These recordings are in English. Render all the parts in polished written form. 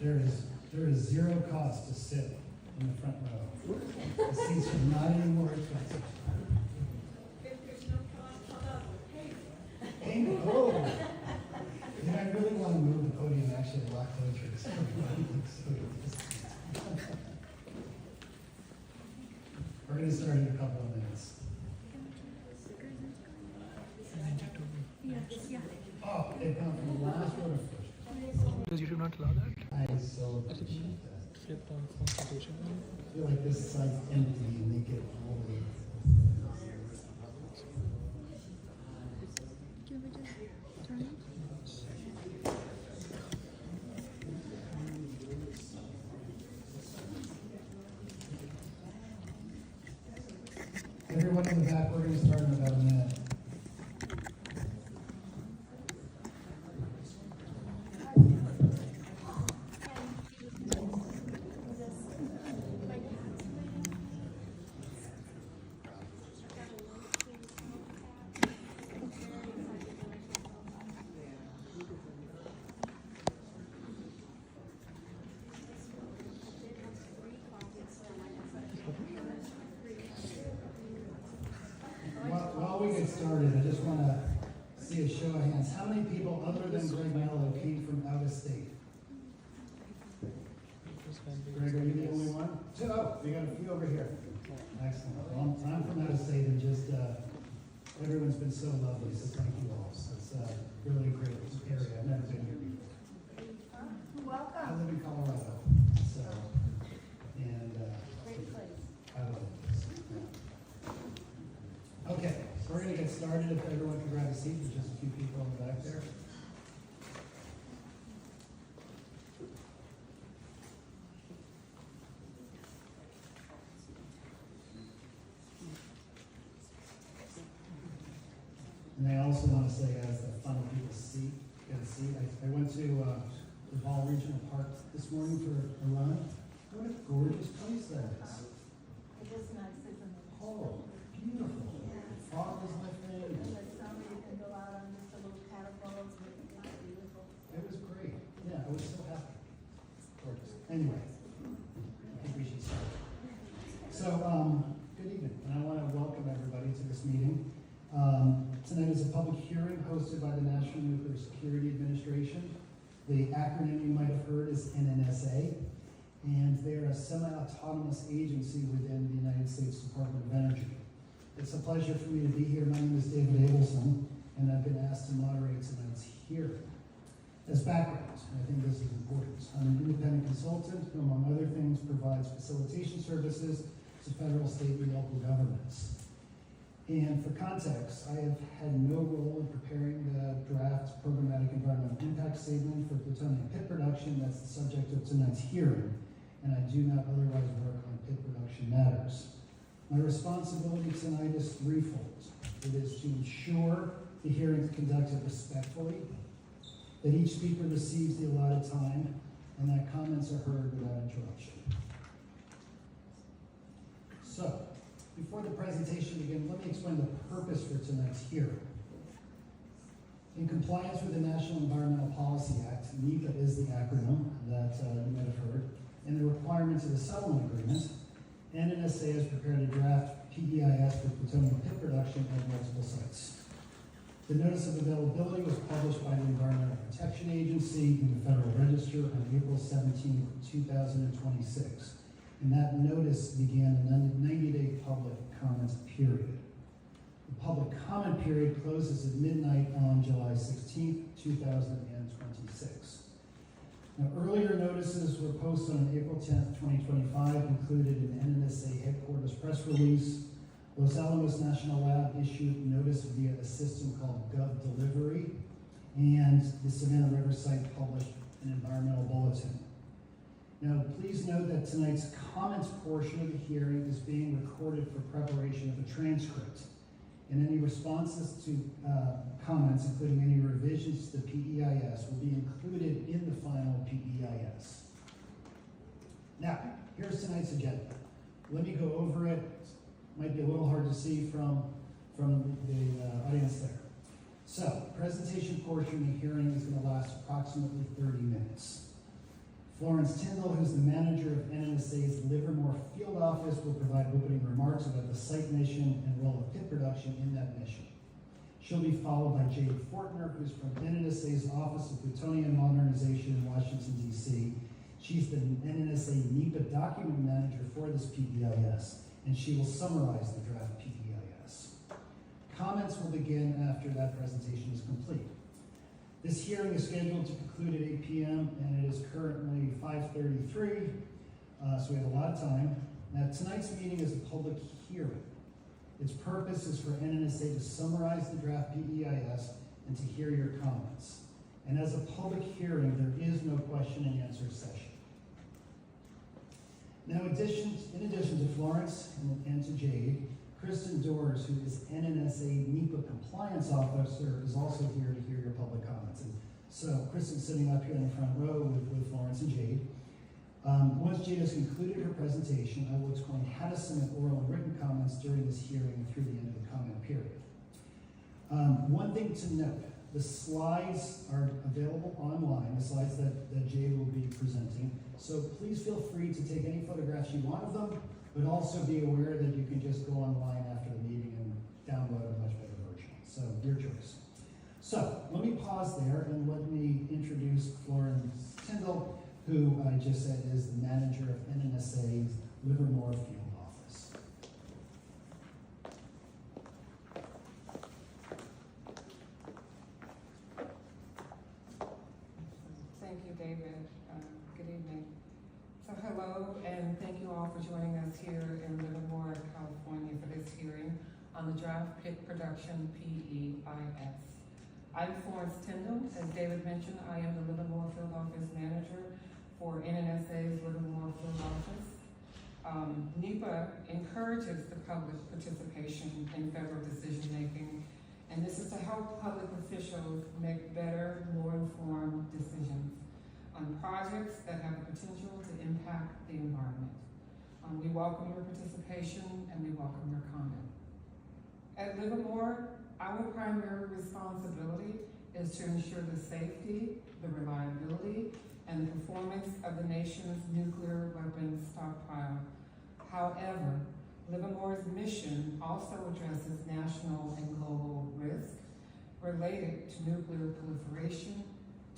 There is zero cost to sit in the front row. The seats are not any more expensive. If there's no cost, how about payment? Payment, oh! Yeah, I really want to move the podium actually a lot closer so everybody looks so good. We're going to start in a couple of minutes. Oh, they come from the last row to first. Because you should not allow that. I so appreciate that. Flip the consultation. I feel like this side's empty and they get all the. Everyone in the back, we're going to start in about a minute. While we get started, I just want to see a show of hands. How many people other than Greg Mello came from out of state? Greg, are you the only one? Oh, we got a few over here. Excellent. Well, I'm from out of state and just everyone's been so lovely, so thank you all. So it's really a great area. I've never been here before. Welcome. I live in Colorado, so and Great place. I love this. Yeah. Okay, so we're going to get started. If everyone can grab a seat, there's just a few people in the back there. And I also want to say, as the funnel people get a seat, I went to the Ball Regional Park this morning for a run. What a gorgeous place that is. It is nice, isn't it? Oh, beautiful. Fog is lifting. In the summer, you can go out on just a little catapults, it's beautiful. It was great. Yeah, I was so happy. Gorgeous. Anyway, I think we should start. So, good evening, and I want to welcome everybody to this meeting. Tonight is a public hearing hosted by the National Nuclear Security Administration. The acronym you might have heard is NNSA, and they're a semi-autonomous agency within the United States Department of Energy. It's a pleasure for me to be here. My name is David Abelson, and I've been asked to moderate tonight's hearing. As background, I think this is important, I'm an independent consultant who, among other things, provides facilitation services to federal, state, and local governments. And for context, I have had no role in preparing the draft Programmatic Environmental Impact Statement for plutonium pit production. That's the subject of tonight's hearing, and I do not otherwise work on pit production matters. My responsibility tonight is threefold. It is to ensure the hearing is conducted respectfully, that each speaker receives the allotted time, and that comments are heard without interruption. So, before the presentation begins, let me explain the purpose for tonight's hearing. In compliance with the National Environmental Policy Act, NEPA is the acronym that you might have heard, and the requirements of the settlement agreement, NNSA has prepared a draft PEIS for plutonium pit production at multiple sites. The notice of availability was published by the Environmental Protection Agency in the Federal Register on April 17, 2026. And that notice began a 90-day public comment period. The public comment period closes at midnight on July 16, 2026. Now, earlier notices were posted on April 10, 2025, included an NNSA headquarters press release. Los Alamos National Lab issued notice via a system called Gov Delivery, and the Savannah River site published an environmental bulletin. Now, please note that tonight's comments portion of the hearing is being recorded for preparation of a transcript. And any responses to comments, including any revisions to the PEIS, will be included in the final PEIS. Now, here's tonight's agenda. Let me go over it. Might be a little hard to see from the audience there. So, presentation portion of the hearing is going to last approximately 30 minutes. Florence Tyndall, who's the manager of NNSA's Livermore field office, will provide opening remarks about the site mission and role of pit production in that mission. She'll be followed by Jade Fortner, who's from NNSA's Office of Plutonium Modernization in Washington, D.C. She's the NNSA NEPA document manager for this PEIS, and she will summarize the draft PEIS. Comments will begin after that presentation is complete. This hearing is scheduled to conclude at 8 p.m. and it is currently 5:33, so we have a lot of time. Now, tonight's meeting is a public hearing. Its purpose is for NNSA to summarize the draft PEIS and to hear your comments. And as a public hearing, there is no question and answer session. Now, in addition to Florence and to Jade, Kristen Doors, who is NNSA NEPA compliance officer, is also here to hear your public comments. And so Kristen's sitting up here in the front row with Florence and Jade. Once Jade has concluded her presentation, I will explain how to submit oral and written comments during this hearing through the end of the comment period. One thing to note, the slides are available online, the slides that Jade will be presenting. So please feel free to take any photographs you want of them, but also be aware that you can just go online after the meeting and download a much better version. So your choice. So let me pause there and let me introduce Florence Tyndall, who I just said is the manager of NNSA's Livermore field office. Thank you, David. Good evening. So hello, and thank you all for joining us here in Livermore, California for this hearing on the draft pit production PEIS. I'm Florence Tyndall. As David mentioned, I am the Livermore Field Office Manager for NNSA's Livermore Field Office. NEPA encourages the public participation in federal decision-making, and this is to help public officials make better, more informed decisions on projects that have the potential to impact the environment. We welcome your participation and we welcome your comment. At Livermore, our primary responsibility is to ensure the safety, the reliability, and the performance of the nation's nuclear weapons stockpile. However, Livermore's mission also addresses national and global risk related to nuclear proliferation,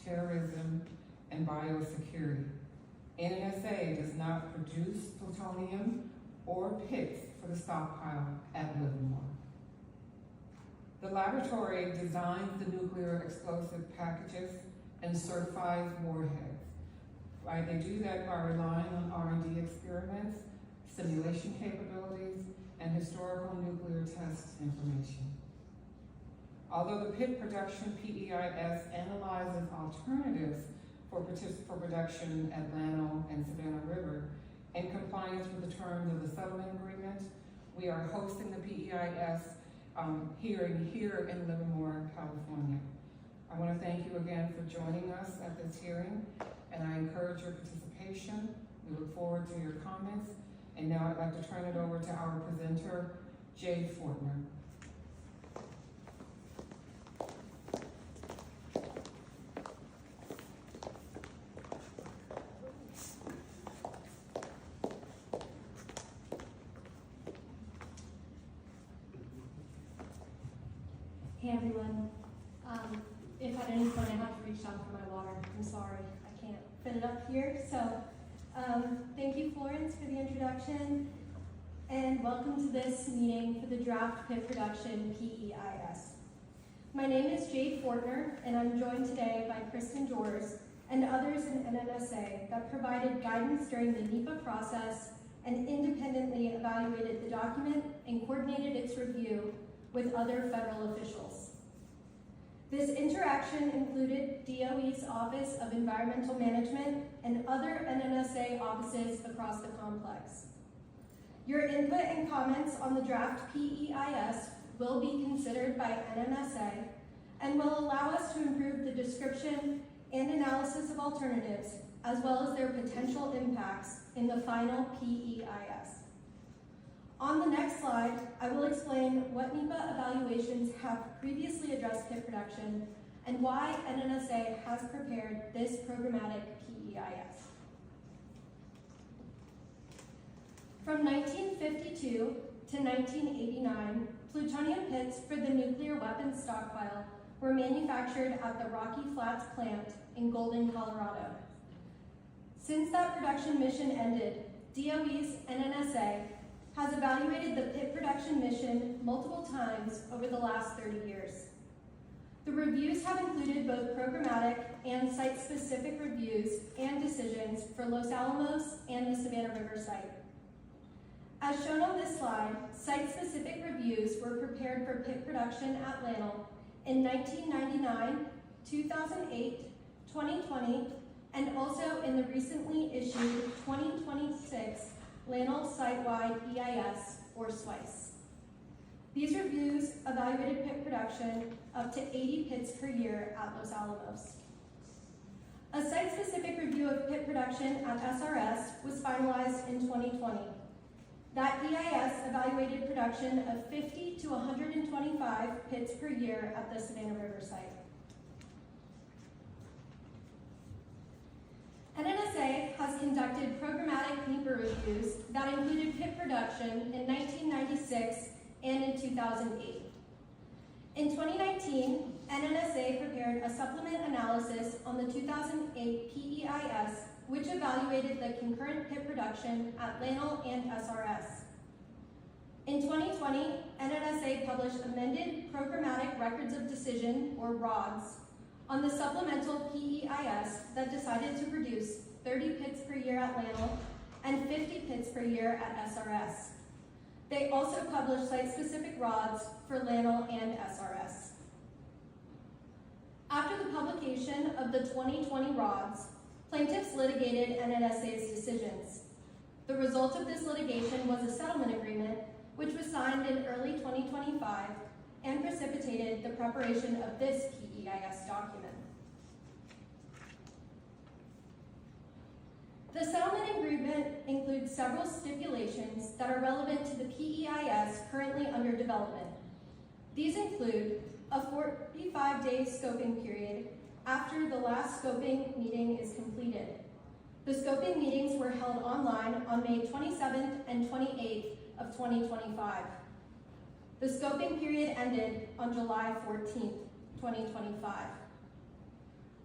terrorism, and biosecurity. NNSA does not produce plutonium or pits for the stockpile at Livermore. The laboratory designs the nuclear explosive packages and certifies warheads. Right? They do that by relying on R&D experiments, simulation capabilities, and historical nuclear test information. Although the pit production PEIS analyzes alternatives for production at Llano and Savannah River, in compliance with the terms of the settlement agreement, we are hosting the PEIS hearing here in Livermore, California. I want to thank you again for joining us at this hearing, and I encourage your participation. We look forward to your comments. And now I'd like to turn it over to our presenter, Jade Fortner. Hey everyone. If at any point I have to reach down for my water, I'm sorry, I can't fit it up here. So thank you, Florence, for the introduction, and welcome to this meeting for the draft pit production PEIS. My name is Jade Fortner, and I'm joined today by Kristen Doors and others in NNSA that provided guidance during the NEPA process and independently evaluated the document and coordinated its review with other federal officials. This interaction included DOE's Office of Environmental Management and other NNSA offices across the complex. Your input and comments on the draft PEIS will be considered by NNSA and will allow us to improve the description and analysis of alternatives, as well as their potential impacts in the final PEIS. On the next slide, I will explain what NEPA evaluations have previously addressed pit production and why NNSA has prepared this programmatic PEIS. From 1952 to 1989, plutonium pits for the nuclear weapons stockpile were manufactured at the Rocky Flats plant in Golden, Colorado. Since that production mission ended, DOE's NNSA has evaluated the pit production mission multiple times over the last 30 years. The reviews have included both programmatic and site-specific reviews and decisions for Los Alamos and the Savannah River site. As shown on this slide, site-specific reviews were prepared for pit production at Lanel in 1999, 2008, 2020, and also in the recently issued 2026 Lanel Site-Wide EIS, or SWICE. These reviews evaluated pit production up to 80 pits per year at Los Alamos. A site-specific review of pit production at SRS was finalized in 2020. That EIS evaluated production of 50 to 125 pits per year at the Savannah River site. NNSA has conducted programmatic NEPA reviews that included pit production in 1996 and in 2008. In 2019, NNSA prepared a supplement analysis on the 2008 PEIS, which evaluated the concurrent pit production at Lanel and SRS. In 2020, NNSA published amended Programmatic Records of Decision, or RODs, on the supplemental PEIS that decided to produce 30 pits per year at Lanel and 50 pits per year at SRS. They also published site-specific RODs for Lanel and SRS. After the publication of the 2020 RODs, plaintiffs litigated NNSA's decisions. The result of this litigation was a settlement agreement, which was signed in early 2025 and precipitated the preparation of this PEIS document. The settlement agreement includes several stipulations that are relevant to the PEIS currently under development. These include a 45-day scoping period after the last scoping meeting is completed. The scoping meetings were held online on May 27th and 28th of 2025. The scoping period ended on July 14th, 2025.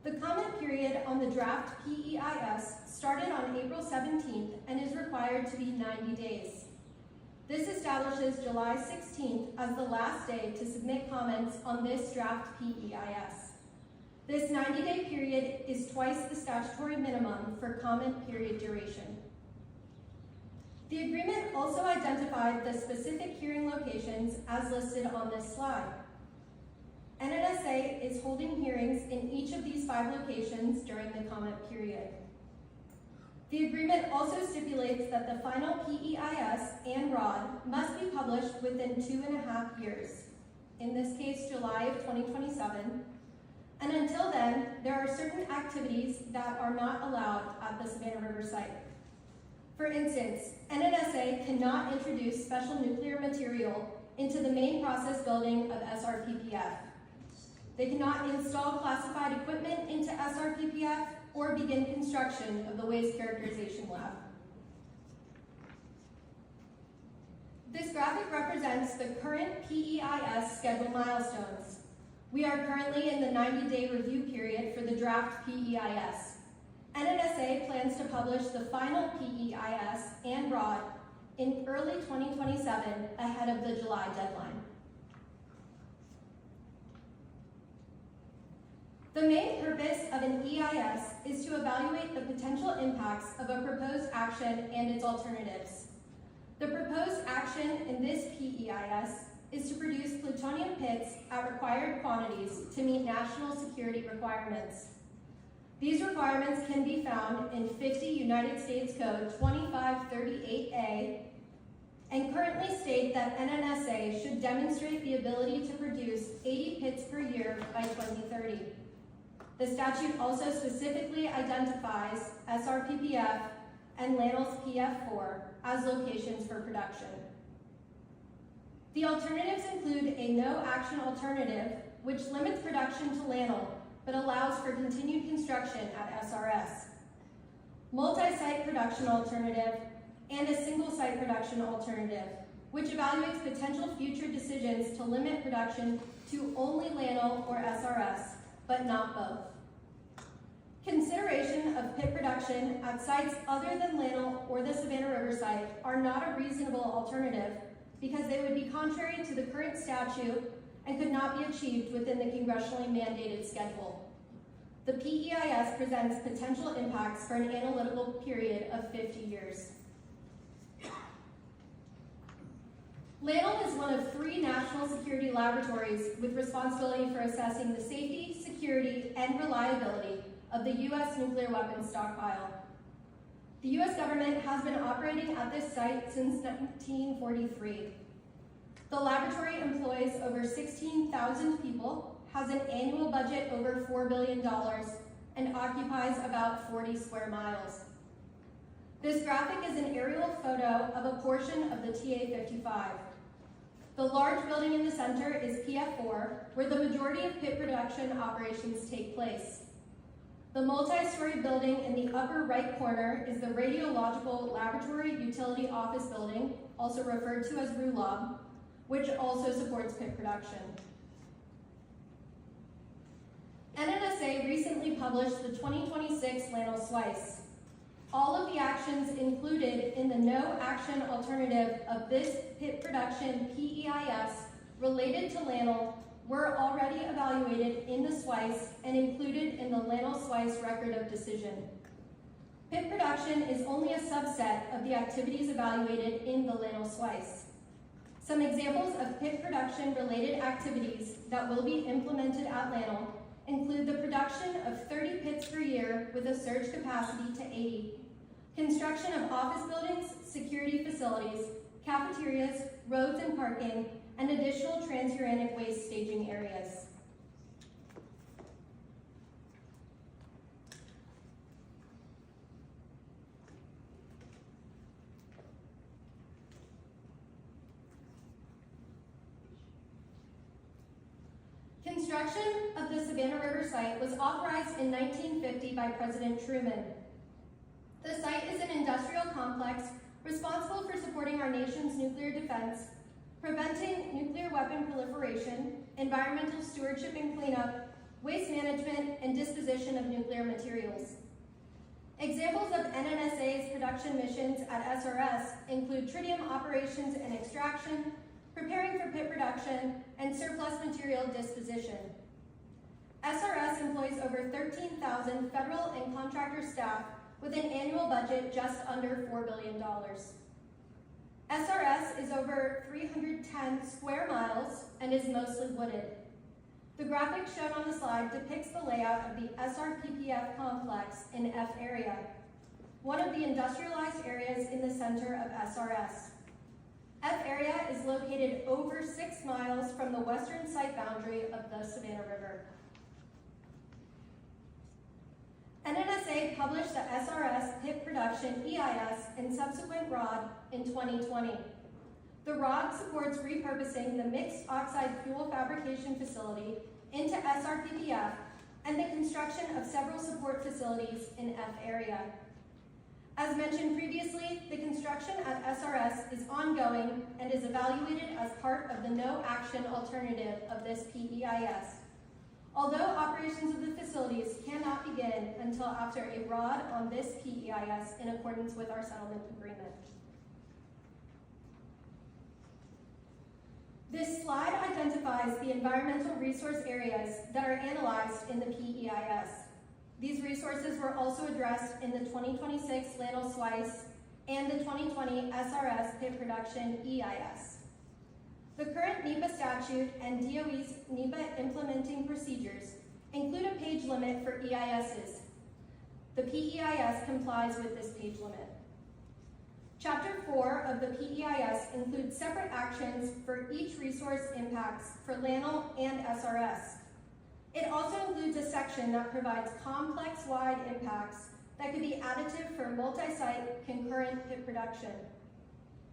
The comment period on the draft PEIS started on April 17th and is required to be 90 days. This establishes July 16th as the last day to submit comments on this draft PEIS. This 90-day period is twice the statutory minimum for comment period duration. The agreement also identified the specific hearing locations as listed on this slide. NNSA is holding hearings in each of these 5 locations during the comment period. The agreement also stipulates that the final PEIS and ROD must be published within 2.5 years, in this case July of 2027, and until then, there are certain activities that are not allowed at the Savannah River site. For instance, NNSA cannot introduce special nuclear material into the main process building of SRPPF. They cannot install classified equipment into SRPPF or begin construction of the waste characterization lab. This graphic represents the current PEIS schedule milestones. We are currently in the 90-day review period for the draft PEIS. NNSA plans to publish the final PEIS and ROD in early 2027 ahead of the July deadline. The main purpose of an EIS is to evaluate the potential impacts of a proposed action and its alternatives. The proposed action in this PEIS is to produce plutonium pits at required quantities to meet national security requirements. These requirements can be found in 50 United States Code 2538A and currently state that NNSA should demonstrate the ability to produce 80 pits per year by 2030. The statute also specifically identifies SRPPF and Lanel's PF4 as locations for production. The alternatives include a no-action alternative, which limits production to Lanel, but allows for continued construction at SRS. Multi-site production alternative, and a single-site production alternative, which evaluates potential future decisions to limit production to only LANL or SRS, but not both. Consideration of pit production at sites other than LANL or the Savannah River site are not a reasonable alternative because they would be contrary to the current statute and could not be achieved within the congressionally mandated schedule. The PEIS presents potential impacts for an analytical period of 50 years. LANL is one of 3 national security laboratories with responsibility for assessing the safety, security, and reliability of the U.S. nuclear weapons stockpile. The U.S. government has been operating at this site since 1943. The laboratory employs over 16,000 people, has an annual budget over $4 billion, and occupies about 40 square miles. This graphic is an aerial photo of a portion of the TA-55. The large building in the center is PF4, where the majority of pit production operations take place. The multi-story building in the upper right corner is the Radiological Laboratory Utility Office Building, also referred to as RULOB, which also supports pit production. NNSA recently published the 2026 LANL SWICE. All of the actions included in the no action alternative of this pit production PEIS related to LANL were already evaluated in the SWICE and included in the LANL SWICE record of decision. Pit production is only a subset of the activities evaluated in the LANL SWICE. Some examples of pit production related activities that will be implemented at LANL include the production of 30 pits per year with a surge capacity to 80, construction of office buildings, security facilities, cafeterias, roads and parking, and additional transuranic waste staging areas. Construction of the Savannah River site was authorized in 1950 by President Truman. The site is an industrial complex responsible for supporting our nation's nuclear defense, preventing nuclear weapon proliferation, environmental stewardship and cleanup, waste management, and disposition of nuclear materials. Examples of NNSA's production missions at SRS include tritium operations and extraction, preparing for pit production, and surplus material disposition. SRS employs over 13,000 federal and contractor staff with an annual budget just under $4 billion. SRS is over 310 square miles and is mostly wooded. The graphic shown on the slide depicts the layout of the SRPPF complex in F area, one of the industrialized areas in the center of SRS. F area is located over 6 miles from the western site boundary of the Savannah River. NNSA published the SRS pit production EIS and subsequent ROD in 2020. The ROD supports repurposing the mixed oxide fuel fabrication facility into SRPPF and the construction of several support facilities in F area. As mentioned previously, the construction at SRS is ongoing and is evaluated as part of the no action alternative of this PEIS. Although operations of the facilities cannot begin until after a ROD on this PEIS in accordance with our settlement agreement. This slide identifies the environmental resource areas that are analyzed in the PEIS. These resources were also addressed in the 2026 LANL SWICE and the 2020 SRS pit production EIS. The current NEPA statute and DOE's NEPA implementing procedures include a page limit for EISs. The PEIS complies with this page limit. Chapter 4 of the PEIS includes separate actions for each resource impacts for LANL and SRS. It also includes a section that provides complex-wide impacts that could be additive for multi-site concurrent pit production.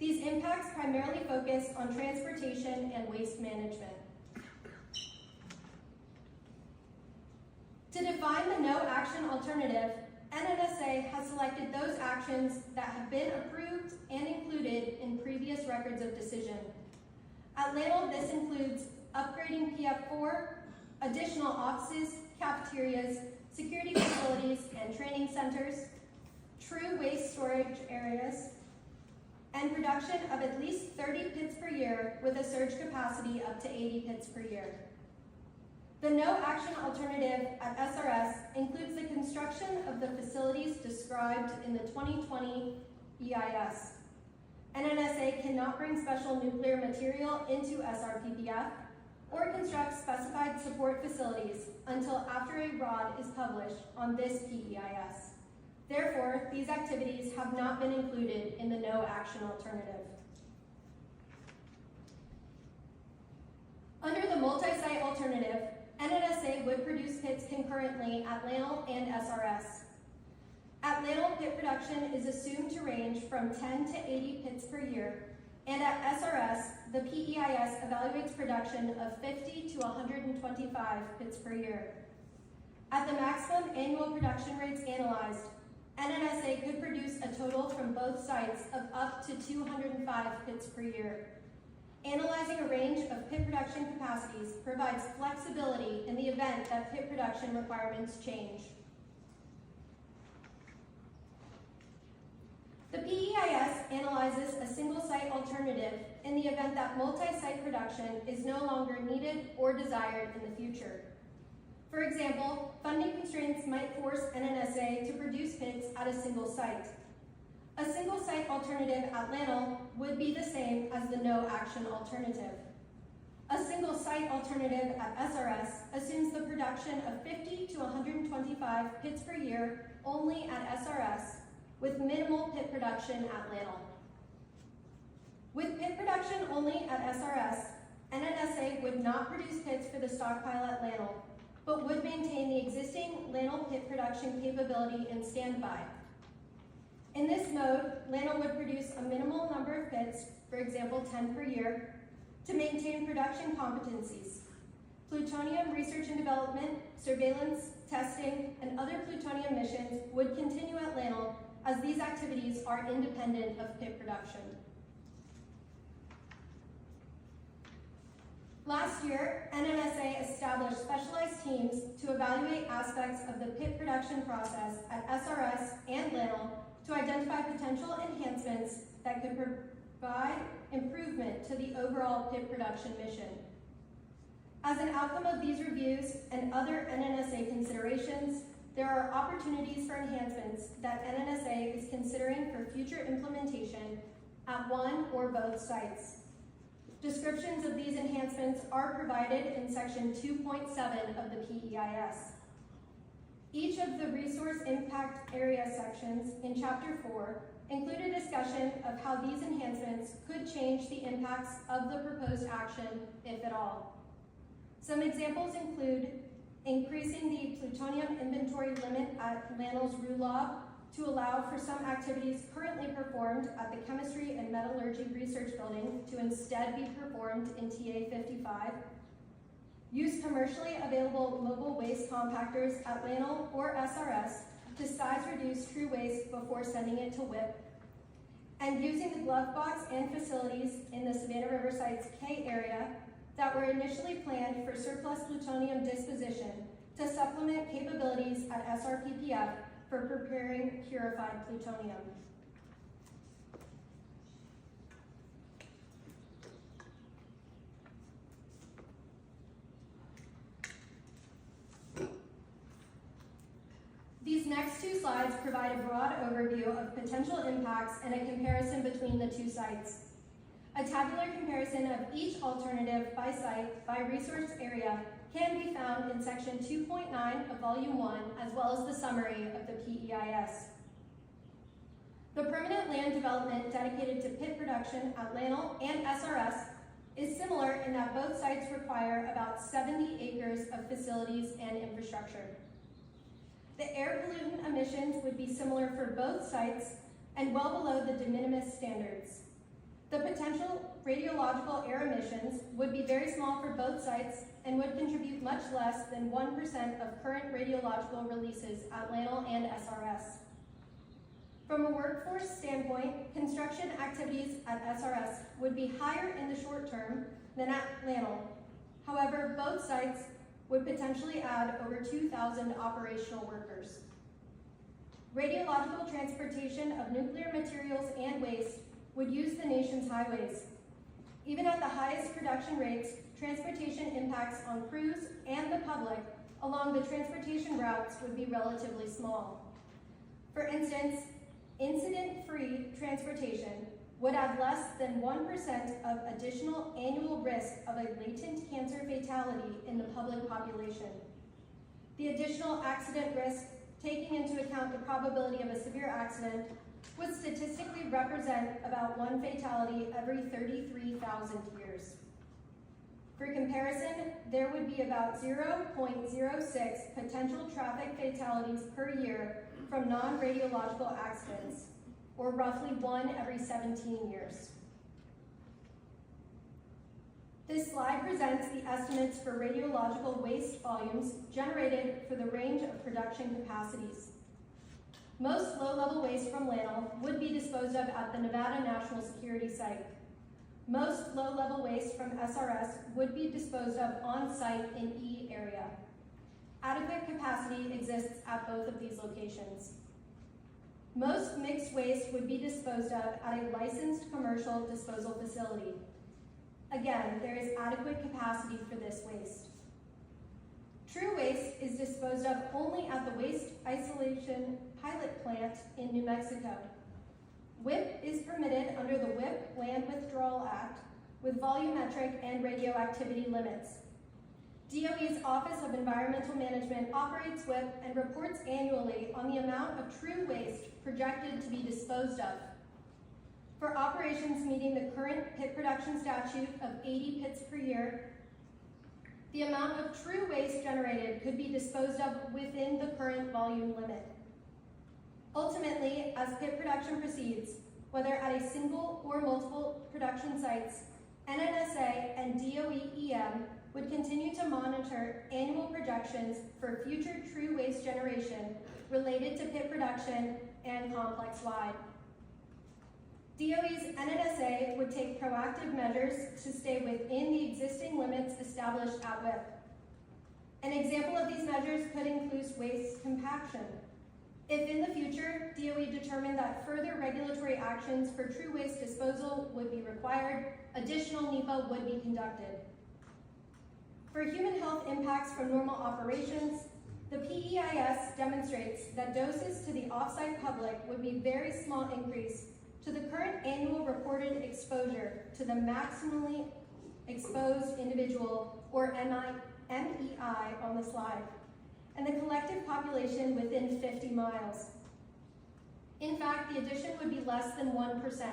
These impacts primarily focus on transportation and waste management. To define the no action alternative, NNSA has selected those actions that have been approved and included in previous records of decision. At Lanel, this includes upgrading PF4, additional offices, cafeterias, security facilities, and training centers, true waste storage areas, and production of at least 30 pits per year with a surge capacity up to 80 pits per year. The no-action alternative at SRS includes the construction of the facilities described in the 2020 EIS. NNSA cannot bring special nuclear material into SRPPF or construct specified support facilities until after a ROD is published on this PEIS. Therefore, these activities have not been included in the no-action alternative. Under the multi-site alternative, NNSA would produce pits concurrently at Lanel and SRS. At Lanel, pit production is assumed to range from 10 to 80 pits per year, and at SRS, the PEIS evaluates production of 50 to 125 pits per year. At the maximum annual production rates analyzed, NNSA could produce a total from both sites of up to 205 pits per year. Analyzing a range of pit production capacities provides flexibility in the event that pit production requirements change. The PEIS analyzes a single-site alternative in the event that multi-site production is no longer needed or desired in the future. For example, funding constraints might force NNSA to produce pits at a single site. A single-site alternative at Lanel would be the same as the no-action alternative. A single-site alternative at SRS assumes the production of 50 to 125 pits per year only at SRS, with minimal pit production at Lanel. With pit production only at SRS, NNSA would not produce pits for the stockpile at Lanel, but would maintain the existing Lanel pit production capability in standby. In this mode, Lanel would produce a minimal number of pits, for example 10 per year, to maintain production competencies. Plutonium research and development, surveillance, testing, and other plutonium missions would continue at Lanel as these activities are independent of pit production. Last year, NNSA established specialized teams to evaluate aspects of the pit production process at SRS and Lanel to identify potential enhancements that could provide improvement to the overall pit production mission. As an outcome of these reviews and other NNSA considerations, there are opportunities for enhancements that NNSA is considering for future implementation at one or both sites. Descriptions of these enhancements are provided in section 2.7 of the PEIS. Each of the resource impact area sections in chapter 4 include a discussion of how these enhancements could change the impacts of the proposed action, if at all. Some examples include increasing the plutonium inventory limit at Lanel's RULOB to allow for some activities currently performed at the Chemistry and Metallurgy Research Building to instead be performed in TA55, use commercially available mobile waste compactors at Lanel or SRS to size reduce true waste before sending it to WIP, and using the glove box and facilities in the Savannah River Site's K area that were initially planned for surplus plutonium disposition to supplement capabilities at SRPPF for preparing purified plutonium. These next two slides provide a broad overview of potential impacts and a comparison between the two sites. A tabular comparison of each alternative by site by resource area can be found in section 2.9 of volume 1, as well as the summary of the PEIS. The permanent land development dedicated to pit production at Lanel and SRS is similar in that both sites require about 70 acres of facilities and infrastructure. The air pollutant emissions would be similar for both sites and well below the de minimis standards. The potential radiological air emissions would be very small for both sites and would contribute much less than 1% of current radiological releases at LANL and SRS. From a workforce standpoint, construction activities at SRS would be higher in the short term than at LANL. However, both sites would potentially add over 2,000 operational workers. Radiological transportation of nuclear materials and waste would use the nation's highways. Even at the highest production rates, transportation impacts on crews and the public along the transportation routes would be relatively small. For instance, incident-free transportation would add less than 1% of additional annual risk of a latent cancer fatality in the public population. The additional accident risk, taking into account the probability of a severe accident, would statistically represent about 1 fatality every 33,000 years. For comparison, there would be about 0.06 potential traffic fatalities per year from non-radiological accidents, or roughly 1 every 17 years. This slide presents the estimates for radiological waste volumes generated for the range of production capacities. Most low-level waste from LANL would be disposed of at the Nevada National Security Site. Most low-level waste from SRS would be disposed of on-site in E area. Adequate capacity exists at both of these locations. Most mixed waste would be disposed of at a licensed commercial disposal facility. Again, there is adequate capacity for this waste. True waste is disposed of only at the Waste Isolation Pilot Plant in New Mexico. WIP is permitted under the WIP Land Withdrawal Act with volumetric and radioactivity limits. DOE's Office of Environmental Management operates WIP and reports annually on the amount of true waste projected to be disposed of. For operations meeting the current pit production statute of 80 pits per year, the amount of true waste generated could be disposed of within the current volume limit. Ultimately, as pit production proceeds, whether at a single or multiple production sites, NNSA and DOE-EM would continue to monitor annual projections for future true waste generation related to pit production and complex-wide. DOE's NNSA would take proactive measures to stay within the existing limits established at WIP. An example of these measures could include waste compaction. If in the future, DOE determined that further regulatory actions for true waste disposal would be required, additional NEPA would be conducted. For human health impacts from normal operations, the PEIS demonstrates that doses to the off-site public would be very small increase to the current annual reported exposure to the maximally exposed individual, or MEI on the slide, and the collective population within 50 miles. In fact, the addition would be less than 1%.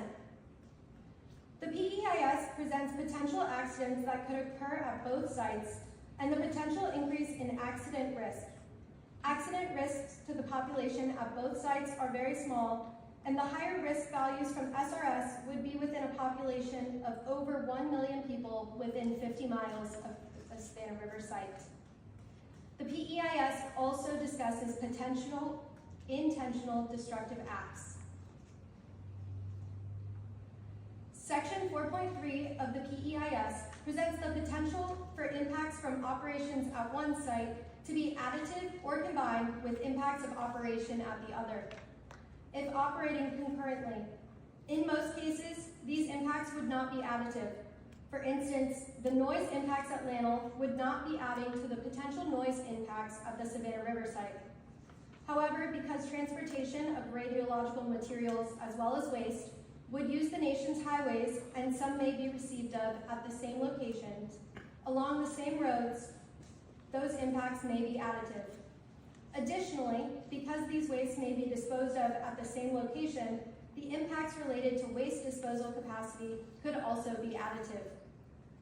The PEIS presents potential accidents that could occur at both sites and the potential increase in accident risk. Accident risks to the population at both sites are very small, and the higher risk values from SRS would be within a population of over 1 million people within 50 miles of the Savannah River site. The PEIS also discusses potential intentional destructive acts. Section 4.3 of the PEIS presents the potential for impacts from operations at one site to be additive or combined with impacts of operation at the other, if operating concurrently. In most cases, these impacts would not be additive. For instance, the noise impacts at LANL would not be adding to the potential noise impacts at the Savannah River site. However, because transportation of radiological materials as well as waste would use the nation's highways, and some may be received of at the same locations, along the same roads, those impacts may be additive. Additionally, because these wastes may be disposed of at the same location, the impacts related to waste disposal capacity could also be additive.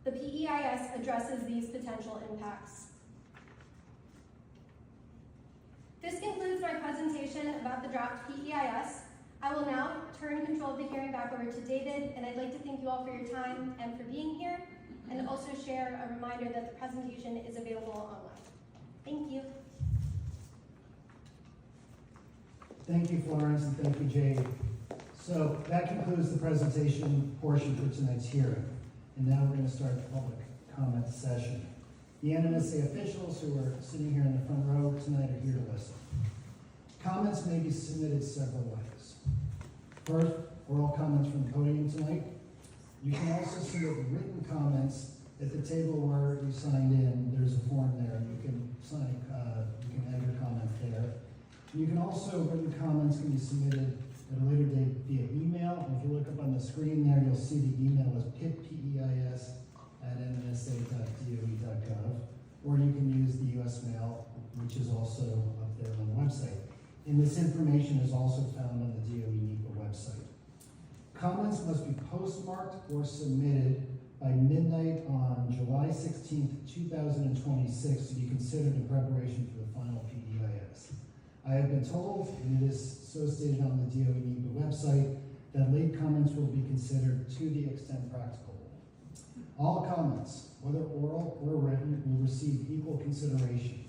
The PEIS addresses these potential impacts. This concludes my presentation about the draft PEIS. I will now turn control of the hearing back over to David, and I'd like to thank you all for your time and for being here. and also share a reminder that the presentation is available online. Thank you. Thank you, Florence, and thank you, Jade. So that concludes the presentation portion for tonight's hearing. And now we're going to start the public comment session. The NNSA officials who are sitting here in the front row tonight are here to listen. Comments may be submitted several ways. First, oral comments from the podium tonight. You can also submit written comments at the table where you signed in. There's a form there. You can add your comment there. You can also, written comments can be submitted at a later date via email. And if you look up on the screen there, you'll see the email is pitpeis@nnsa.doe.gov, or you can use the U.S. mail, which is also up there on the website. And this information is also found on the DOE NEPA website. Comments must be postmarked or submitted by midnight on July 16th, 2026 to be considered in preparation for the final PEIS. I have been told, and it is so stated on the DOE NEPA website, that late comments will be considered to the extent practicable. All comments, whether oral or written, will receive equal consideration.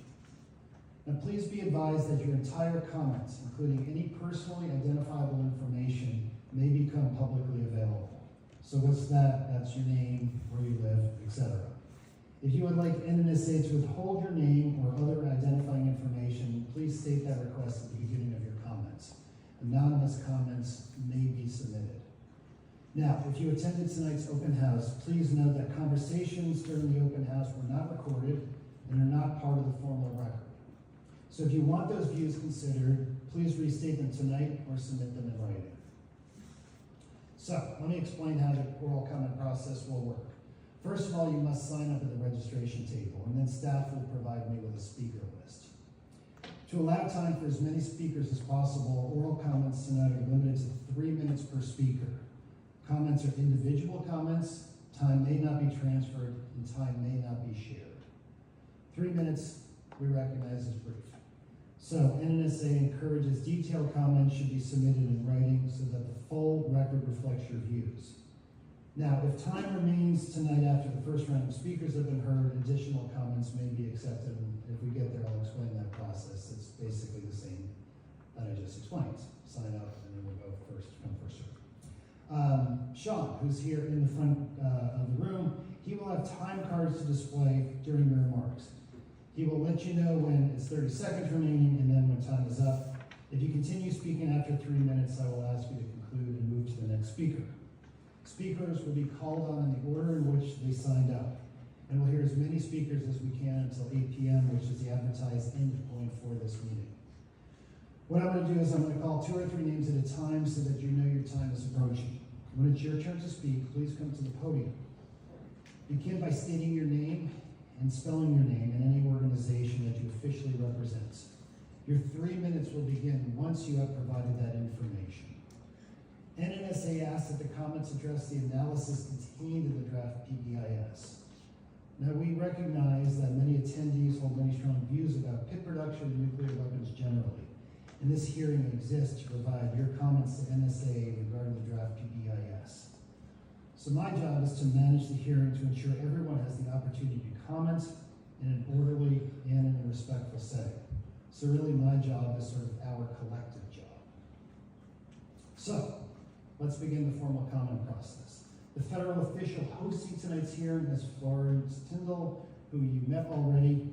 Now please be advised that your entire comments, including any personally identifiable information, may become publicly available. So what's that? That's your name, where you live, etc. If you would like NNSA to withhold your name or other identifying information, please state that request at the beginning of your comments. Anonymous comments may be submitted. Now, if you attended tonight's open house, please note that conversations during the open house were not recorded and are not part of the formal record. So if you want those views considered, please restate them tonight or submit them in writing. So, let me explain how the oral comment process will work. First of all, you must sign up at the registration table, and then staff will provide me with a speaker list. To allow time for as many speakers as possible, oral comments tonight are limited to 3 minutes per speaker. Comments are individual comments, time may not be transferred, and time may not be shared. 3 minutes we recognize as brief. So NNSA encourages detailed comments should be submitted in writing so that the full record reflects your views. Now, if time remains tonight after the first round of speakers have been heard, additional comments may be accepted, and if we get there, I'll explain that process. It's basically the same that I just explained. Sign up, and then we'll go first, come first serve. Sean, who's here in the front of the room, he will have time cards to display during your remarks. He will let you know when it's 30 seconds remaining and then when time is up. If you continue speaking after 3 minutes, I will ask you to conclude and move to the next speaker. Speakers will be called on in the order in which they signed up. And we'll hear as many speakers as we can until 8 p.m., which is the advertised end point for this meeting. What I'm going to do is I'm going to call 2 or 3 names at a time so that you know your time is approaching. When it's your turn to speak, please come to the podium. Begin by stating your name and spelling your name in any organization that you officially represent. Your 3 minutes will begin once you have provided that information. NNSA asks that the comments address the analysis contained in the draft PEIS. Now, we recognize that many attendees hold many strong views about pit production and nuclear weapons generally, and this hearing exists to provide your comments to NSA regarding the draft PEIS. So my job is to manage the hearing to ensure everyone has the opportunity to comment in an orderly and in a respectful setting. So really my job is sort of our collective job. So, let's begin the formal comment process. The federal official hosting tonight's hearing is Florence Tyndall, who you met already.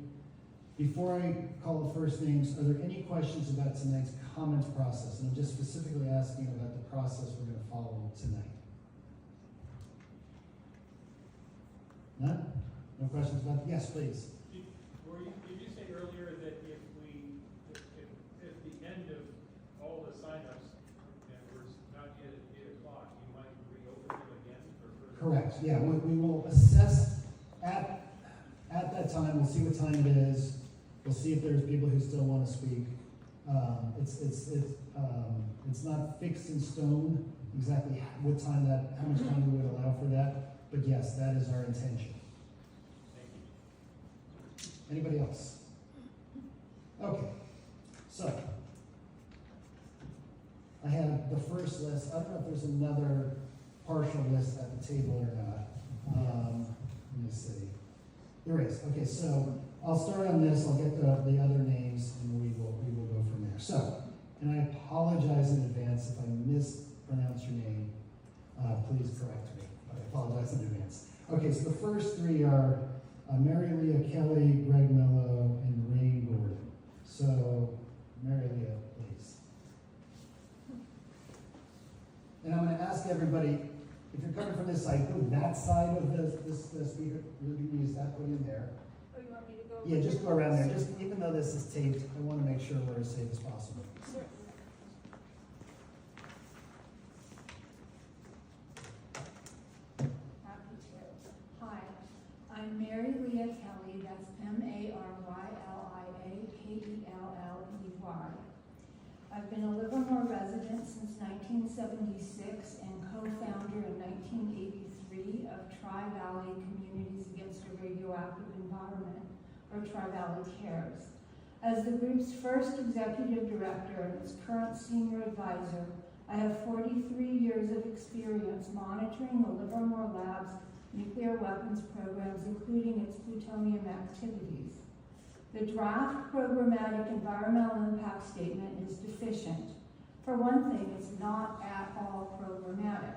Before I call the first names, are there any questions about tonight's comments process? And I'm just specifically asking about the process we're going to follow tonight. None? No questions about it? Yes, please. Did you say earlier that if the end of all the signups and we're not yet at 8 o'clock, you might reopen them again for further? Correct. Yeah, we will assess at that time. We'll see what time it is. We'll see if there's people who still want to speak. It's not fixed in stone exactly how much time we would allow for that. But yes, that is our intention. Thank you. Anybody else? Okay. So, I have the first list. I don't know if there's another partial list at the table or not. in this city? There is. Okay, so I'll start on this. I'll get the other names, and we will go from there. So, and I apologize in advance if I mispronounce your name. Please correct me. But I apologize in advance. Okay, so the first three are Mary Leah Kelly, Greg Mello, and Rain Gordon. So, Mary Leah, please. And I'm going to ask everybody, if you're coming from this side, go that side of the speaker. You're going to use that one in there. Oh, you want me to go? Yeah, just go around there. Just even though this is taped, I want to make sure we're as safe as possible. Certainly. Happy to. Hi, I'm Mary Leah Kelly, that's Maryliakelley. I've been a Livermore resident since 1976 and co-founder in 1983 of Tri-Valley Communities Against a Radioactive Environment, or Tri-Valley Cares. As the group's first executive director and its current senior advisor, I have 43 years of experience monitoring the Livermore Lab's nuclear weapons programs, including its plutonium activities. The draft Programmatic environmental impact statement is deficient. For one thing, it's not at all programmatic.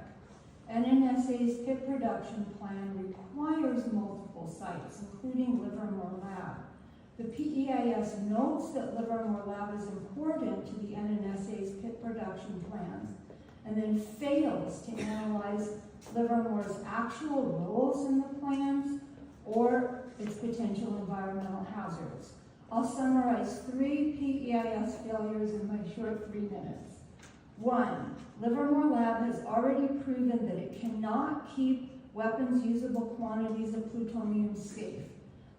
NNSA's pit production plan requires multiple sites, including Livermore Lab. The PEIS notes that Livermore Lab is important to the NNSA's pit production plans, and then fails to analyze Livermore's actual roles in the plans or its potential environmental hazards. I'll summarize 3 PEIS failures in my short 3 minutes. 1, Livermore Lab has already proven that it cannot keep weapons usable quantities of plutonium safe.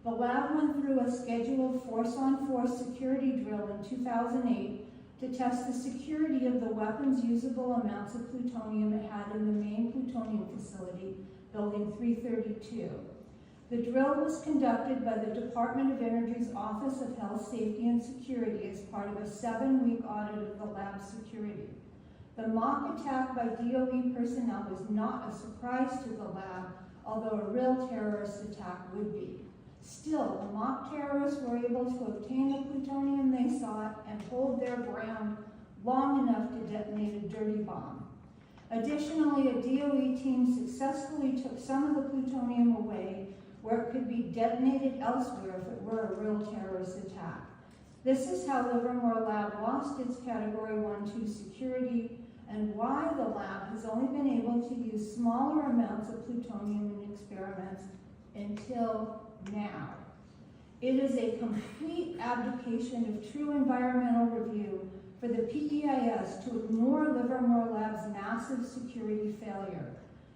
The lab went through a scheduled force-on-force security drill in 2008 to test the security of the weapons usable amounts of plutonium it had in the main plutonium facility, Building 332. The drill was conducted by the Department of Energy's Office of Health, Safety, and Security as part of a 7-week audit of the lab's security. The mock attack by DOE personnel was not a surprise to the lab, although a real terrorist attack would be. Still, the mock terrorists were able to obtain the plutonium they sought and hold their ground long enough to detonate a dirty bomb. Additionally, a DOE team successfully took some of the plutonium away where it could be detonated elsewhere if it were a real terrorist attack. This is how Livermore Lab lost its Category 1-2 security and why the lab has only been able to use smaller amounts of plutonium in experiments until now. It is a complete abdication of true environmental review for the PEIS to ignore Livermore Lab's massive security failure.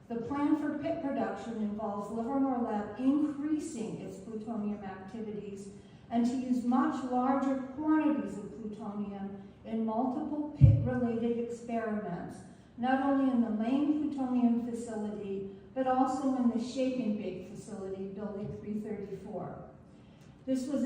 The plan for pit production involves Livermore Lab increasing its plutonium activities and to use much larger quantities of plutonium in multiple pit-related experiments, not only in the main plutonium facility, but also in the shake and bake facility, Building 334. This was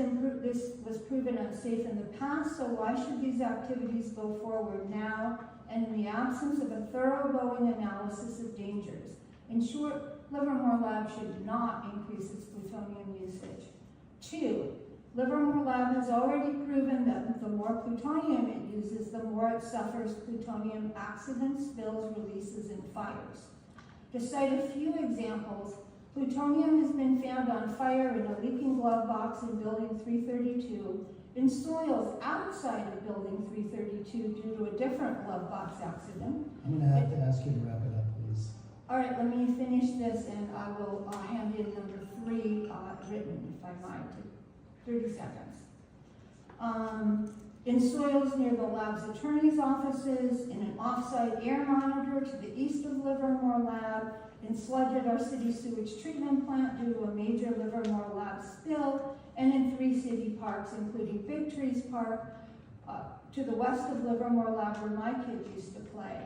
proven unsafe in the past, so why should these activities go forward now and in the absence of a thoroughgoing analysis of dangers? In short, Livermore Lab should not increase its plutonium usage. 2, Livermore Lab has already proven that the more plutonium it uses, the more it suffers plutonium accidents, spills, releases, and fires. To cite a few examples, plutonium has been found on fire in a leaking glove box in Building 332, in soils outside of Building 332 due to a different glove box accident. I'm going to have to ask you to wrap it up, please. All right, let me finish this and I will hand in number 3 written, if I might, 30 seconds. In soils near the lab's attorney's offices, in an off-site air monitor to the east of Livermore Lab, in sludge at our city sewage treatment plant due to a major Livermore Lab spill, and in 3 city parks, including Big Trees Park, to the west of Livermore Lab where my kids used to play.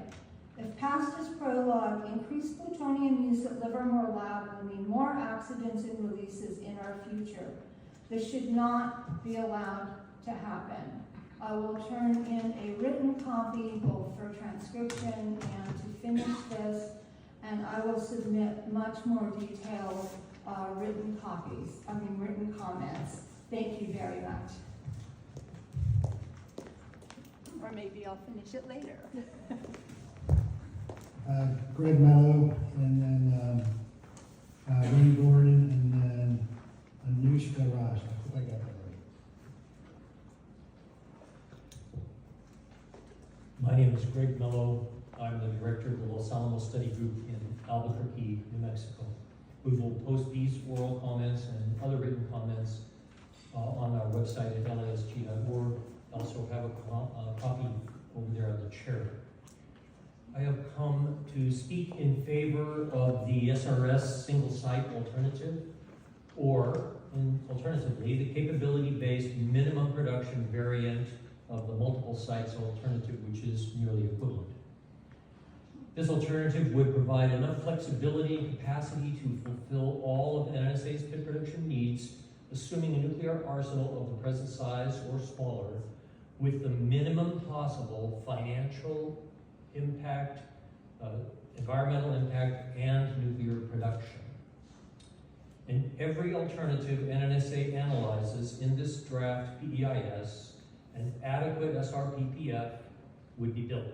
If past is prologue, increased plutonium use at Livermore Lab will mean more accidents and releases in our future. This should not be allowed to happen. I will turn in a written copy both for transcription and to finish this, and I will submit much more detailed written comments. Thank you very much. Or maybe I'll finish it later. Greg Mello, and then Wayne Gordon, and then Anushka Raj. I hope I got that right. My name is Greg Mello. I'm the director of the Los Alamos Study Group in Albuquerque, New Mexico. We will post these oral comments and other written comments on our website at lasg.org. Also have a copy over there on the chair. I have come to speak in favor of the SRS single site alternative, or alternatively, the capability-based minimum production variant of the multiple sites alternative, which is nearly equivalent. This alternative would provide enough flexibility and capacity to fulfill all of NSA's pit production needs, assuming a nuclear arsenal of the present size or smaller, with the minimum possible financial impact, environmental impact, and nuclear production. In every alternative NNSA analyzes in this draft PEIS, an adequate SRPPF would be built.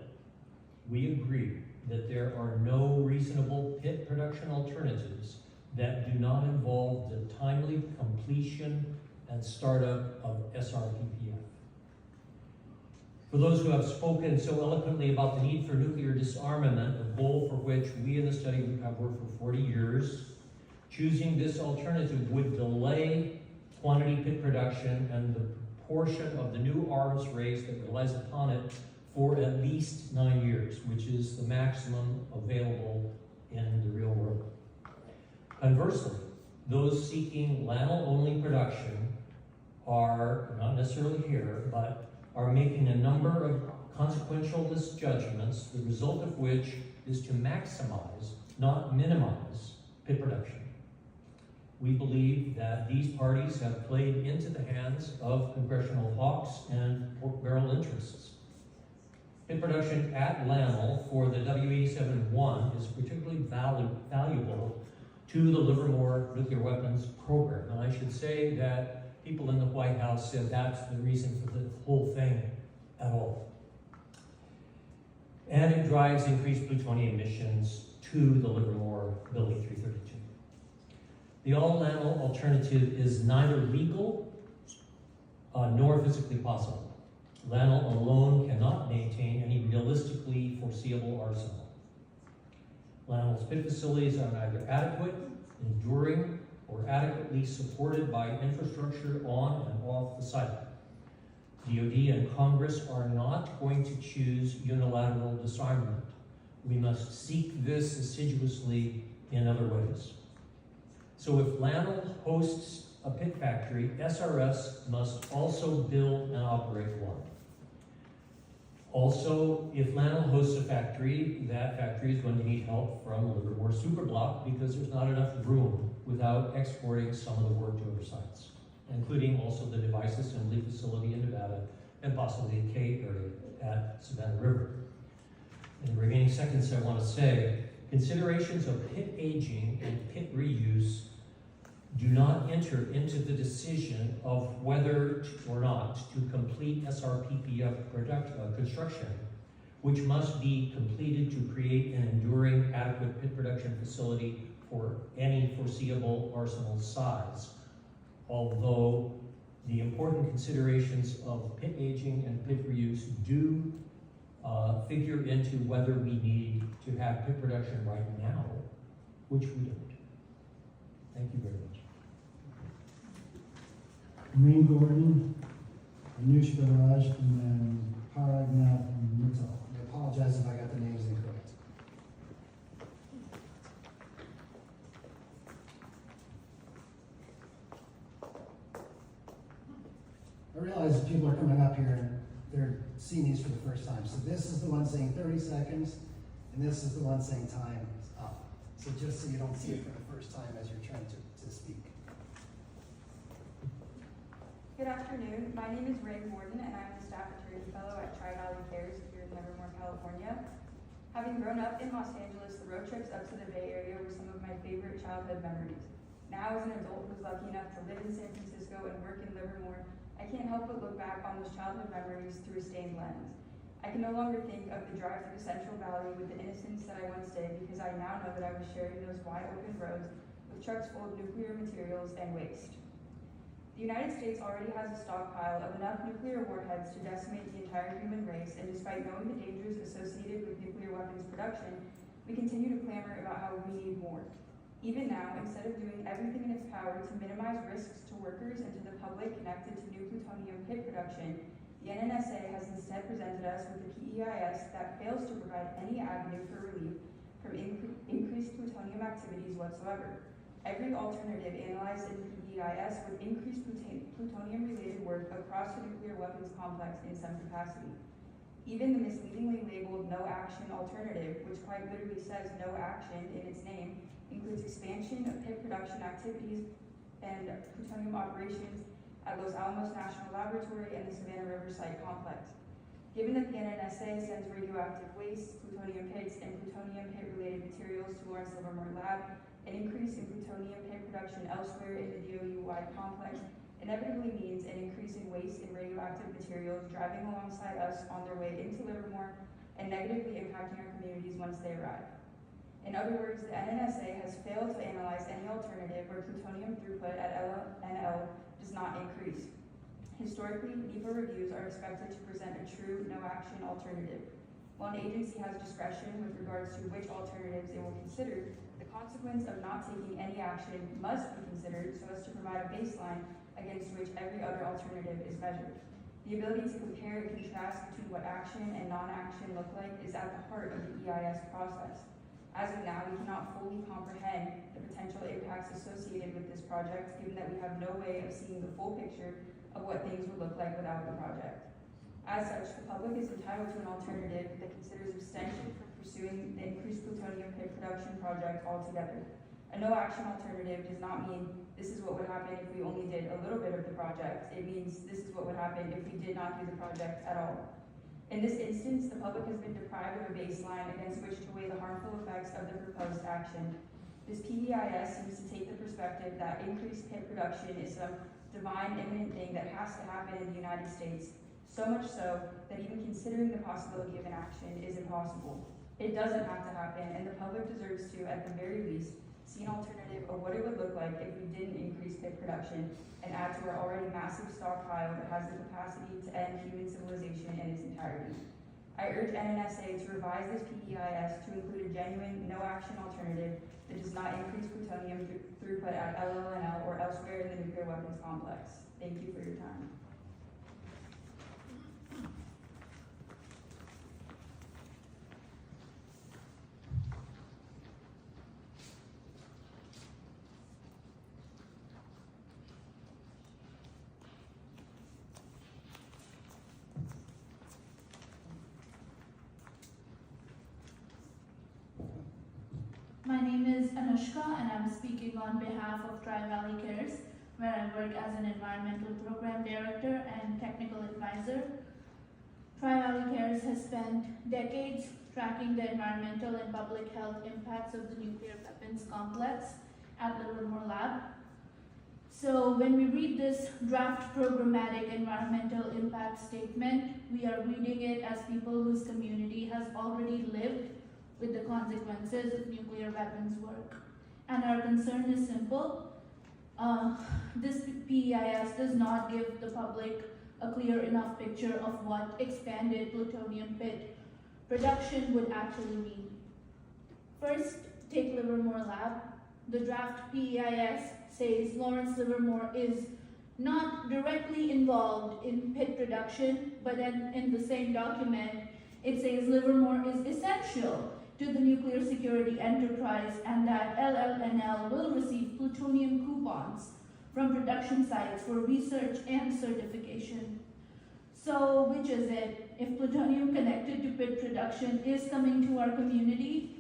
We agree that there are no reasonable pit production alternatives that do not involve the timely completion and startup of SRPPF. For those who have spoken so eloquently about the need for nuclear disarmament, a goal for which we in the study group have worked for 40 years, choosing this alternative would delay quantity pit production and the portion of the new arms race that relies upon it for at least 9 years, which is the maximum available in the real world. Conversely, those seeking LANL-only production are, not necessarily here, but are making a number of consequential misjudgments, the result of which is to maximize, not minimize, pit production. We believe that these parties have played into the hands of congressional hawks and pork barrel interests. Pit production at LANL for the W87-1 is particularly valuable to the Livermore nuclear weapons program. And I should say that people in the White House said that's the reason for the whole thing at all. And it drives increased plutonium emissions to the Livermore Building 332. The all-LANL alternative is neither legal nor physically possible. LANL alone cannot maintain any realistically foreseeable arsenal. LANL's pit facilities are neither adequate, enduring, or adequately supported by infrastructure on and off the site. DoD and Congress are not going to choose unilateral disarmament. We must seek this assiduously in other ways. So if LANL hosts a pit factory, SRS must also build and operate one. Also, if LANL hosts a factory, that factory is going to need help from Livermore Superblock because there's not enough room without exporting some of the work to other sites, including also the device assembly facility in Nevada and possibly the K area at Savannah River. In the remaining seconds, I want to say, considerations of pit aging and pit reuse do not enter into the decision of whether or not to complete SRPPF construction, which must be completed to create an enduring adequate pit production facility for any foreseeable arsenal size. Although the important considerations of pit aging and pit reuse do figure into whether we need to have pit production right now, which we don't. Thank you very much. Wayne Gordon, Anushka Raj, and then Paragnath Mittal. I apologize if I got the names incorrect. I realize that people are coming up here and they're seeing these for the first time. So this is the one saying 30 seconds, and this is the one saying time is up. So just so you don't see it for the first time as you're trying to speak. Good afternoon. My name is Ray Morden, and I'm the Staff Attorney Fellow at Tri-Valley Cares here in Livermore, California. Having grown up in Los Angeles, the road trips up to the Bay Area were some of my favorite childhood memories. Now, as an adult who's lucky enough to live in San Francisco and work in Livermore, I can't help but look back on those childhood memories through a stained lens. I can no longer think of the drive through Central Valley with the innocence that I once did, because I now know that I was sharing those wide open roads with trucks full of nuclear materials and waste. The United States already has a stockpile of enough nuclear warheads to decimate the entire human race, and despite knowing the dangers associated with nuclear weapons production, we continue to clamor about how we need more. Even now, instead of doing everything in its power to minimize risks to workers and to the public connected to new plutonium pit production, the NNSA has instead presented us with a PEIS that fails to provide any avenue for relief from increased plutonium activities whatsoever. Every alternative analyzed in the PEIS would increase plutonium-related work across the nuclear weapons complex in some capacity. Even the misleadingly labeled no action alternative, which quite literally says no action in its name, includes expansion of pit production activities and plutonium operations at Los Alamos National Laboratory and the Savannah River Site complex. Given that the NNSA sends radioactive waste, plutonium pits, and plutonium pit-related materials to Lawrence Livermore Lab, an increase in plutonium pit production elsewhere in the DOU-wide complex inevitably means an increase in waste and radioactive materials driving alongside us on their way into Livermore and negatively impacting our communities once they arrive. In other words, the NNSA has failed to analyze any alternative where plutonium throughput at LNL does not increase. Historically, NEPA reviews are expected to present a true no-action alternative. While an agency has discretion with regards to which alternatives it will consider, the consequence of not taking any action must be considered so as to provide a baseline against which every other alternative is measured. The ability to compare and contrast between what action and non-action look like is at the heart of the EIS process. As of now, we cannot fully comprehend the potential impacts associated with this project, given that we have no way of seeing the full picture of what things would look like without the project. As such, the public is entitled to an alternative that considers abstention from pursuing the increased plutonium pit production project altogether. A no-action alternative does not mean this is what would happen if we only did a little bit of the project. It means this is what would happen if we did not do the project at all. In this instance, the public has been deprived of a baseline against which to weigh the harmful effects of the proposed action. This PEIS seems to take the perspective that increased pit production is some divine imminent thing that has to happen in the United States, so much so that even considering the possibility of an action is impossible. It doesn't have to happen, and the public deserves to, at the very least, see an alternative of what it would look like if we didn't increase pit production and add to our already massive stockpile that has the capacity to end human civilization in its entirety. I urge NNSA to revise this PEIS to include a genuine, no-action alternative that does not increase plutonium throughput at LLNL or elsewhere in the nuclear weapons complex. Thank you for your time. My name is Anushka and I'm speaking on behalf of Tri-Valley Cares, where I work as an environmental program director and technical advisor. Tri-Valley Cares has spent decades tracking the environmental and public health impacts of the nuclear weapons complex at Livermore Lab. So when we read this draft programmatic environmental impact statement, we are reading it as people whose community has already lived with the consequences of nuclear weapons work. And our concern is simple. This PEIS does not give the public a clear enough picture of what expanded plutonium pit production would actually mean. First, take Livermore Lab. The draft PEIS says Lawrence Livermore is not directly involved in pit production, but then in the same document, it says Livermore is essential to the nuclear security enterprise and that LLNL will receive plutonium coupons from production sites for research and certification. So which is it? If plutonium connected to pit production is coming to our community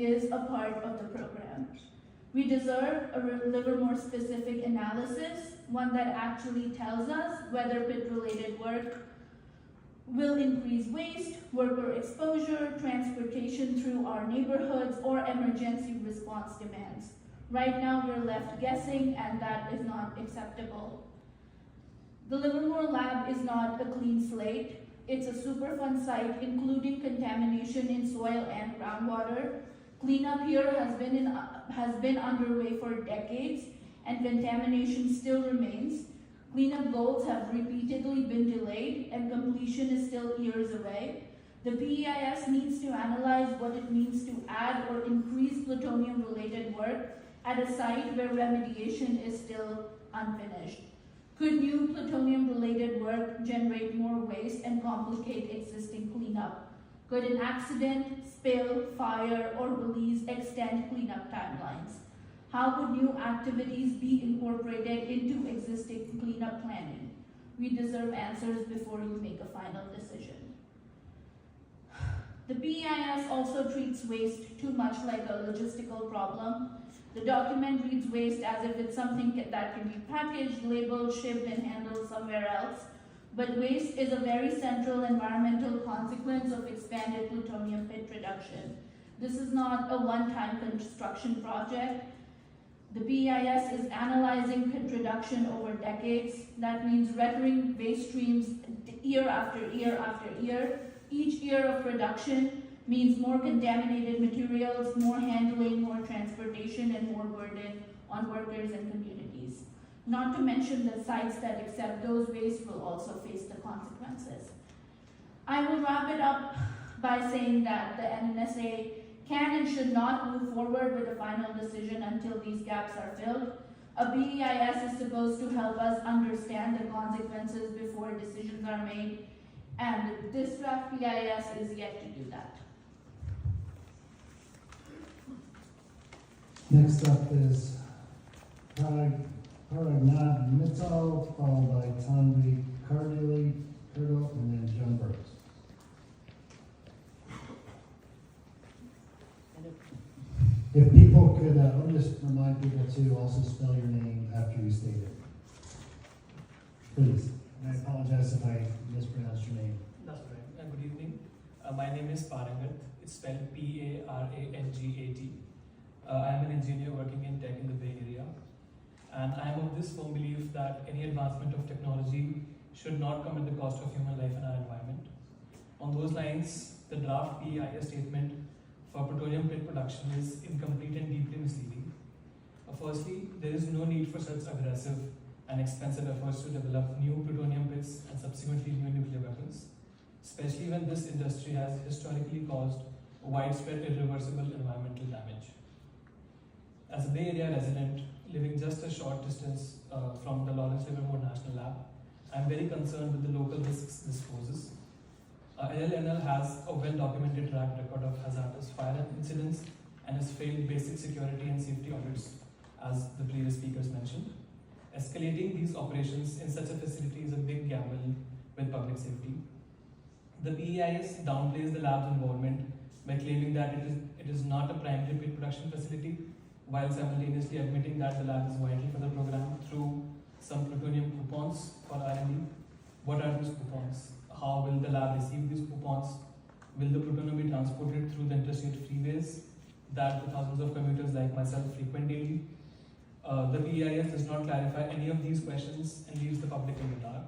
is a part of the program. We deserve a Livermore specific analysis, one that actually tells us whether pit-related work will increase waste, worker exposure, transportation through our neighborhoods, or emergency response demands. Right now, we're left guessing, and that is not acceptable. The Livermore lab is not a clean slate. It's a Superfund site, including contamination in soil and groundwater. Cleanup here has been underway for decades, and contamination still remains. Cleanup goals have repeatedly been delayed, and completion is still years away. The PEIS needs to analyze what it means to add or increase plutonium-related work at a site where remediation is still unfinished. Could new plutonium-related work generate more waste and complicate existing cleanup? Could an accident, spill, fire, or release extend cleanup timelines? How would new activities be incorporated into existing cleanup planning? We deserve answers before you make a final decision. The PEIS also treats waste too much like a logistical problem. The document reads waste as if it's something that can be packaged, labeled, shipped, and handled somewhere else. But waste is a very central environmental consequence of expanded plutonium pit production. This is not a one-time construction project. The PEIS is analyzing pit production over decades. That means recurring waste streams year after year after year. Each year of production means more contaminated materials, more handling, more transportation, and more burden on workers and communities. Not to mention that sites that accept those wastes will also face the consequences. I will wrap it up by saying that the NNSA can and should not move forward with a final decision until these gaps are filled. A PEIS is supposed to help us understand the consequences before decisions are made, and this draft PEIS is yet to do that. Next up is Paragnad Mittal, followed by Tanvi Cardilli, and then John Burks. If people could, let me just remind people to also spell your name after you state it. Please. And I apologize if I mispronounced your name. That's right. Good evening. My name is Parangat. It's spelled P-A-R-A-N-G-A-T. I am an engineer working in tech in the Bay Area. And I am of this firm belief that any advancement of technology should not come at the cost of human life and our environment. On those lines, the draft PEIS statement for plutonium pit production is incomplete and deeply misleading. Firstly, there is no need for such aggressive and expensive efforts to develop new plutonium pits and subsequently new nuclear weapons, especially when this industry has historically caused widespread irreversible environmental damage. As a Bay Area resident living just a short distance from the Lawrence Livermore National Lab, I am very concerned with the local risks this poses. LLNL has a well-documented track record of hazardous fire incidents and has failed basic security and safety audits, as the previous speakers mentioned. Escalating these operations in such a facility is a big gamble with public safety. The PEIS downplays the lab's involvement by claiming that it is not a primary pit production facility, while simultaneously admitting that the lab is vital for the program through some plutonium coupons for R&D. What are these coupons? How will the lab receive these coupons? Will the plutonium be transported through the interstate freeways that the thousands of commuters like myself frequent daily? The PEIS does not clarify any of these questions and leaves the public in the dark.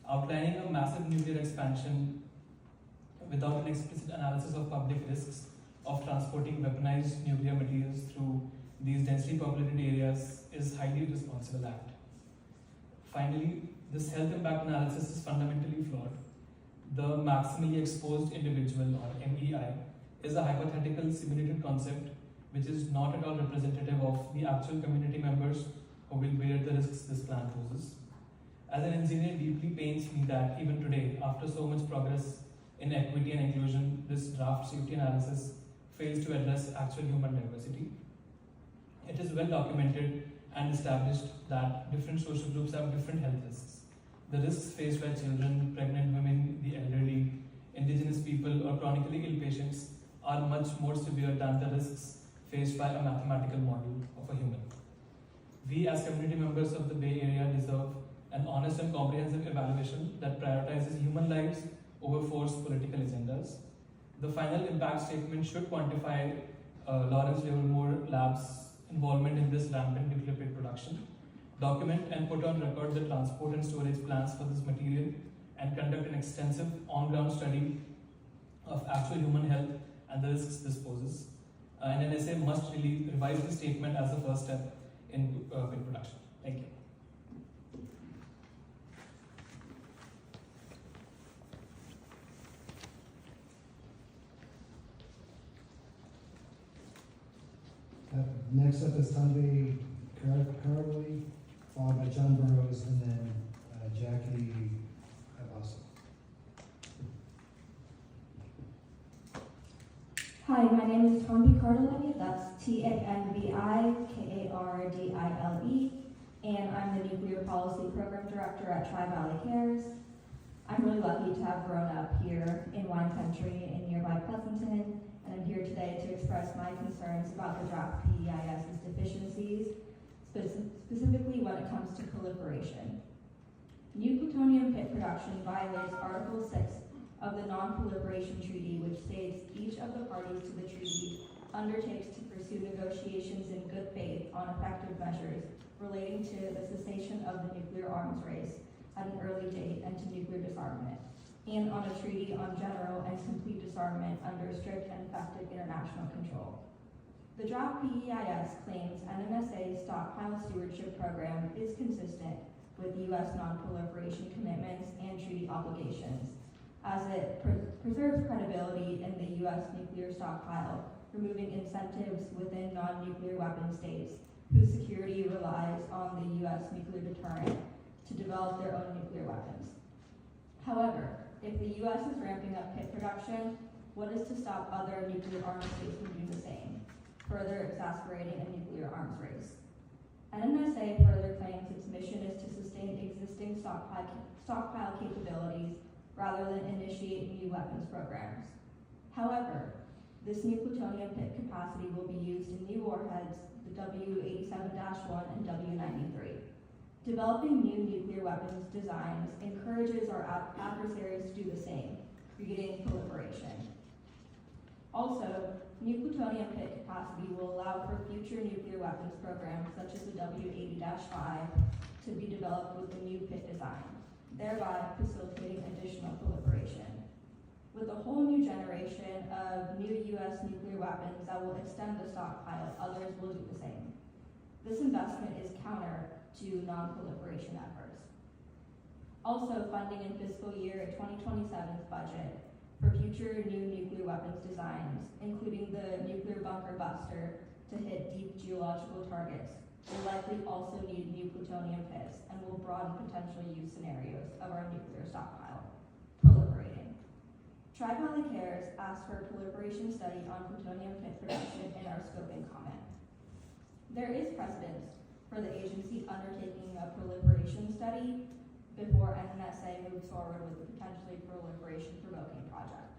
Outlining a massive nuclear expansion without an explicit analysis of public risks of transporting weaponized nuclear materials through these densely populated areas is highly irresponsible act. Finally, this health impact analysis is fundamentally flawed. The maximally exposed individual, or MEI, is a hypothetical simulated concept which is not at all representative of the actual community members who will bear the risks this plan poses. As an engineer, it deeply pains me that even today, after so much progress in equity and inclusion, this draft safety analysis fails to address actual human diversity. It is well documented and established that different social groups have different health risks. The risks faced by children, pregnant women, the elderly, indigenous people, or chronically ill patients are much more severe than the risks faced by a mathematical model of a human. We as community members of the Bay Area deserve an honest and comprehensive evaluation that prioritizes human lives over forced political agendas. The final impact statement should quantify Lawrence Livermore Lab's involvement in this rampant nuclear pit production, document and put on record the transport and storage plans for this material, and conduct an extensive on-ground study of actual human health and the risks this poses. And an essay must really revise the statement as the first step in pit production. Thank you. Next up is Tanvi Carly, followed by John Burrows, and then Jackie Abasso. Hi, my name is Tanvi Cardile, that's Tanvikardile, and I'm the Nuclear Policy Program Director at Tri-Valley Cares. I'm really lucky to have grown up here in wine country in nearby Pleasanton, and I'm here today to express my concerns about the draft PEIS's deficiencies, specifically when it comes to proliferation. New plutonium pit production violates Article 6 of the Non-Proliferation Treaty, which states each of the parties to the treaty undertakes to pursue negotiations in good faith on effective measures relating to the cessation of the nuclear arms race at an early date and to nuclear disarmament, and on a treaty on general and complete disarmament under strict and effective international control. The draft PEIS claims NNSA's stockpile stewardship program is consistent with U.S. non-proliferation commitments and treaty obligations, as it preserves credibility in the U.S. nuclear stockpile, removing incentives within non-nuclear weapon states whose security relies on the U.S. nuclear deterrent to develop their own nuclear weapons. However, if the U.S. is ramping up pit production, what is to stop other nuclear arms states from doing the same, further exacerbating a nuclear arms race? NNSA further claims its mission is to sustain existing stockpile capabilities rather than initiate new weapons programs. However, this new plutonium pit capacity will be used in new warheads, the W87-1 and W93. Developing new nuclear weapons designs encourages our adversaries to do the same, creating proliferation. Also, new plutonium pit capacity will allow for future nuclear weapons programs such as the W80-5 to be developed with the new pit design, thereby facilitating additional proliferation. With a whole new generation of new U.S. nuclear weapons that will extend the stockpile, others will do the same. This investment is counter to non-proliferation efforts. Also, funding in fiscal year 2027's budget for future new nuclear weapons designs, including the nuclear bunker buster to hit deep geological targets, will likely also need new plutonium pits and will broaden potential use scenarios of our nuclear stockpile. Proliferating. Tri-Valley Cares asked for a proliferation study on plutonium pit production in our scoping comment. There is precedence for the agency undertaking a proliferation study before NNSA moves forward with a potentially proliferation-provoking project.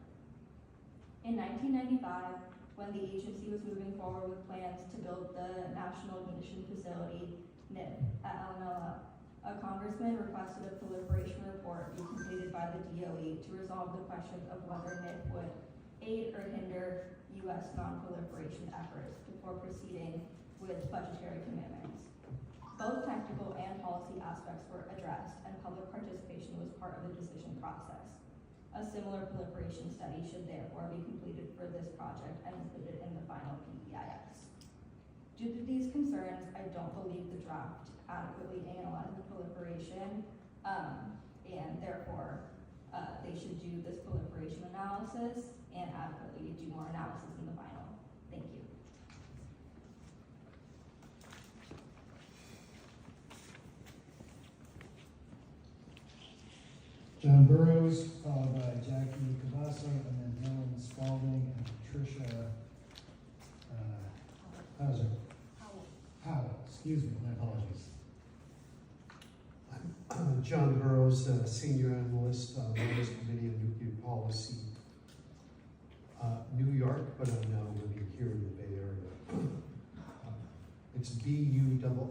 In 1995, when the agency was moving forward with plans to build the National Ignition Facility, NIF, at Alamella, a congressman requested a proliferation report be completed by the DOE to resolve the question of whether NIF would aid or hinder U.S. non-proliferation efforts before proceeding with budgetary commitments. Both technical and policy aspects were addressed, and public participation was part of the decision process. A similar proliferation study should therefore be completed for this project and included in the final PEIS. Due to these concerns, I don't believe the draft adequately analyzes proliferation, and therefore they should do this proliferation analysis and adequately do more analysis in the final. Thank you. John Burrows, followed by Jackie Cavasso, and then Dylan Spalding and Patricia Howell, excuse me, my apologies. I'm John Burrows, Senior Analyst, Wellness Committee on Nuclear Policy, New York, but I'm now living here in the Bay Area. It's BURROUGHS.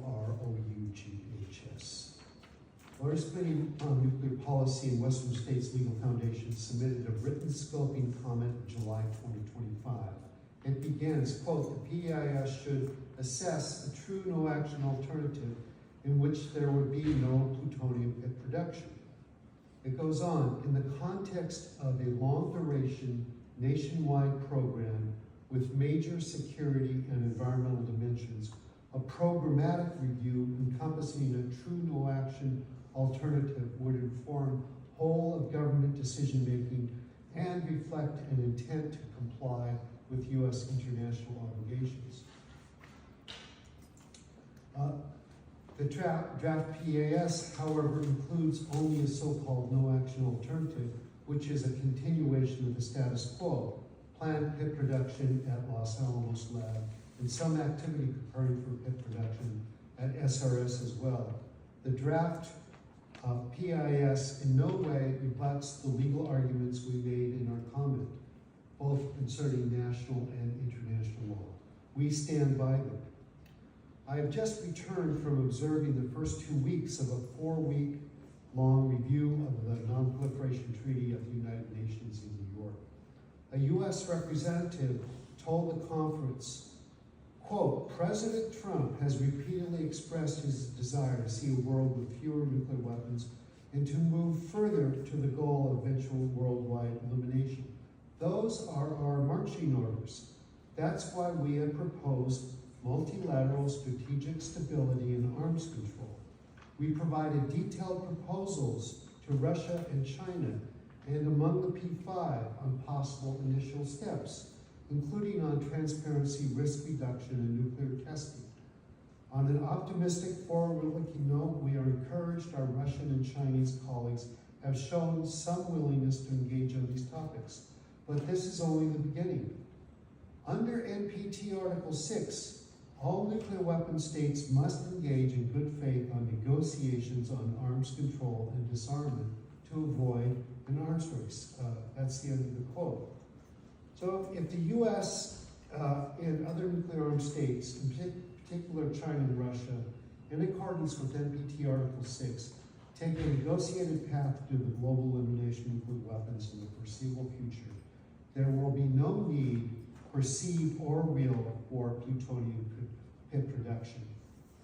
Wellness Committee on Nuclear Policy and Western States Legal Foundation submitted a written scoping comment in July 2025. It begins, quote, the PEIS should assess a true no-action alternative in which there would be no plutonium pit production. It goes on, in the context of a long-duration, nationwide program with major security and environmental dimensions, a programmatic review encompassing a true no-action alternative would inform whole of government decision-making and reflect an intent to comply with U.S. international obligations. The draft PAS, however, includes only a so-called no-action alternative, which is a continuation of the status quo, planned pit production at Los Alamos Lab, and some activity preparing for pit production at SRS as well. The draft PIS in no way reflects the legal arguments we made in our comment, both concerning national and international law. We stand by them. I have just returned from observing the first 2 weeks of a 4-week-long review of the Non-Proliferation Treaty of the United Nations in New York. A U.S. representative told the conference, quote, President Trump has repeatedly expressed his desire to see a world with fewer nuclear weapons and to move further to the goal of eventual worldwide elimination. Those are our marching orders. That's why we have proposed multilateral strategic stability and arms control. We provided detailed proposals to Russia and China and among the P5 on possible initial steps, including on transparency, risk reduction, and nuclear testing. On an optimistic, forward-looking note, we are encouraged our Russian and Chinese colleagues have shown some willingness to engage on these topics, but this is only the beginning. Under NPT Article 6, all nuclear weapon states must engage in good faith on negotiations on arms control and disarmament to avoid an arms race. That's the end of the quote. So if the U.S. And other nuclear armed states, in particular China and Russia, in accordance with NPT Article 6, take a negotiated path to the global elimination of nuclear weapons in the foreseeable future, there will be no need, perceived or real, for plutonium pit production.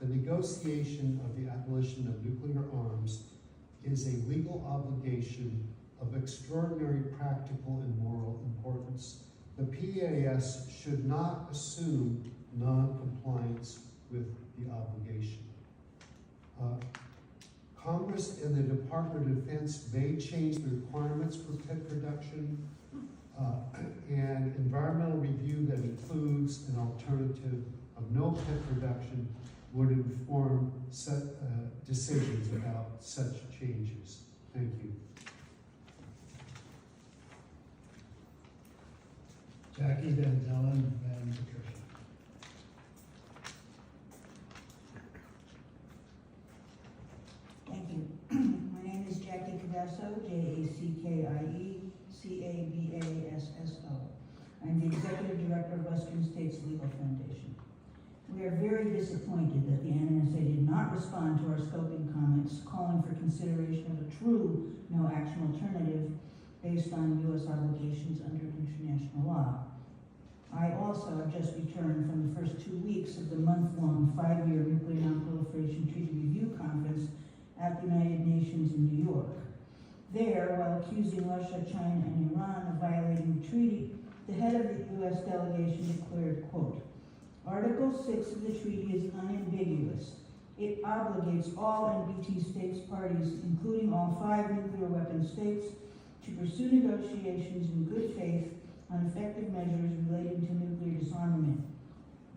The negotiation of the abolition of nuclear arms is a legal obligation of extraordinary practical and moral importance. The PAS should not assume non-compliance with the obligation. Congress and the Department of Defense may change the requirements for pit production, and environmental review that includes an alternative of no pit production would inform decisions about such changes. Thank you. Jackie, then Dylan, then Patricia. Thank you. My name is Jackie Cavasso, Jackie-Cabasso. I'm the Executive Director of Western States Legal Foundation. We are very disappointed that the NNSA did not respond to our scoping comments calling for consideration of a true no-action alternative based on U.S. obligations under international law. I also have just returned from the first 2 weeks of the month-long 5-year Nuclear Non-Proliferation Treaty Review Conference at the United Nations in New York. There, while accusing Russia, China, and Iran of violating the treaty, the head of the U.S. delegation declared, quote, Article 6 of the treaty is unambiguous. It obligates all NPT states parties, including all 5 nuclear weapon states, to pursue negotiations in good faith on effective measures relating to nuclear disarmament.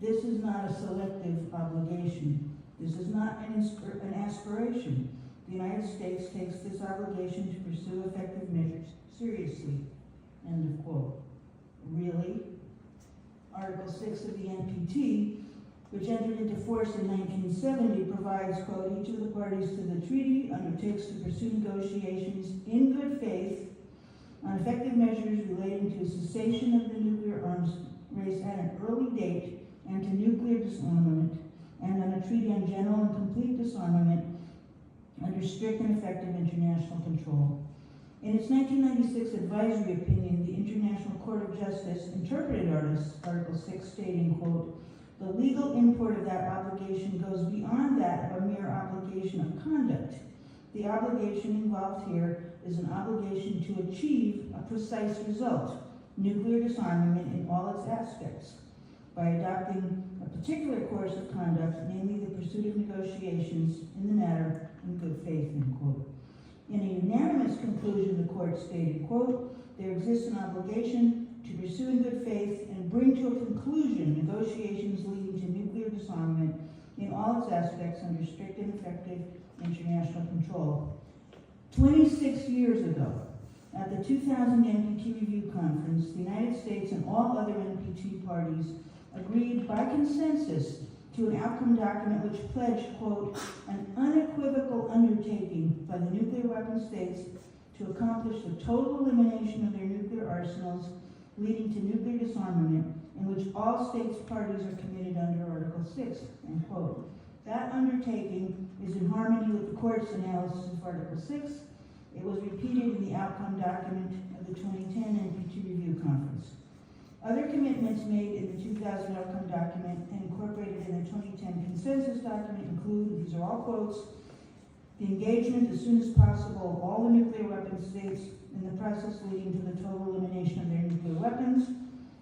This is not a selective obligation. This is not an aspiration. The United States takes this obligation to pursue effective measures seriously. End of quote. Really? Article 6 of the NPT, which entered into force in 1970, provides, quote, each of the parties to the treaty undertakes to pursue negotiations in good faith on effective measures relating to cessation of the nuclear arms race at an early date and to nuclear disarmament, and on a treaty on general and complete disarmament under strict and effective international control. In its 1996 advisory opinion, the International Court of Justice interpreted Article 6 stating, quote, "The legal import of that obligation goes beyond that of a mere obligation of conduct. The obligation involved here is an obligation to achieve a precise result, nuclear disarmament in all its aspects, by adopting a particular course of conduct, namely the pursuit of negotiations in the matter in good faith," end quote. In a unanimous conclusion, the court stated, quote, "There exists an obligation to pursue in good faith and bring to a conclusion negotiations leading to nuclear disarmament in all its aspects under strict and effective international control." 26 years ago, at the 2000 NPT Review Conference, the United States and all other NPT parties agreed by consensus to an outcome document which pledged, quote, "an unequivocal undertaking by the nuclear weapon states to accomplish the total elimination of their nuclear arsenals leading to nuclear disarmament, in which all states parties are committed under Article 6, end quote. That undertaking is in harmony with the court's analysis of Article 6. It was repeated in the outcome document of the 2010 NPT Review Conference. Other commitments made in the 2000 outcome document and incorporated in the 2010 consensus document include, these are all quotes, the engagement as soon as possible of all the nuclear weapon states in the process leading to the total elimination of their nuclear weapons,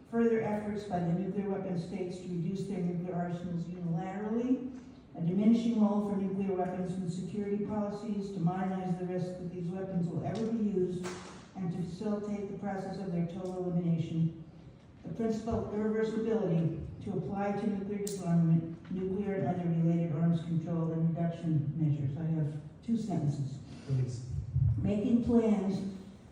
further efforts by the nuclear weapon states to reduce their nuclear arsenals unilaterally, a diminishing role for nuclear weapons in security policies to modernize the risk that these weapons will ever be used and to facilitate the process of their total elimination, the principle of irreversibility to apply to nuclear disarmament, nuclear and other related arms control and reduction measures." I have 2 sentences. Please. Making plans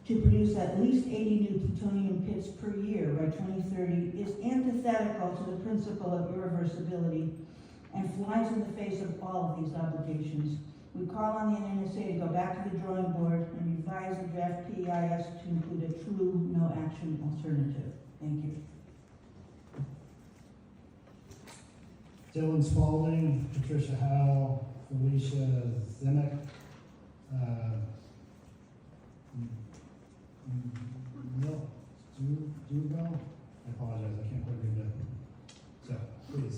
to produce at least 80 new plutonium pits per year by 2030 is antithetical to the principle of irreversibility and flies in the face of all of these obligations. We call on the NNSA to go back to the drawing board and revise the draft PEIS to include a true no-action alternative. Thank you. Dylan Spalding, Patricia Howe, Felicia Zemek, Dugo. I apologize, I can't quite read that. So, please.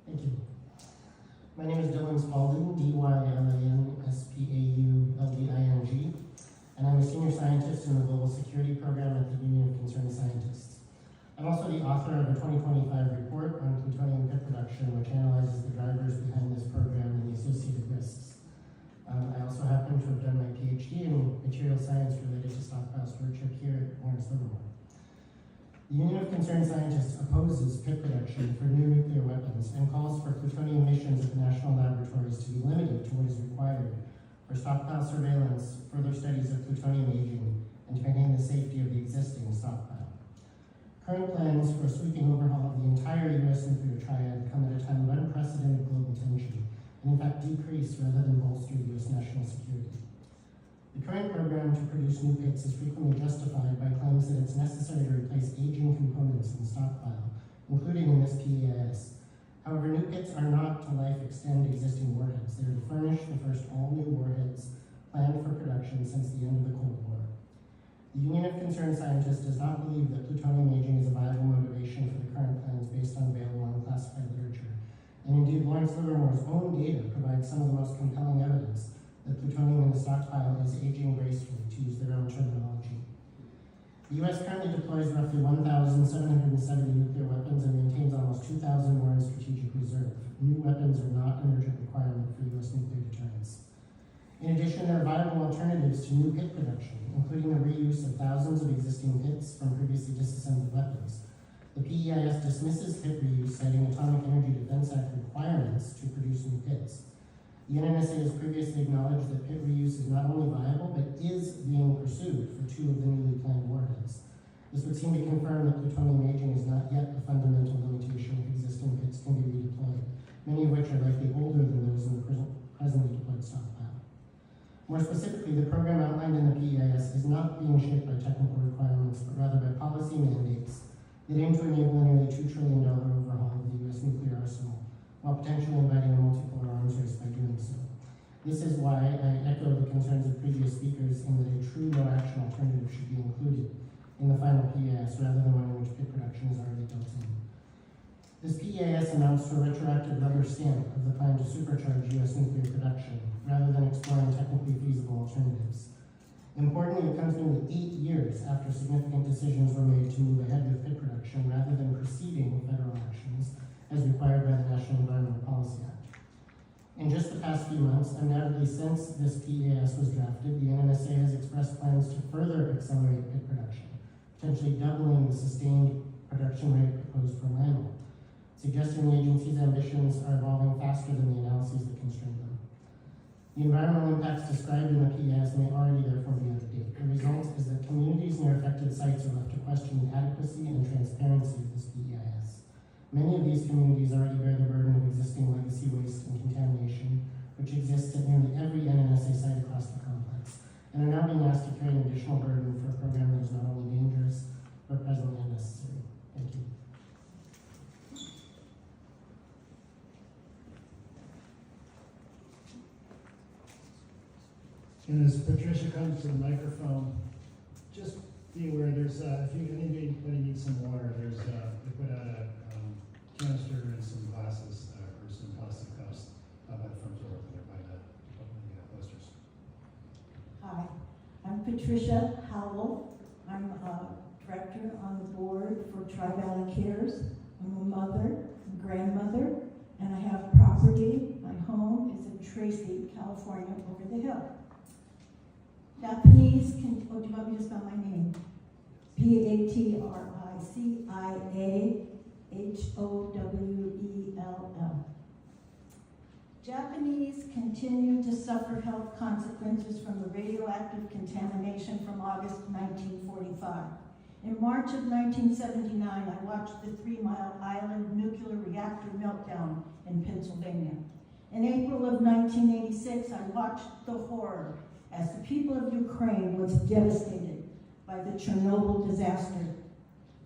Thank you. My name is Dylan Spalding, D-Y-L-A-N-S-P-A-U-L-D-I-N-G, and I'm a senior scientist in the Global Security Program at the Union of Concerned Scientists. I'm also the author of a 2025 report on plutonium pit production, which analyzes the drivers behind this program and the associated risks. I also happen to have done my PhD in material science related to stockpile stewardship here at Livermore. The Union of Concerned Scientists opposes pit production for new nuclear weapons and calls for plutonium missions at the national laboratories to be limited to what is required for stockpile surveillance, further studies of plutonium aging, and to maintain the safety of the existing stockpile. Current plans for a sweeping overhaul of the entire U.S. nuclear triad come at a time of unprecedented global tension, and in fact decrease rather than bolster U.S. national security. The current program to produce new pits is frequently justified by claims that it's necessary to replace aging components in the stockpile, including in this PEIS. However, new pits are not to life extend existing warheads. They are to furnish the first all-new warheads planned for production since the end of the Cold War. The Union of Concerned Scientists does not believe that plutonium aging is a viable motivation for the current plans based on available unclassified literature. And indeed, Lawrence Livermore's own data provides some of the most compelling evidence that plutonium in the stockpile is aging gracefully, to use their own terminology. The U.S. currently deploys roughly 1,770 nuclear weapons and maintains almost 2,000 more in strategic reserve. New weapons are not an urgent requirement for U.S. nuclear deterrence. In addition, there are viable alternatives to new pit production, including the reuse of thousands of existing pits from previously disassembled weapons. The PEIS dismisses pit reuse, citing Atomic Energy Defense Act requirements to produce new pits. The NNSA has previously acknowledged that pit reuse is not only viable, but is being pursued for 2 of the newly planned warheads. This would seem to confirm that plutonium aging is not yet a fundamental limitation if existing pits can be redeployed, many of which are likely older than those in the presently deployed stockpile. More specifically, the program outlined in the PEIS is not being shaped by technical requirements, but rather by policy mandates that aim to enable a nearly $2 trillion overhaul of the U.S. nuclear arsenal, while potentially inviting a multipolar arms race by doing so. This is why I echo the concerns of previous speakers in that a true no-action alternative should be included in the final PAS rather than one in which pit production is already built in. This PAS amounts to a retroactive rubber stamp of the plan to supercharge U.S. nuclear production rather than exploring technically feasible alternatives. Importantly, it comes nearly 8 years after significant decisions were made to move ahead with pit production rather than proceeding with federal actions as required by the National Environmental Policy Act. In just the past few months, undoubtedly since this PAS was drafted, the NNSA has expressed plans to further accelerate pit production, potentially doubling the sustained production rate proposed for Lamo, suggesting the agency's ambitions are evolving faster than the analyses that constrain them. The environmental impacts described in the PAS may already therefore be out of date. The result is that communities near affected sites are left to question the adequacy and transparency of this PAS. Many of these communities already bear the burden of existing legacy waste and contamination, which exists at nearly every NNSA site across the complex, and are now being asked to carry an additional burden for a program that is not only dangerous, but presently unnecessary. Thank you. And as Patricia comes to the microphone, just be aware there's, if anybody needs some water, there's, they put out a canister and some glasses or some plastic cups by the front door over there by the posters. Hi, I'm Patricia Howell. I'm a director on the board for Tri-Valley Cares. I'm a mother, a grandmother, and I have property. My home is in Tracy, California, over the hill. Japanese can, oh, do you want me to spell my name? Patriciahowell. Japanese continue to suffer health consequences from the radioactive contamination from August 1945. In March of 1979, I watched the 3 Mile Island nuclear reactor meltdown in Pennsylvania. In April of 1986, I watched the horror as the people of Ukraine was devastated by the Chernobyl disaster.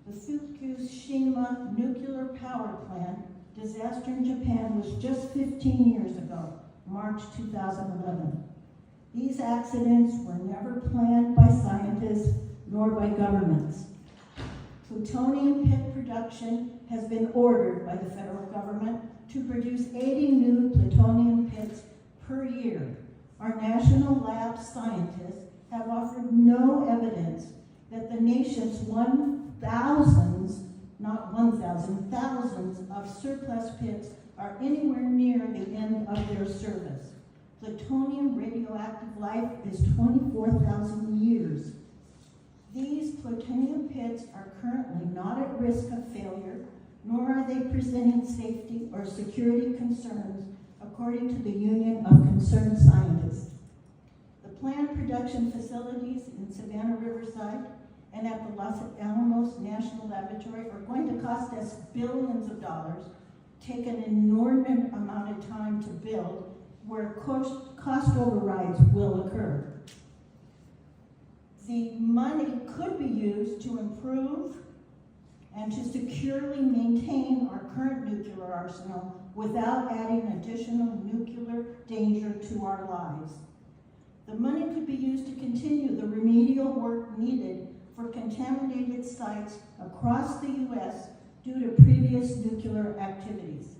The Fukushima nuclear power plant disaster in Japan was just 15 years ago, March 2011. These accidents were never planned by scientists nor by governments. Plutonium pit production has been ordered by the federal government to produce 80 new plutonium pits per year. Our national lab scientists have offered no evidence that the nation's thousands of surplus pits are anywhere near the end of their service. Plutonium radioactive life is 24,000 years. These plutonium pits are currently not at risk of failure, nor are they presenting safety or security concerns, according to the Union of Concerned Scientists. The planned production facilities in Savannah Riverside and at the Los Alamos National Laboratory are going to cost us billions of dollars, take an inordinate amount of time to build, where cost overrides will occur. The money could be used to improve and to securely maintain our current nuclear arsenal without adding additional nuclear danger to our lives. The money could be used to continue the remedial work needed for contaminated sites across the U.S. due to previous nuclear activities.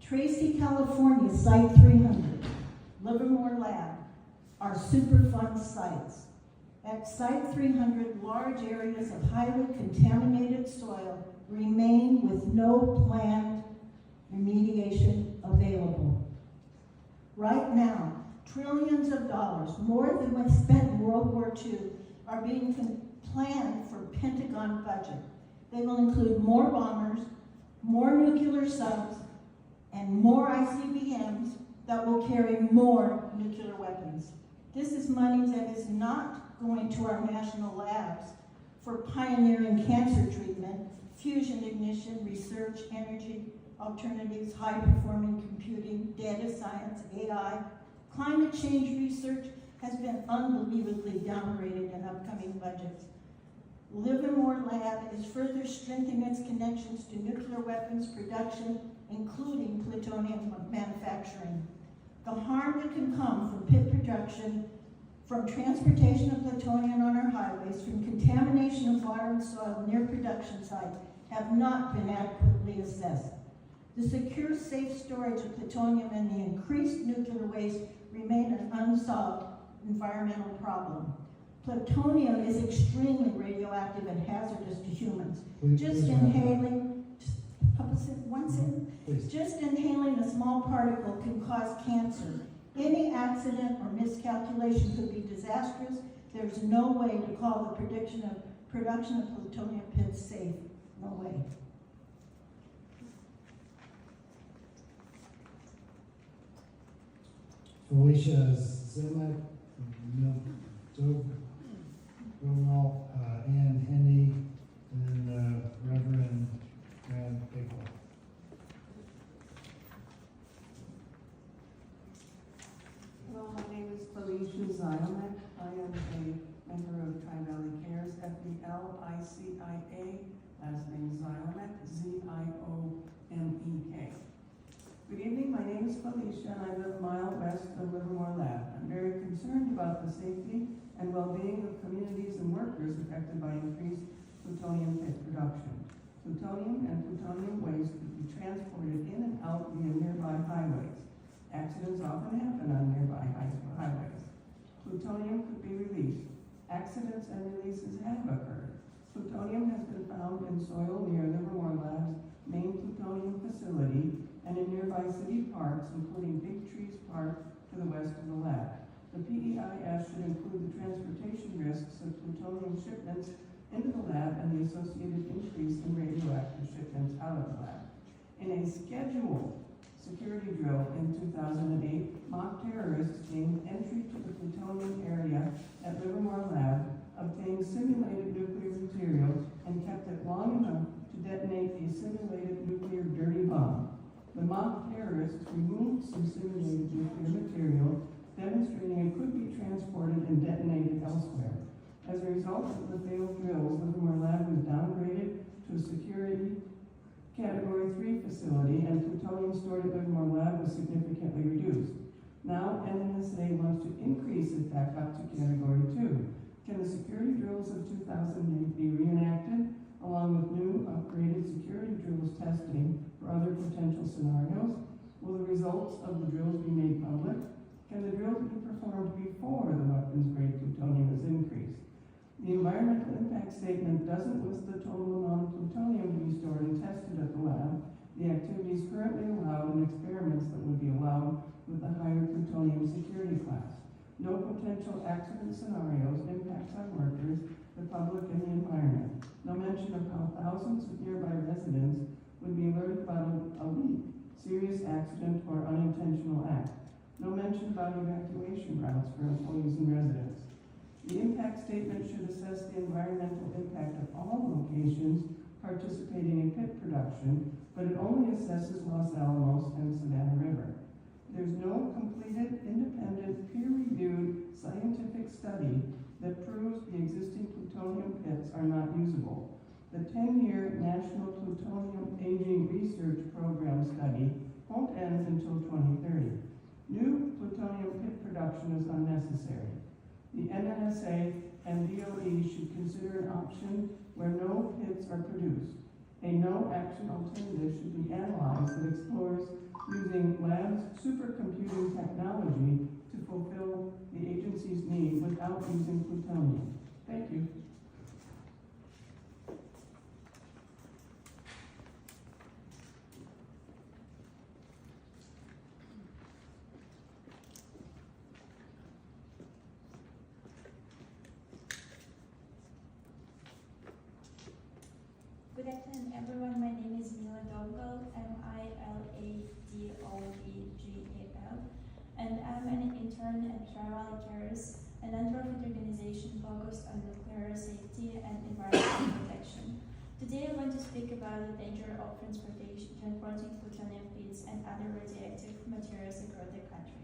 Tracy, California, Site 300, Livermore Lab are Superfund sites. At Site 300, large areas of highly contaminated soil remain with no planned remediation available. Right now, trillions of dollars, more than was spent in World War II, are being planned for Pentagon budget. They will include more bombers, more nuclear subs, and more ICBMs that will carry more nuclear weapons. This is money that is not going to our national labs for pioneering cancer treatment, fusion ignition, research, energy, alternatives, high-performing computing, data science, AI. Climate change research has been unbelievably downgraded in upcoming budgets. Livermore Lab is further strengthening its connections to nuclear weapons production, including plutonium manufacturing. The harm that can come from pit production, from transportation of plutonium on our highways, from contamination of water and soil near production sites have not been adequately assessed. The secure, safe storage of plutonium and the increased nuclear waste remain an unsolved environmental problem. Plutonium is extremely radioactive and hazardous to humans. Just inhaling a small particle can cause cancer. Any accident or miscalculation could be disastrous. There's no way to call the production of plutonium pits safe. No way. Felicia Zemek, Ronald, Ann Henny, and then Reverend Grant Bigwell. Hello, my name is Felicia Ziomek. I am a member of Tri-Valley Cares, FBLICIA, last name Ziomek, Z-I-O-M-E-K. Good evening, my name is Felicia and I live a mile west of Livermore Lab. I'm very concerned about the safety and well-being of communities and workers affected by increased plutonium pit production. Plutonium and plutonium waste could be transported in and out via nearby highways. Accidents often happen on nearby highways. Plutonium could be released. Accidents and releases have occurred. Plutonium has been found in soil near Livermore Lab's main plutonium facility and in nearby city parks, including Big Trees Park to the west of the lab. The PEIS should include the transportation risks of plutonium shipments into the lab and the associated increase in radioactive shipments out of the lab. In a scheduled security drill in 2008, mock terrorists gained entry to the plutonium area at Livermore Lab, obtained simulated nuclear material, and kept it long enough to detonate a simulated nuclear dirty bomb. The mock terrorists removed some simulated nuclear material, demonstrating it could be transported and detonated elsewhere. As a result of the failed drills, Livermore Lab was downgraded to a security Category 3 facility, and plutonium stored at Livermore Lab was significantly reduced. Now, NNSA wants to increase it back up to Category 2. Can the security drills of 2008 be reenacted, along with new upgraded security drills testing for other potential scenarios? Will the results of the drills be made public? Can the drills be performed before the weapons-grade plutonium is increased? The environmental impact statement doesn't list the total amount of plutonium to be stored and tested at the lab, the activities currently allowed, and experiments that would be allowed with the higher plutonium security class. No potential accident scenarios, impacts on workers, the public, and the environment. No mention of how thousands of nearby residents would be alerted about a leak, serious accident, or unintentional act. No mention about evacuation routes for employees and residents. The impact statement should assess the environmental impact of all locations participating in pit production, but it only assesses Los Alamos and Savannah River. There's no completed, independent, peer-reviewed scientific study that proves the existing plutonium pits are not usable. The 10-year National Plutonium Aging Research Program study won't end until 2030. New plutonium pit production is unnecessary. The NNSA and DOE should consider an option where no pits are produced. A no-action alternative should be analyzed that explores using lab's supercomputing technology to fulfill the agency's need without using plutonium. Thank you. Good afternoon, everyone. My name is Mila Dogal, M-I-L-A-D-O-V-G-A-L, and I'm an intern at Tri-Valley Cares, a nonprofit organization focused on nuclear safety and environmental protection. Today I want to speak about the danger of transporting plutonium pits and other radioactive materials across the country.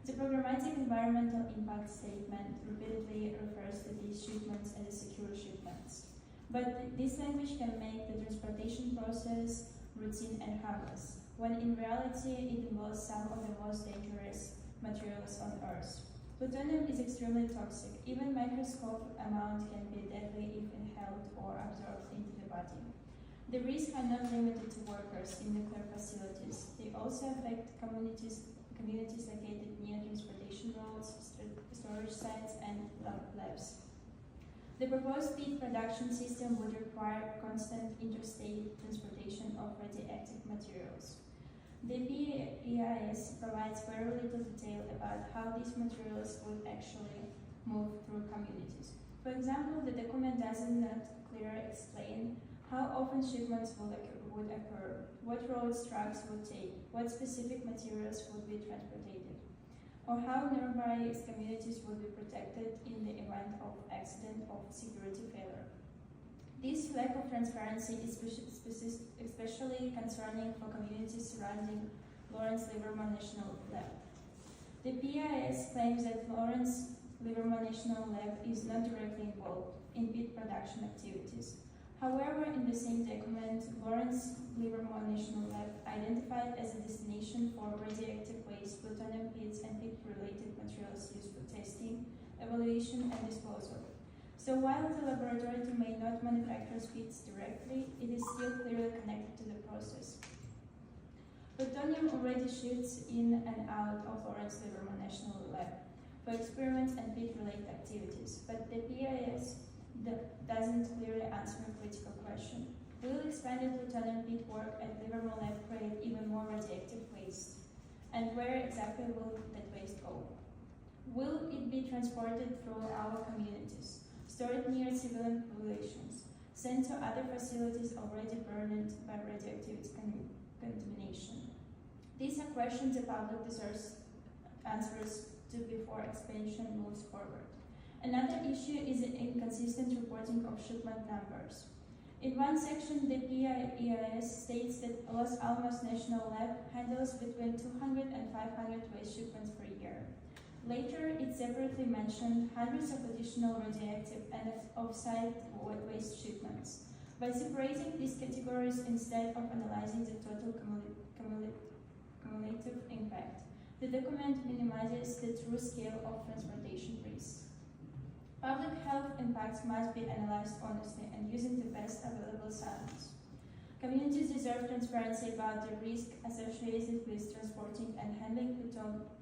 The Programmatic environmental impact statement repeatedly refers to these shipments as secure shipments. But this language can make the transportation process routine and harmless. when in reality it involves some of the most dangerous materials on Earth. Plutonium is extremely toxic. Even microscopic amount can be deadly if inhaled or absorbed into the body. The risks are not limited to workers in nuclear facilities. They also affect communities located near transportation roads, storage sites, and labs. The proposed peat production system would require constant interstate transportation of radioactive materials. The PEIS provides very little detail about how these materials would actually move through communities. For example, the document does not clearly explain how often shipments would occur, what roads trucks would take, what specific materials would be transported, or how nearby communities would be protected in the event of accident or security failure. This lack of transparency is especially concerning for communities surrounding Lawrence Livermore National Lab. The PIS claims that Lawrence Livermore National Lab is not directly involved in peat production activities. However, in the same document, Lawrence Livermore National Lab identified as a destination for radioactive waste, plutonium pits, and peat-related materials used for testing, evaluation, and disposal. So while the laboratory may not manufacture pits directly, it is still clearly connected to the process. Plutonium already shoots in and out of Lawrence Livermore National Lab for experiments and peat-related activities, but the PIS doesn't clearly answer a critical question. Will expanded plutonium peat work at Livermore Lab create even more radioactive waste? And where exactly will that waste go? Will it be transported through our communities, stored near civilian populations, sent to other facilities already burned by radioactivity contamination? These are questions the public deserves answers to before expansion moves forward. Another issue is the inconsistent reporting of shipment numbers. In one section, the PIEIS states that Los Alamos National Lab handles between 200 and 500 waste shipments per year. Later, it separately mentioned hundreds of additional radioactive and off-site waste shipments. By separating these categories instead of analyzing the total cumulative impact, the document minimizes the true scale of transportation risks. Public health impacts must be analyzed honestly and using the best available science. Communities deserve transparency about the risk associated with transporting and handling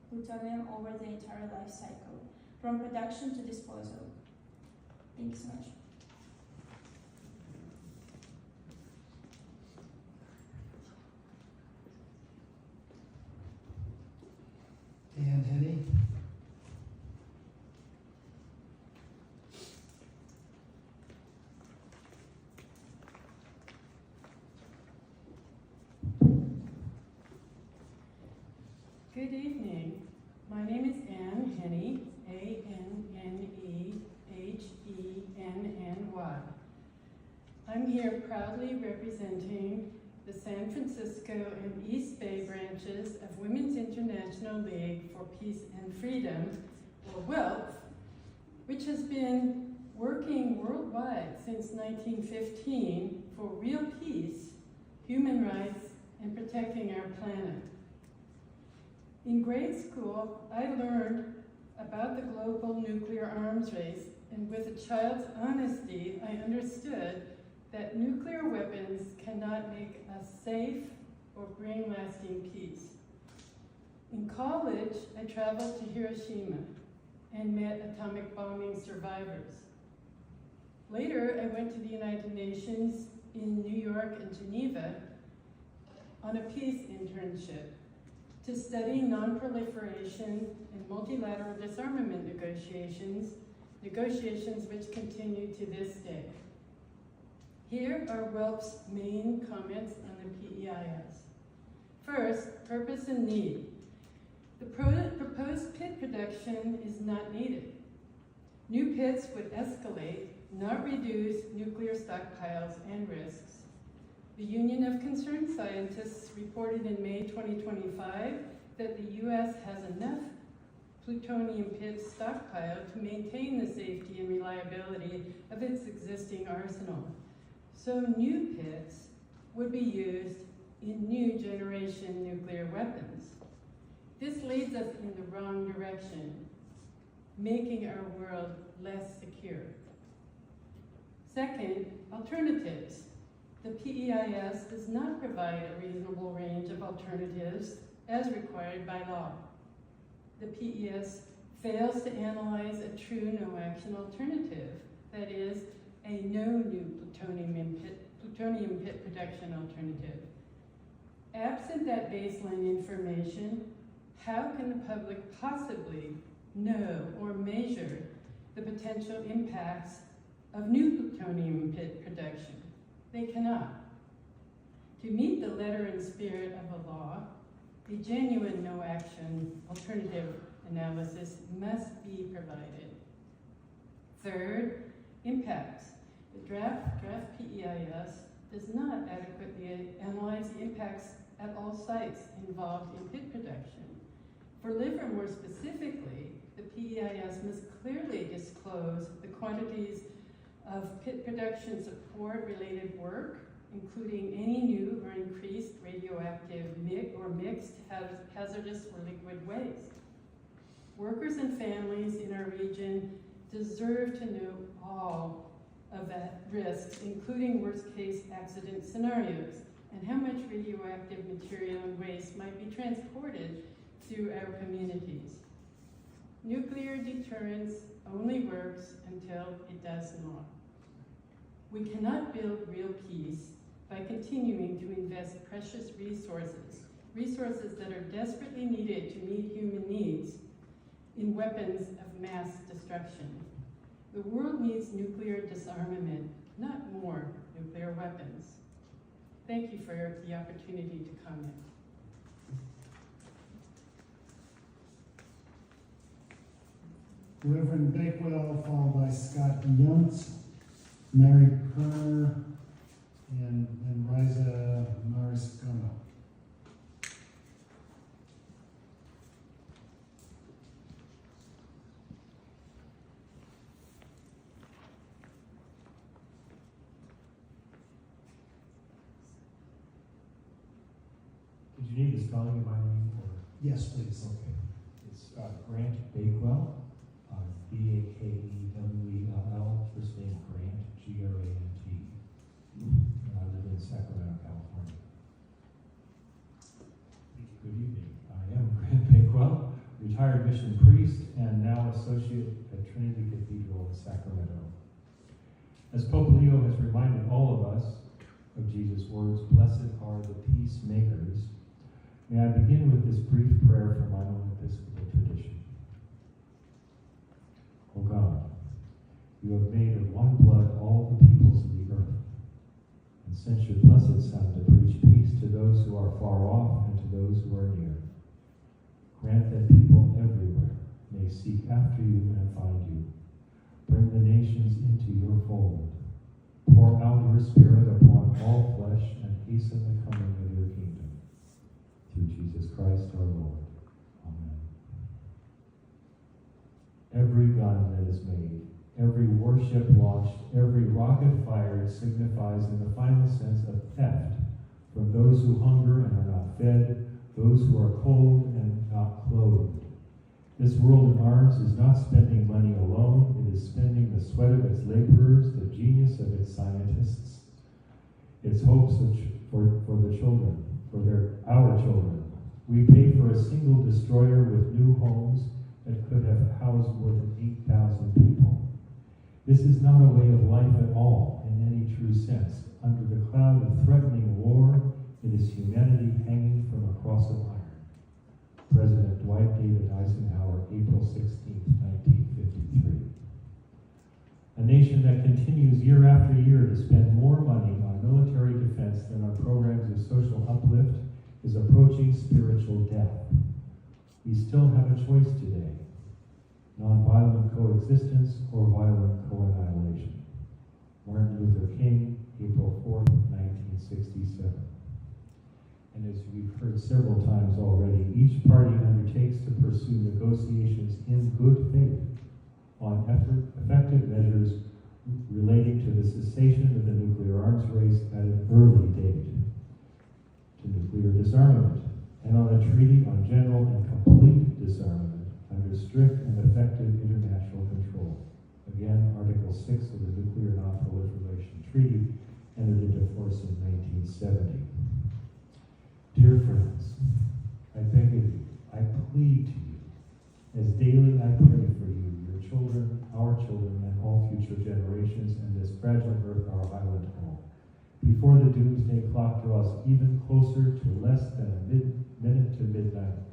plutonium over the entire life cycle, from production to disposal. Thank you so much. Dan Henny. Good evening. My name is Ann Henney, A-N-N-E-H-E-N-N-Y. I'm here proudly representing the San Francisco and East Bay branches of Women's International League for Peace and Freedom, or WILF, which has been working worldwide since 1915 for real peace, human rights, and protecting our planet. In grade school, I learned about the global nuclear arms race, and with a child's honesty, I understood that nuclear weapons cannot make us safe or bring lasting peace. In college, I traveled to Hiroshima and met atomic bombing survivors. Later, I went to the United Nations in New York and Geneva on a peace internship to study non-proliferation and multilateral disarmament negotiations which continue to this day. Here are WILF's main comments on the PEIS. First, purpose and need. The proposed pit production is not needed. New pits would escalate, not reduce nuclear stockpiles and risks. The Union of Concerned Scientists reported in May 2025 that the U.S. has enough plutonium pits stockpiled to maintain the safety and reliability of its existing arsenal. So new pits would be used in new generation nuclear weapons. This leads us in the wrong direction, making our world less secure. Second, alternatives. The PEIS does not provide a reasonable range of alternatives as required by law. The PES fails to analyze a true no-action alternative, that is, a no new plutonium pit production alternative. Absent that baseline information, how can the public possibly know or measure the potential impacts of new plutonium pit production? They cannot. To meet the letter and spirit of the law, a genuine no-action alternative analysis must be provided. Third, impacts. The draft PEIS does not adequately analyze the impacts at all sites involved in pit production. For Livermore specifically, the PEIS must clearly disclose the quantities of pit production support related work, including any new or increased radioactive or mixed hazardous or liquid waste. Workers and families in our region deserve to know all of that risks, including worst case accident scenarios, and how much radioactive material and waste might be transported through our communities. Nuclear deterrence only works until it does not. We cannot build real peace by continuing to invest precious resources that are desperately needed to meet human needs, in weapons of mass destruction. The world needs nuclear disarmament, not more nuclear weapons. Thank you for the opportunity to comment. Reverend Bakewell, followed by Scott Yuntz, Mary Kerner, and Riza Mariscano. Did you need the spelling of my name? Or? Yes, please. Okay. It's Grant Bakewell, B-A-K-E-W-E-L-L, first name Grant, G-R-A-N-T. And I live in Sacramento, California. Good evening. I am Grant Bakewell, retired mission priest and now associate at Trinity Cathedral in Sacramento. As Pope Leo has reminded all of us of Jesus' words, "Blessed are the peacemakers," may I begin with this brief prayer from my own Episcopal tradition. O God, you have made of one blood all the peoples of the earth, and sent your blessed Son to preach peace to those who are far off and to those who are near. Grant that people everywhere may seek after you and find you. Bring the nations into your fold. Pour out your Spirit upon all flesh and hasten the coming of your kingdom. Through Jesus Christ our Lord. Amen. Every gun that is made, every warship launched, every rocket fired signifies in the final sense a theft from those who hunger and are not fed, those who are cold and not clothed. This world of arms is not spending money alone, it is spending the sweat of its laborers, the genius of its scientists, its hopes for the children, our children. We pay for a single destroyer with new homes that could have housed more than 8,000 people. This is not a way of life at all, in any true sense. Under the cloud of threatening war, it is humanity hanging from a cross of iron. President Dwight David Eisenhower, April 16, 1953. A nation that continues year after year to spend more money on military defense than on programs of social uplift is approaching spiritual death. We still have a choice today: nonviolent coexistence or violent co-annihilation. Martin Luther King, April 4, 1967. And as we've heard several times already, each party undertakes to pursue negotiations in good faith on effective measures relating to the cessation of the nuclear arms race at an early date. To nuclear disarmament, and on a treaty on general and complete disarmament under strict and effective international control. Again, Article 6 of the Nuclear Non-Proliferation Treaty entered into force in 1970. Dear friends, I beg of you, I plead to you, as daily I pray for you, your children, our children, and all future generations, and this fragile earth, our highland home. Before the doomsday clock draws even closer to less than a minute to midnight,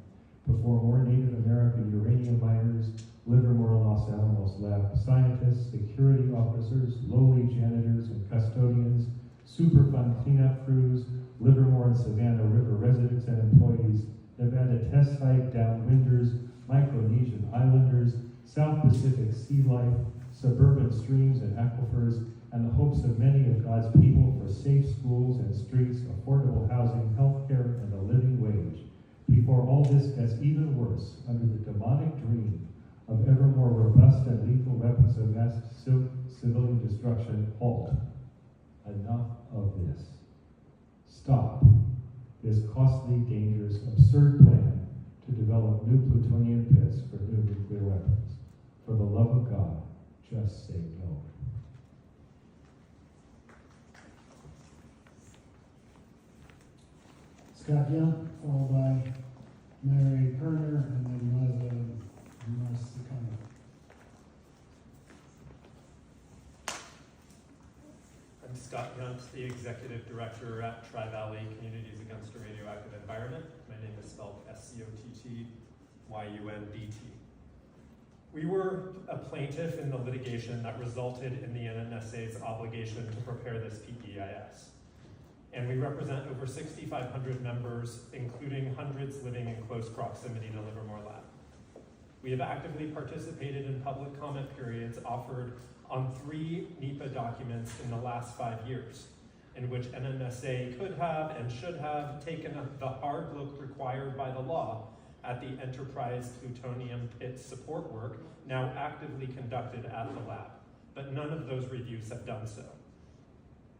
before more Native American uranium miners, Livermore Los Alamos lab scientists, security officers, lowly janitors and custodians, Superfund cleanup crews, Livermore and Savannah River residents and employees, Nevada test site downwinders, Micronesian islanders, South Pacific sea life, suburban streams and aquifers, and the hopes of many of God's people for safe schools and streets, affordable housing, health care, and a living wage. Before all this gets even worse, under the demonic dream of ever more robust and lethal weapons of mass civilian destruction, halt. Enough of this. Stop this costly, dangerous, absurd plan to develop new plutonium pits for new nuclear weapons. For the love of God, just say no. Scott Young, followed by Mary Kerner, and then Masakana. I'm Scott Yunt, the Executive Director at Tri-Valley Communities Against a Radioactive Environment. My name is spelled SCOTTYUNDT. We were a plaintiff in the litigation that resulted in the NNSA's obligation to prepare this PEIS. And we represent over 6,500 members, including hundreds living in close proximity to Livermore Lab. We have actively participated in public comment periods offered on 3 NEPA documents in the last 5 years, in which NNSA could have and should have taken the hard look required by the law at the Enterprise Plutonium Pit support work now actively conducted at the lab, but none of those reviews have done so.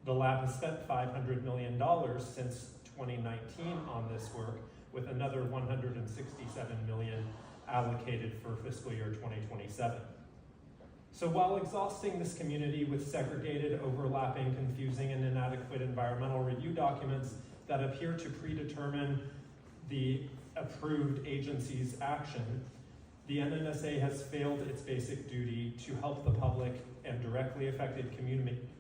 The lab has spent $500 million since 2019 on this work, with another $167 million allocated for fiscal year 2027. So while exhausting this community with segregated, overlapping, confusing, and inadequate environmental review documents that appear to predetermine the approved agency's action, the NNSA has failed its basic duty to help the public and directly affected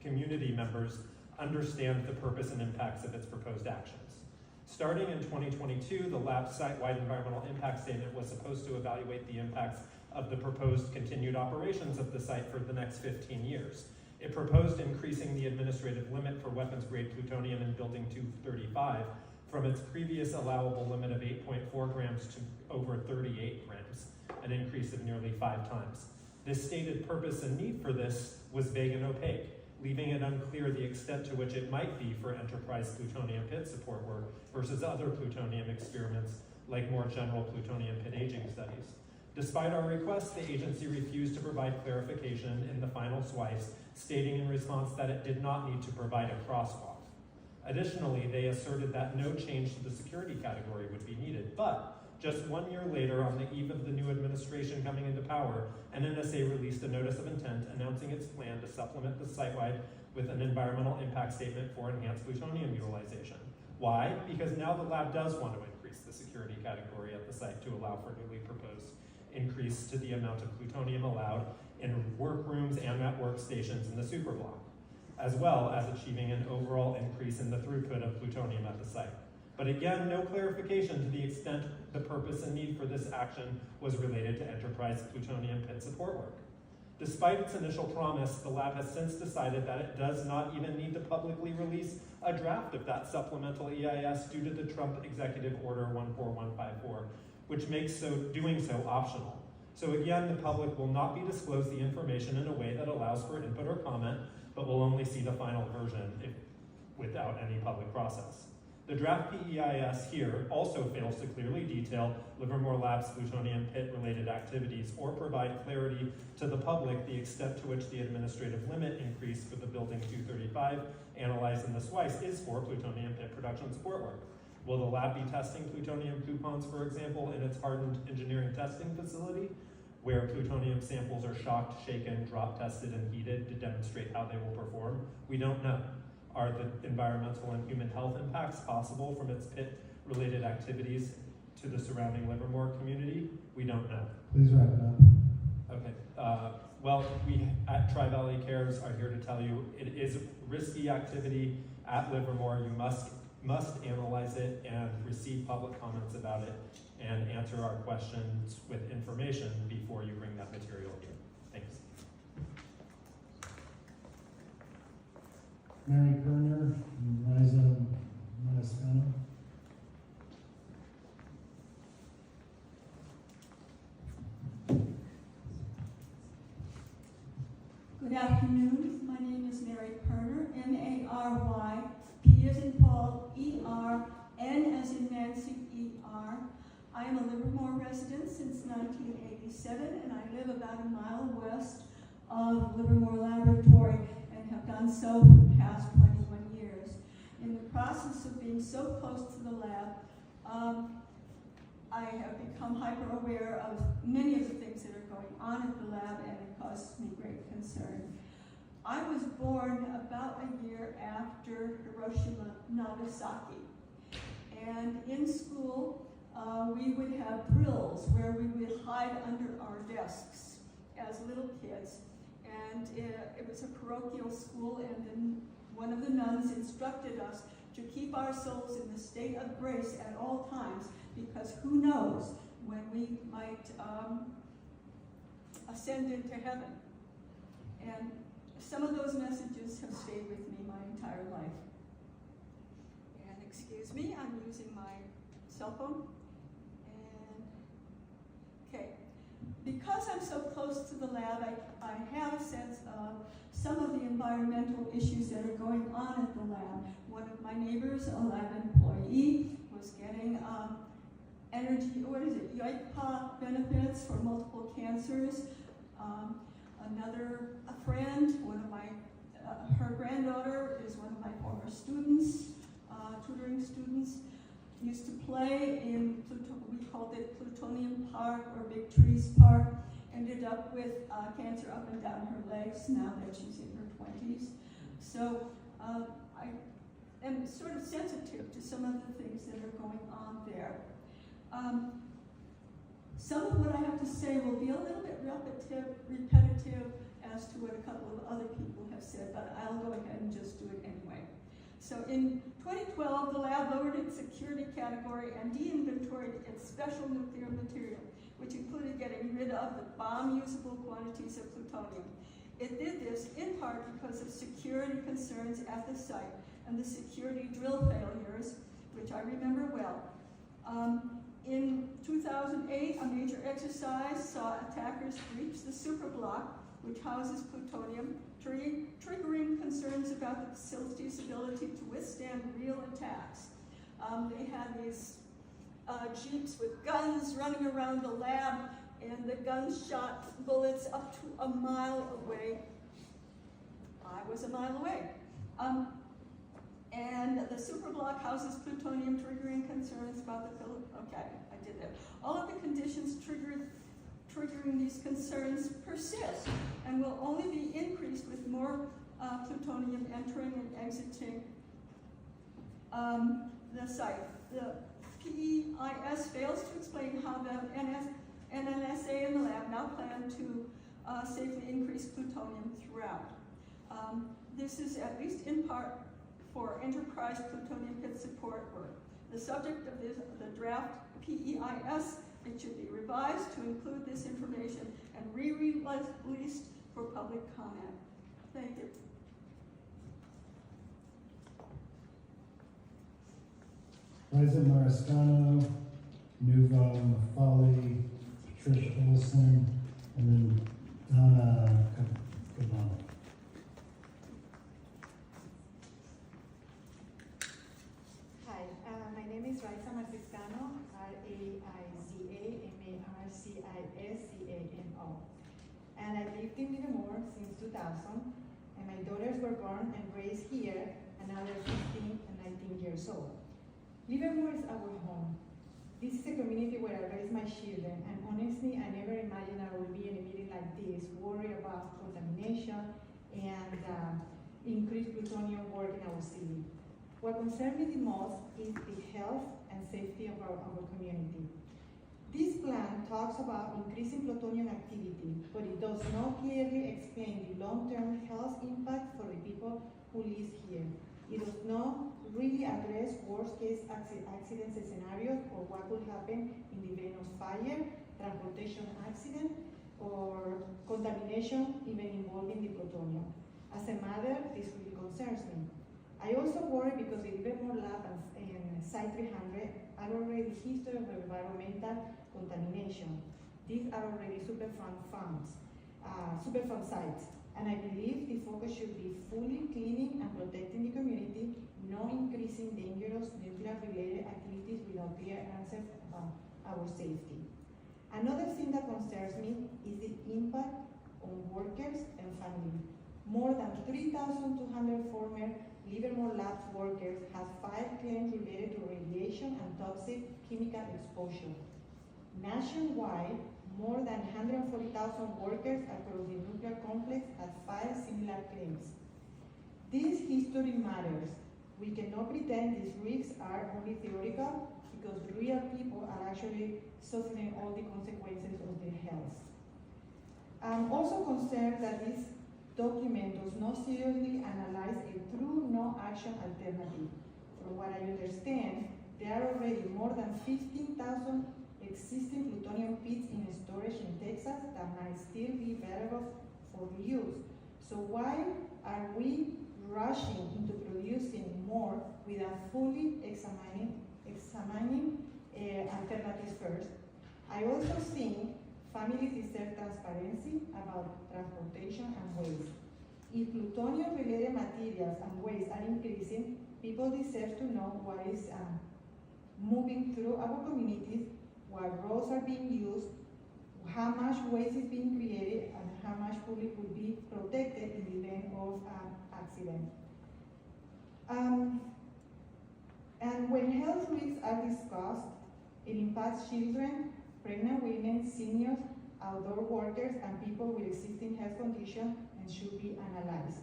community members understand the purpose and impacts of its proposed actions. Starting in 2022, the lab's site-wide environmental impact statement was supposed to evaluate the impacts of the proposed continued operations of the site for the next 15 years. It proposed increasing the administrative limit for weapons-grade plutonium in Building 235 from its previous allowable limit of 8.4 grams to over 38 grams, an increase of nearly 5 times. This stated purpose and need for this was vague and opaque, leaving it unclear the extent to which it might be for Enterprise plutonium pit support work versus other plutonium experiments like more general plutonium pit aging studies. Despite our requests, the agency refused to provide clarification in the final swipes, stating in response that it did not need to provide a crosswalk. Additionally, they asserted that no change to the security category would be needed, but just 1 year later, on the eve of the new administration coming into power, NNSA released a notice of intent announcing its plan to supplement the site-wide with an environmental impact statement for enhanced plutonium utilization. Why? Because now the lab does want to increase the security category at the site to allow for newly proposed increase to the amount of plutonium allowed in workrooms and at workstations in the superblock, as well as achieving an overall increase in the throughput of plutonium at the site. But again, no clarification to the extent the purpose and need for this action was related to Enterprise plutonium pit support work. Despite its initial promise, the lab has since decided that it does not even need to publicly release a draft of that supplemental EIS due to the Trump Executive Order 14154, which makes doing so optional. So again, the public will not be disclosed the information in a way that allows for input or comment, but will only see the final version without any public process. The draft PEIS here also fails to clearly detail Livermore Lab's plutonium pit-related activities or provide clarity to the public the extent to which the administrative limit increase for the Building 235 analyzed in the SWICE is for plutonium pit production support work. Will the lab be testing plutonium coupons, for example, in its hardened engineering testing facility, where plutonium samples are shocked, shaken, drop tested, and heated to demonstrate how they will perform? We don't know. Are the environmental and human health impacts possible from its pit-related activities to the surrounding Livermore community? We don't know. Please wrap it up. Okay. Well, we at Tri-Valley Cares are here to tell you it is risky activity at Livermore. You must analyze it and receive public comments about it and answer our questions with information before you bring that material here. Thanks. Mary Kerner, Liza Maniscano. Good afternoon. My name is Mary Perner, M-A-R-Y, P as in Paul, E-R, N as in Nancy, E-R. I am a Livermore resident since 1987, and I live about a mile west of Livermore Laboratory and have done so for the past 21 years. In the process of being so close to the lab, I have become hyper-aware of many of the things that are going on at the lab, and it causes me great concern. I was born about a year after Hiroshima, Nagasaki. And in school, we would have drills where we would hide under our desks as little kids. And it was a parochial school, and then one of the nuns instructed us to keep ourselves in the state of grace at all times, because who knows when we might ascend into heaven. And some of those messages have stayed with me my entire life. And excuse me, I'm using my cell phone. And, okay. Because I'm so close to the lab, I have a sense of some of the environmental issues that are going on at the lab. One of my neighbors, a lab employee, was getting YIPA benefits for multiple cancers. A friend, her granddaughter is one of my former students, tutoring students, used to play in, we called it Plutonium Park or Big Trees Park, ended up with cancer up and down her legs now that she's in her 20s. So I am sort of sensitive to some of the things that are going on there. Some of what I have to say will be a little bit repetitive as to what a couple of other people have said, but I'll go ahead and just do it anyway. So in 2012, the lab lowered its security category and de-inventoried its special nuclear material, which included getting rid of the bomb-usable quantities of plutonium. It did this in part because of security concerns at the site and the security drill failures, which I remember well. In 2008, a major exercise saw attackers breach the superblock, which houses plutonium, triggering concerns about the facility's ability to withstand real attacks. They had these jeeps with guns running around the lab, and the guns shot bullets up to a mile away. I was a mile away. And the superblock houses plutonium, triggering concerns about the okay, I did that. All of the conditions triggering these concerns persist and will only be increased with more plutonium entering and exiting the site. The PEIS fails to explain how the NNSA and the lab now plan to safely increase plutonium throughout. This is at least in part for enterprise plutonium pit support work. The subject of the draft PEIS, it should be revised to include this information and re-released for public comment. Thank you. Liza Mariscano, Nuva Mafali, Patricia Olson, and then Donna Cabana. Hi, my name is Liza Mariscano, R-A-I-Z-A-M-A-R-C-I-S-C-A-N-O. And I lived in Livermore since 2000, and my daughters were born and raised here, and now they're 15 and 19 years old. Livermore is our home. This is a community where I raise my children, and honestly, I never imagined I would be in a meeting like this, worried about contamination and increased plutonium work in our city. What concerns me the most is the health and safety of our community. This plan talks about increasing plutonium activity, but it does not clearly explain the long-term health impact for the people who live here. It does not really address worst-case accident scenarios or what could happen in the event of fire, transportation accident, or contamination even involving the plutonium. As a matter, this really concerns me. I also worry because the Livermore lab and Site 300 are already history of environmental contamination. These are already Superfund sites, and I believe the focus should be fully cleaning and protecting the community, not increasing dangerous nuclear-related activities without clear answers about our safety. Another thing that concerns me is the impact on workers and family. More than 3,200 former Livermore Labs workers have filed claims related to radiation and toxic chemical exposure. Nationwide, more than 140,000 workers across the nuclear complex have filed similar claims. This history matters. We cannot pretend these risks are only theoretical because real people are actually suffering all the consequences of their health. I'm also concerned that this document does not seriously analyze a true no-action alternative. From what I understand, there are already more than 15,000 existing plutonium pits in storage in Texas that might still be available for reuse. So why are we rushing into producing more without fully examining alternatives first? I also think families deserve transparency about transportation and waste. If plutonium-related materials and waste are increasing, people deserve to know what is moving through our communities, what roads are being used, how much waste is being created, and how much public will be protected in the event of an accident. And when health risks are discussed, it impacts children, pregnant women, seniors, outdoor workers, and people with existing health conditions and should be analyzed.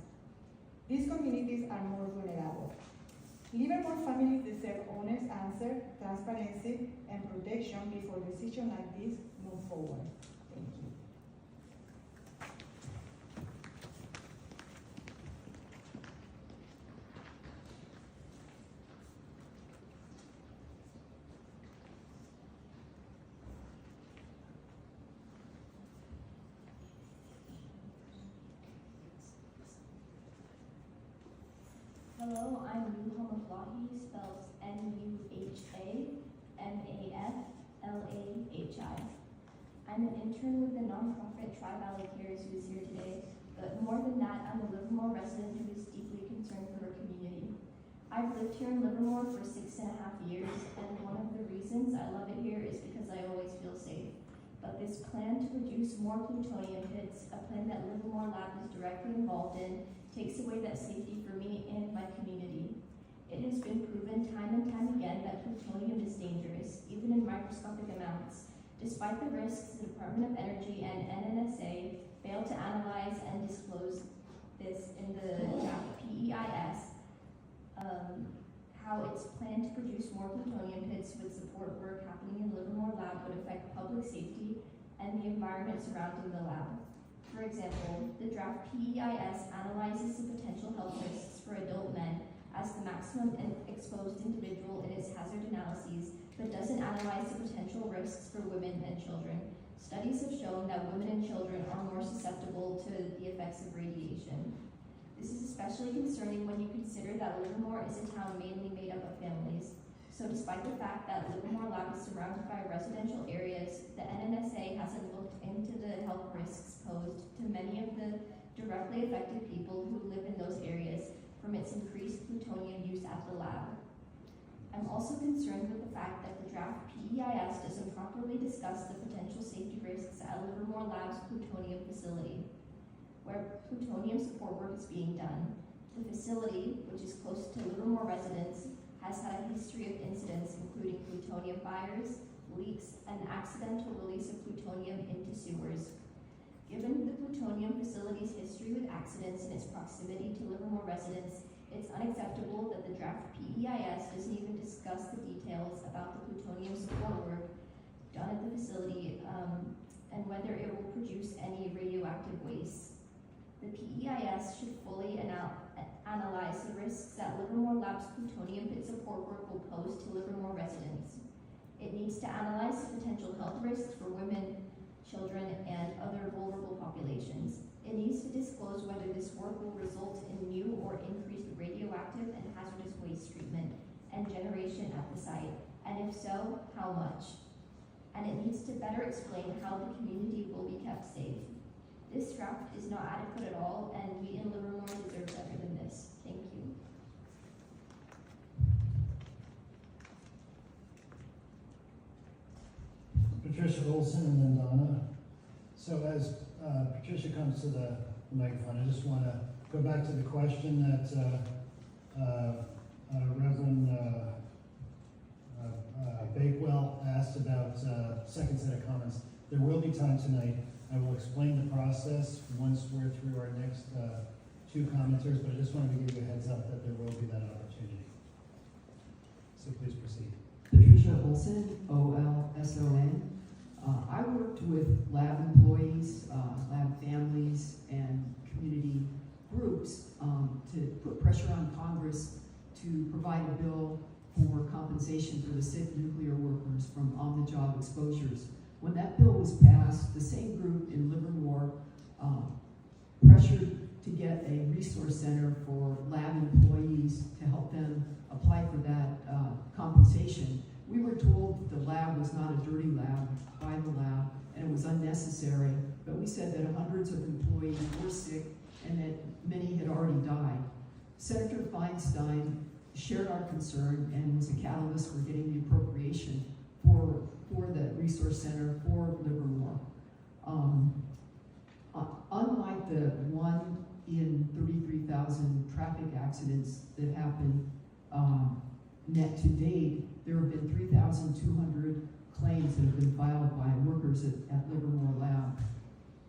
These communities are more vulnerable. Livermore families deserve honest answer, transparency, and protection before decisions like this move forward. Thank you. Hello, I'm Nuha Maflahi, spelled Nuhamaflahi. I'm an intern with the nonprofit Tri-Valley Cares who is here today, but more than that, I'm a Livermore resident who is deeply concerned for her community. I've lived here in Livermore for 6.5 years, and one of the reasons I love it here is because I always feel safe. But this plan to produce more plutonium pits, a plan that Livermore Lab is directly involved in, takes away that safety for me and my community. It has been proven time and time again that plutonium is dangerous, even in microscopic amounts. Despite the risks, the Department of Energy and NNSA failed to analyze and disclose this in the draft PEIS, how its plan to produce more plutonium pits would support work happening in Livermore Lab would affect public safety and the environment surrounding the lab. For example, the draft PEIS analyzes the potential health risks for adult men as the maximum exposed individual in its hazard analyses, but doesn't analyze the potential risks for women and children. Studies have shown that women and children are more susceptible to the effects of radiation. This is especially concerning when you consider that Livermore is a town mainly made up of families. So despite the fact that Livermore Lab is surrounded by residential areas, the NNSA hasn't looked into the health risks posed to many of the directly affected people who live in those areas from its increased plutonium use at the lab. I'm also concerned with the fact that the draft PEIS doesn't properly discuss the potential safety risks at Livermore Lab's plutonium facility, where plutonium support work is being done. The facility, which is close to Livermore residents, has had a history of incidents including plutonium fires, leaks, and accidental release of plutonium into sewers. Given the plutonium facility's history with accidents and its proximity to Livermore residents, it's unacceptable that the draft PEIS doesn't even discuss the details about the plutonium support work done at the facility and whether it will produce any radioactive waste. The PEIS should fully analyze the risks that Livermore Lab's plutonium pit support work will pose to Livermore residents. It needs to analyze the potential health risks for women, children, and other vulnerable populations. It needs to disclose whether this work will result in new or increased radioactive and hazardous waste treatment and generation at the site, and if so, how much. And it needs to better explain how the community will be kept safe. This draft is not adequate at all, and we in Livermore deserve better than this. Thank you. Patricia Olson and then Donna. So as Patricia comes to the microphone, I just want to go back to the question that Reverend Bakewell asked about second set of comments. There will be time tonight. I will explain the process once we're through our next two commenters, but I just wanted to give you a heads up that there will be that opportunity. So please proceed. Patricia Olson, O-L-S-O-N. I worked with lab employees, lab families, and community groups to put pressure on Congress to provide a bill for compensation for the sick nuclear workers from on-the-job exposures. When that bill was passed, the same group in Livermore pressured to get a resource center for lab employees to help them apply for that compensation. We were told the lab was not a dirty lab by the lab, and it was unnecessary, but we said that hundreds of employees were sick and that many had already died. Senator Feinstein shared our concern and was a catalyst for getting the appropriation for the resource center for Livermore. Unlike the 1 in 33,000 traffic accidents that happened net to date, there have been 3,200 claims that have been filed by workers at Livermore Lab.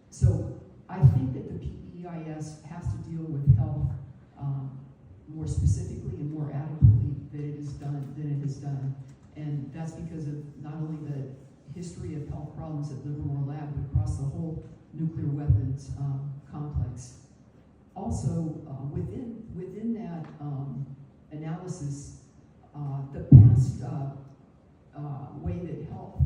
So I think that the PEIS has to deal with health more specifically and more adequately than it has done. And that's because of not only the history of health problems at Livermore Lab, but across the whole nuclear weapons complex. Also, within that analysis, the past way that health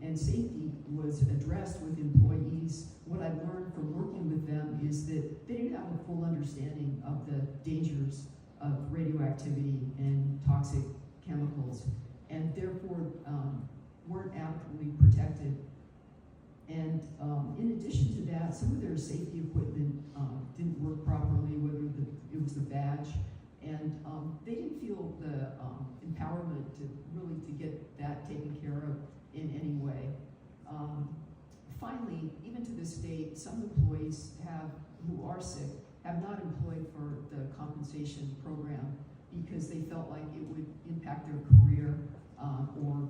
and safety was addressed with employees, what I've learned from working with them is that they didn't have a full understanding of the dangers of radioactivity and toxic chemicals, and therefore weren't adequately protected. And in addition to that, some of their safety equipment didn't work properly, whether it was the badge, and they didn't feel the empowerment to get that taken care of in any way. Finally, even to this date, some employees who are sick have not employed for the compensation program because they felt like it would impact their career or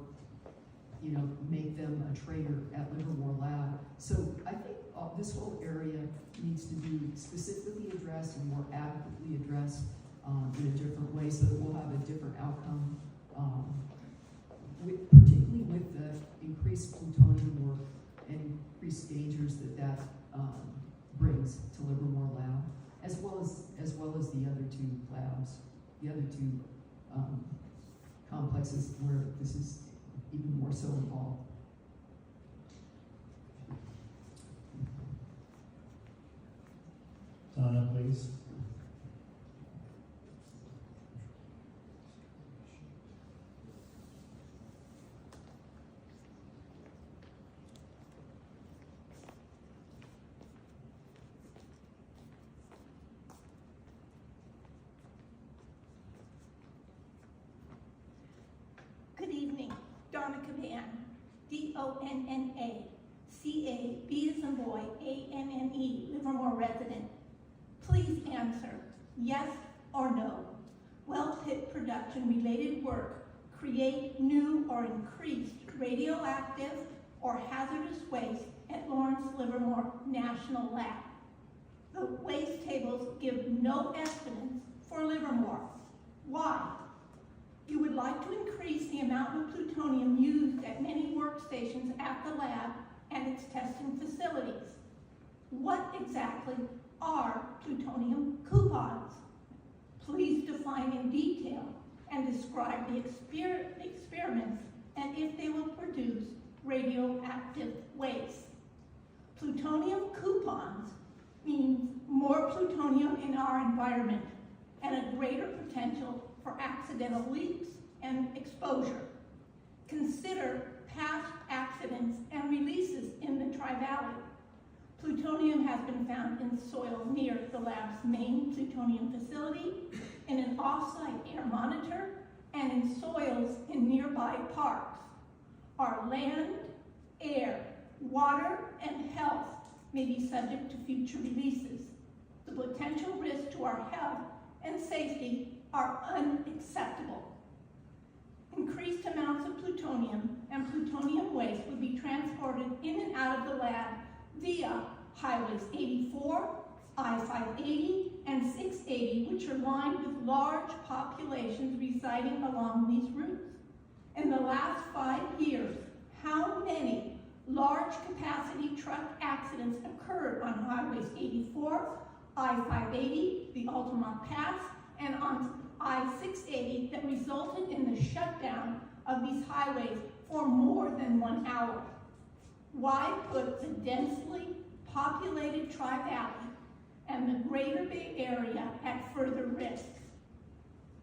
make them a traitor at Livermore Lab. So I think this whole area needs to be specifically addressed and more adequately addressed in a different way so that we'll have a different outcome, particularly with the increased plutonium work and increased dangers that brings to Livermore Lab, as well as the other two labs, the other two complexes where this is even more so involved. Donna, please. Good evening, Donna Caban, D-O-N-N-A, C-A, B as in boy, A-N-N-E, Livermore resident. Please answer yes or no. well pit production related work create new or increased radioactive or hazardous waste at Lawrence Livermore National Lab. The waste tables give no estimates for Livermore. Why? You would like to increase the amount of plutonium used at many workstations at the lab and its testing facilities. What exactly are plutonium coupons? Please define in detail and describe the experiments and if they will produce radioactive waste. Plutonium coupons means more plutonium in our environment and a greater potential for accidental leaks and exposure. Consider past accidents and releases in the Tri-Valley. Plutonium has been found in soil near the lab's main plutonium facility, in an off-site air monitor, and in soils in nearby parks. Our land, air, water, and health may be subject to future releases. The potential risks to our health and safety are unacceptable. Increased amounts of plutonium and plutonium waste would be transported in and out of the lab via Highways 84, I-580, and 680, which are lined with large populations residing along these routes. In the last 5 years, how many large capacity truck accidents occurred on Highways 84, I-580, the Altamont Pass, and on I-680 that resulted in the shutdown of these highways for more than 1 hour? Why put the densely populated Tri-Valley and the greater Bay Area at further risk?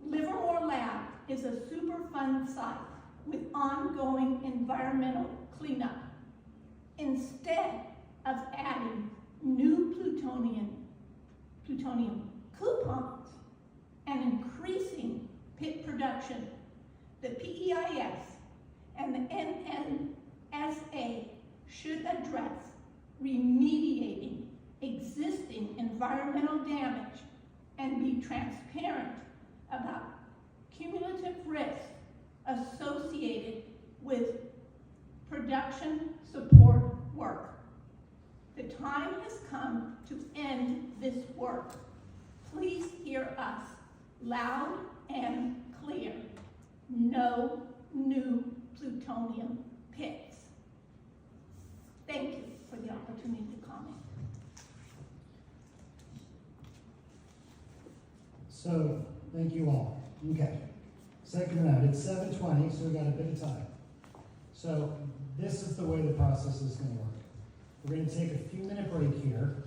Livermore Lab is a Superfund site with ongoing environmental cleanup. Instead of adding new plutonium coupons and increasing pit production, the PEIS and the NNSA should address remediating existing environmental damage and be transparent about cumulative risks associated with production support work. The time has come to end this work. Please hear us loud and clear. No new plutonium pits. Thank you for the opportunity to comment. So, thank you all. Okay. Second round, it's 7:20, so we got a bit of time. So, this is the way the process is going to work. We're going to take a few-minute break here,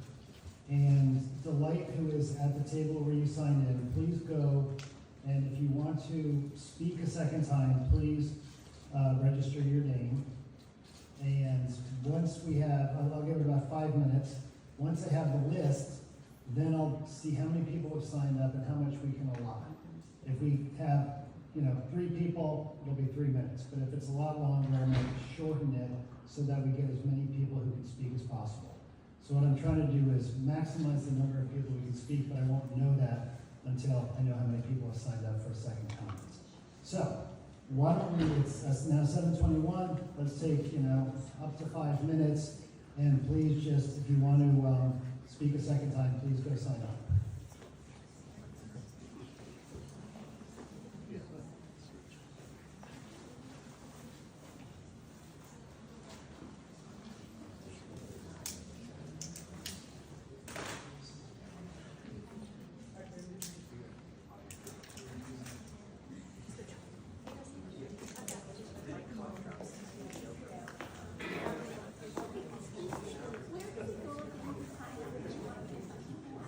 and Delight, who is at the table where you signed in, please go, and if you want to speak a second time, please register your name. And once we have, I'll give it about 5 minutes. Once I have the list, then I'll see how many people have signed up and how much we can allot. If we have, 3 people, it'll be 3 minutes. But if it's a lot longer, I'm going to shorten it so that we get as many people who can speak as possible. So what I'm trying to do is maximize the number of people who can speak, but I won't know that until I know how many people have signed up for a second comment. So, why don't we, it's now 7:21, let's take, up to 5 minutes, and please just, if you want to speak a second time, please go sign up.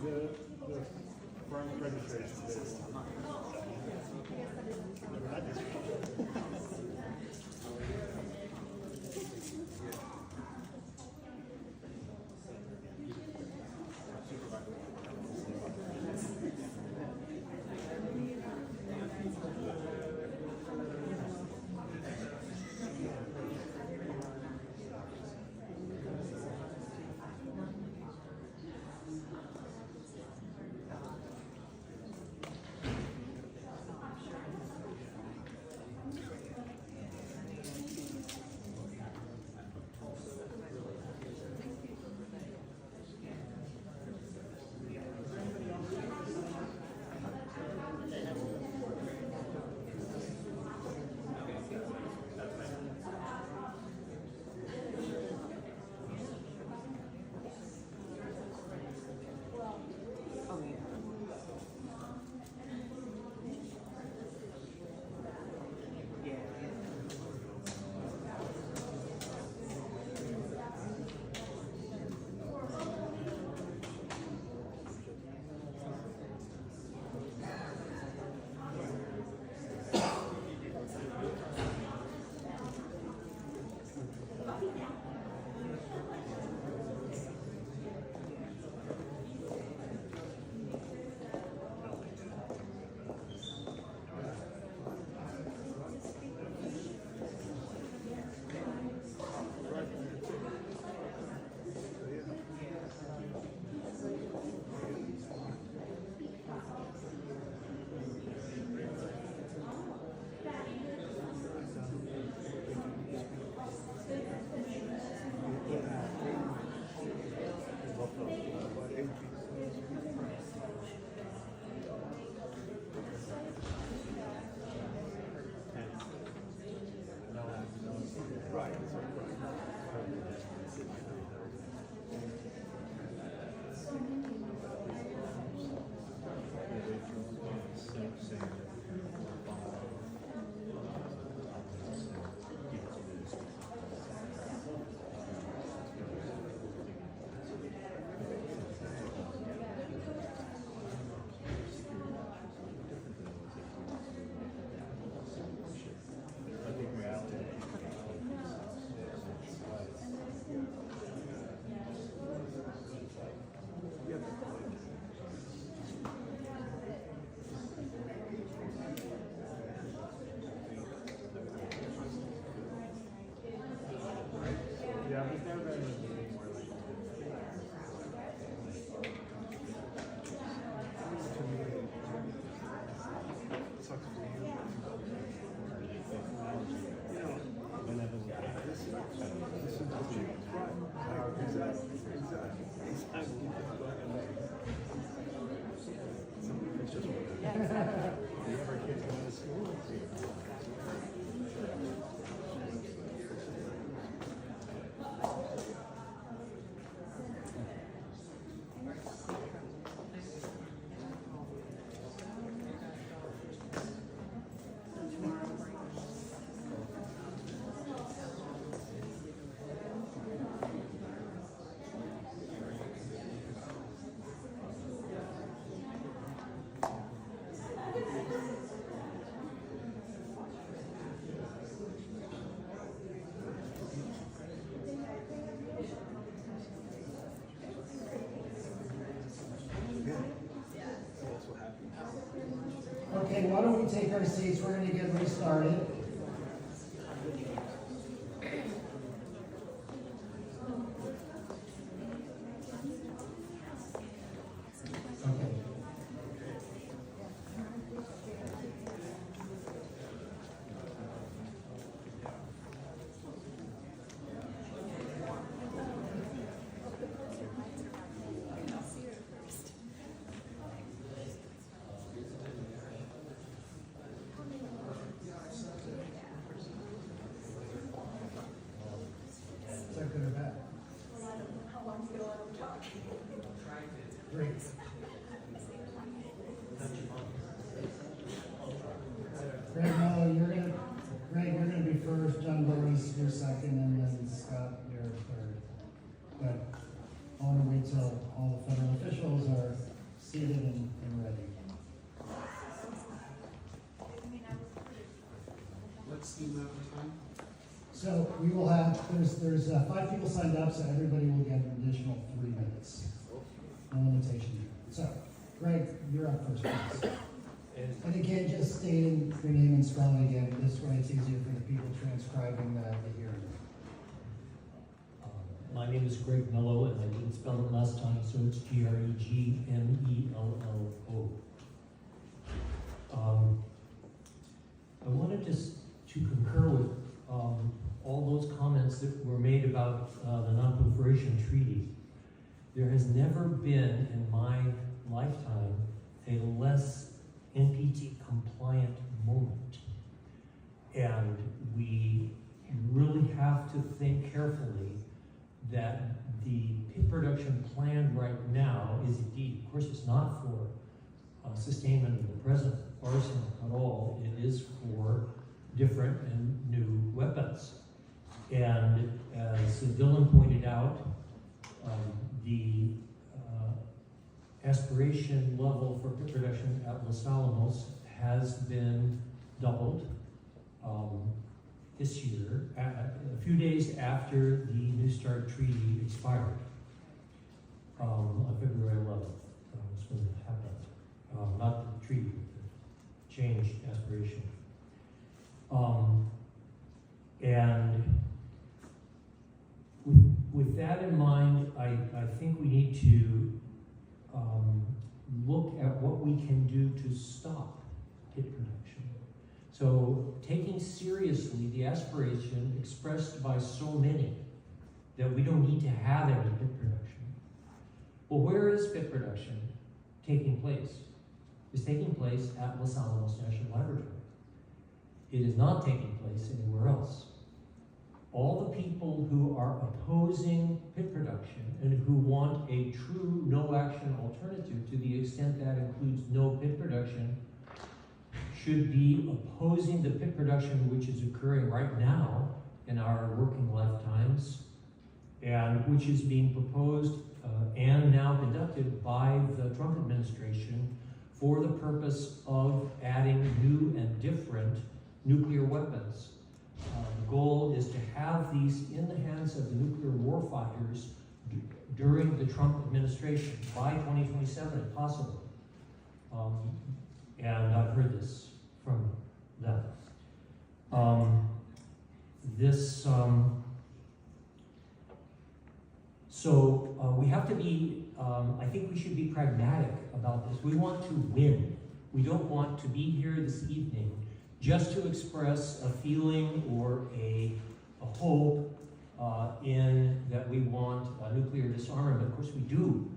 Where Okay, why don't we take our seats? We're going to get restarted. Is that good or bad? Great. Greg, you're gonna be first, John Boris, you're second, and then Scott, you're third. But I wanna wait till all the federal officials are seated and ready. What's the amount of time? So we will have, there's 5 people signed up, so everybody will get an additional 3 minutes. No limitation. So, Greg, you're up first, please. And again, just stating your name and spelling again, this way it's easier for the people transcribing the hearing. My name is Greg Mello, and I didn't spell it last time, so it's Gregmello. I wanted just to concur with all those comments that were made about the non-proliferation treaty. There has never been in my lifetime a less NPT compliant moment. And we really have to think carefully that the pit production plan right now is indeed, of course, it's not for sustainment of the present arsenal at all. It is for different and new weapons. And as Dylan pointed out, the aspiration level for pit production at Los Alamos has been doubled this year, a few days after the New START treaty expired on February 11th. That's when it happened. Not the treaty, but the changed aspiration. And with that in mind, I think we need to look at what we can do to stop pit production. So taking seriously the aspiration expressed by so many that we don't need to have any pit production. Well, where is pit production taking place? It's taking place at Los Alamos National Laboratory. It is not taking place anywhere else. All the people who are opposing pit production and who want a true no-action alternative, to the extent that includes no pit production, should be opposing the pit production which is occurring right now in our working lifetimes, and which is being proposed and now conducted by the Trump administration for the purpose of adding new and different nuclear weapons. The goal is to have these in the hands of the nuclear warfighters during the Trump administration, by 2027 if possible. And I've heard this from them. So we have to be, I think we should be pragmatic about this. We want to win. We don't want to be here this evening just to express a feeling or a hope in that we want nuclear disarmament. Of course we do.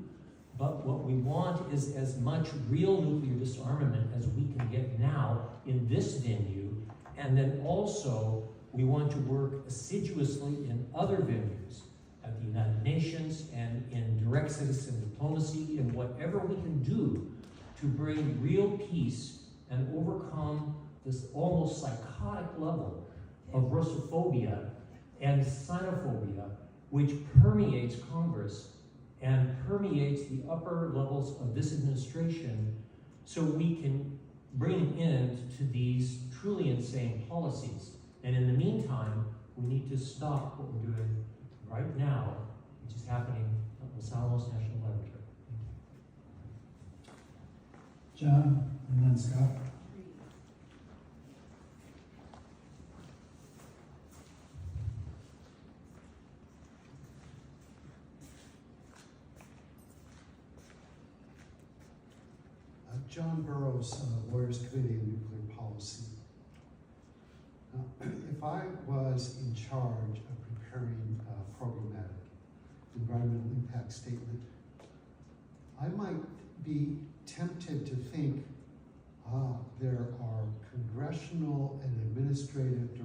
But what we want is as much real nuclear disarmament as we can get now in this venue. And then also, we want to work assiduously in other venues, at the United Nations and in direct citizen diplomacy, and whatever we can do to bring real peace and overcome this almost psychotic level of Russophobia and Sinophobia, which permeates Congress and permeates the upper levels of this administration, so we can bring an end to these truly insane policies. And in the meantime, we need to stop what we're doing right now, which is happening at Los Alamos National Laboratory. John, and then Scott. John Burroughs, Lawyers Committee on Nuclear Policy. If I was in charge of preparing a programmatic environmental impact statement, I might be tempted to think there are congressional and administrative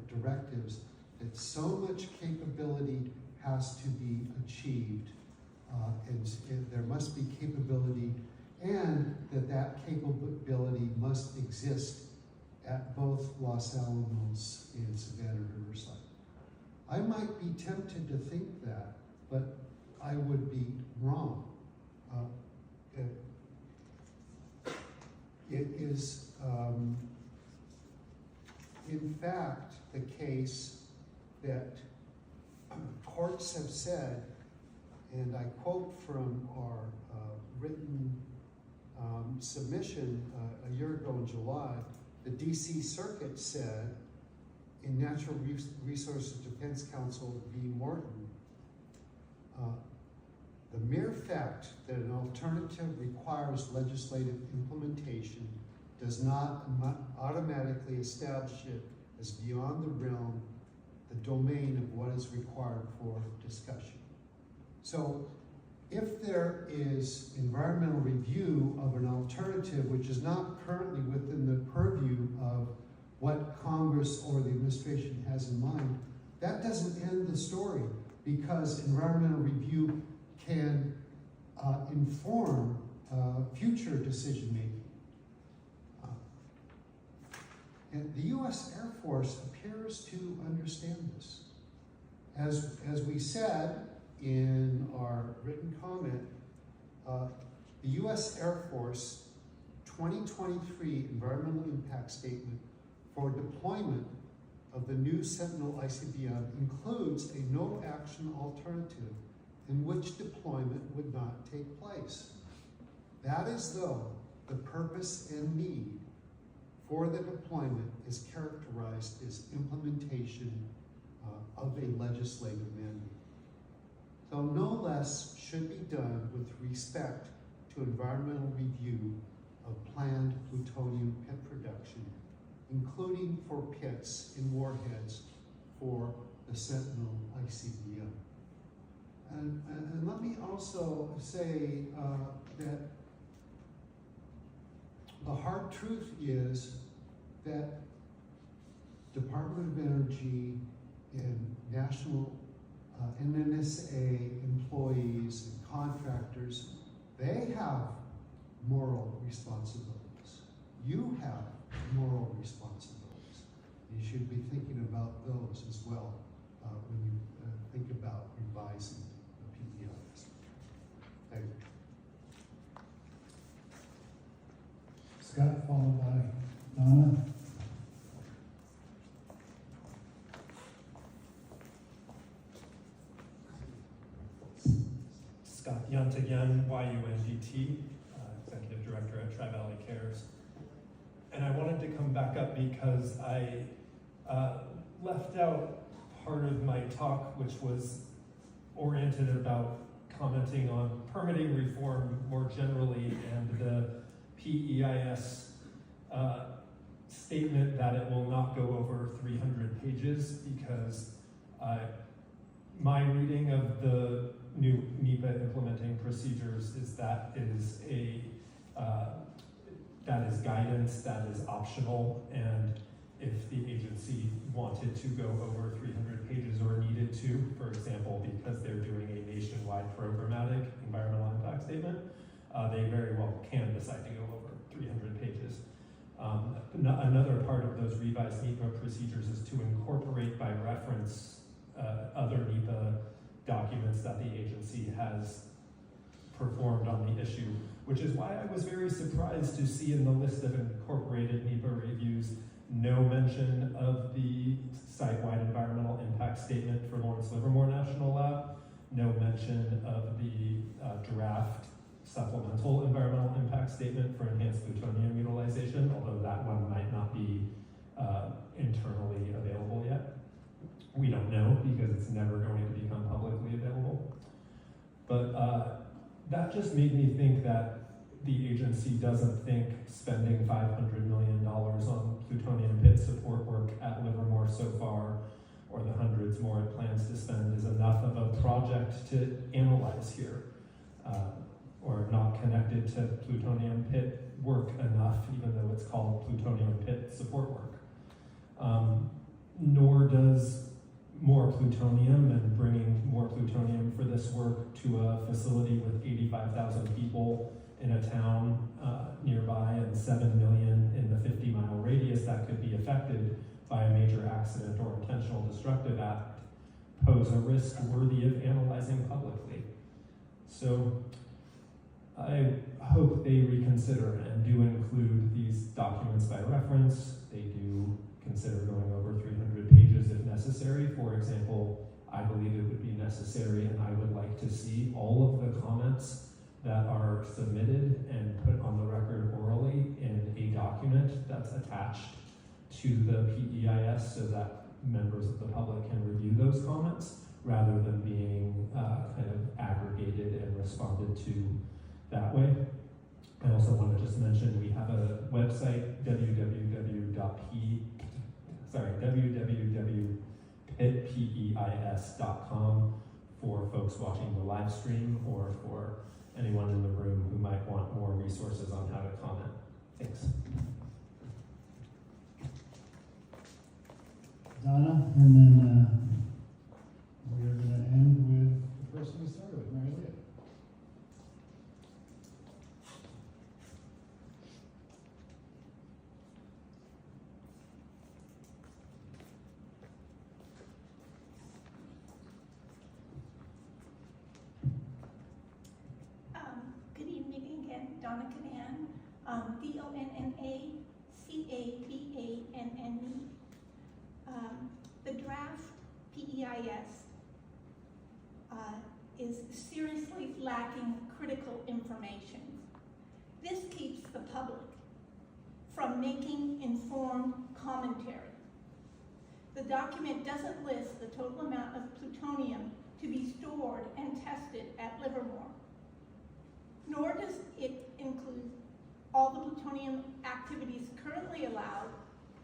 directives that so much capability has to be achieved, and there must be capability, and that capability must exist at both Los Alamos and Savannah Riverside. I might be tempted to think that, but I would be wrong. It is, in fact, the case that courts have said, and I quote from our written submission a year ago in July, the DC Circuit said in Natural Resources Defense Council v. Morton, the mere fact that an alternative requires legislative implementation does not automatically establish it as beyond the realm, the domain of what is required for discussion. So if there is environmental review of an alternative which is not currently within the purview of what Congress or the administration has in mind, that doesn't end the story, because environmental review can inform future decision making. And the U.S. Air Force appears to understand this. As we said in our written comment, the U.S. Air Force 2023 Environmental Impact Statement for deployment of the new Sentinel ICBM includes a no-action alternative in which deployment would not take place. That is though the purpose and need for the deployment is characterized as implementation of a legislative mandate. So no less should be done with respect to environmental review of planned plutonium pit production, including for pits and warheads for the Sentinel ICBM. And let me also say that the hard truth is that Department of Energy and National NNSA employees and contractors, they have moral responsibilities. You have moral responsibilities. You should be thinking about those as well when you think about revising the PEIs. Thank you. Scott, followed by Donna. Scott Yunt again, YUNGT, Executive Director at Tri-Valley Cares. And I wanted to come back up because I left out part of my talk, which was oriented about commenting on permitting reform more generally and the PEIS statement that it will not go over 300 pages because my reading of the new NEPA implementing procedures is that is guidance, that is optional, and if the agency wanted to go over 300 pages or needed to, for example, because they're doing a nationwide programmatic environmental impact statement, they very well can decide to go over 300 pages. Another part of those revised NEPA procedures is to incorporate by reference other NEPA documents that the agency has performed on the issue, which is why I was very surprised to see in the list of incorporated NEPA reviews no mention of the site-wide environmental impact statement for Lawrence Livermore National Lab, no mention of the draft supplemental environmental impact statement for enhanced plutonium utilization, although that one might not be internally available yet. We don't know because it's never going to become publicly available. But that just made me think that the agency doesn't think spending $500 million on plutonium pit support work at Livermore so far, or the hundreds more it plans to spend, is enough of a project to analyze here, or not connected to plutonium pit work enough, even though it's called plutonium pit support work. Nor does more plutonium and bringing more plutonium for this work to a facility with 85,000 people in a town nearby and 7 million in the 50-mile radius that could be affected by a major accident or intentional destructive act pose a risk worthy of analyzing publicly. So I hope they reconsider and do include these documents by reference. They do consider going over 300 pages if necessary. For example, I believe it would be necessary, and I would like to see all of the comments that are submitted and put on the record orally in a document that's attached to the PEIS so that members of the public can review those comments rather than being kind of aggregated and responded to that way. I also want to just mention we have a website, www.pitpeis.com for folks watching the live stream or for anyone in the room who might want more resources on how to comment. Thanks. Donna, and then we're going to end with the person we started with, Mary Leah. Good evening again, Donna Caban, DONNACABANNE. The draft PEIS is seriously lacking critical information. This keeps the public from making informed commentary. The document doesn't list the total amount of plutonium to be stored and tested at Livermore, nor does it include all the plutonium activities currently allowed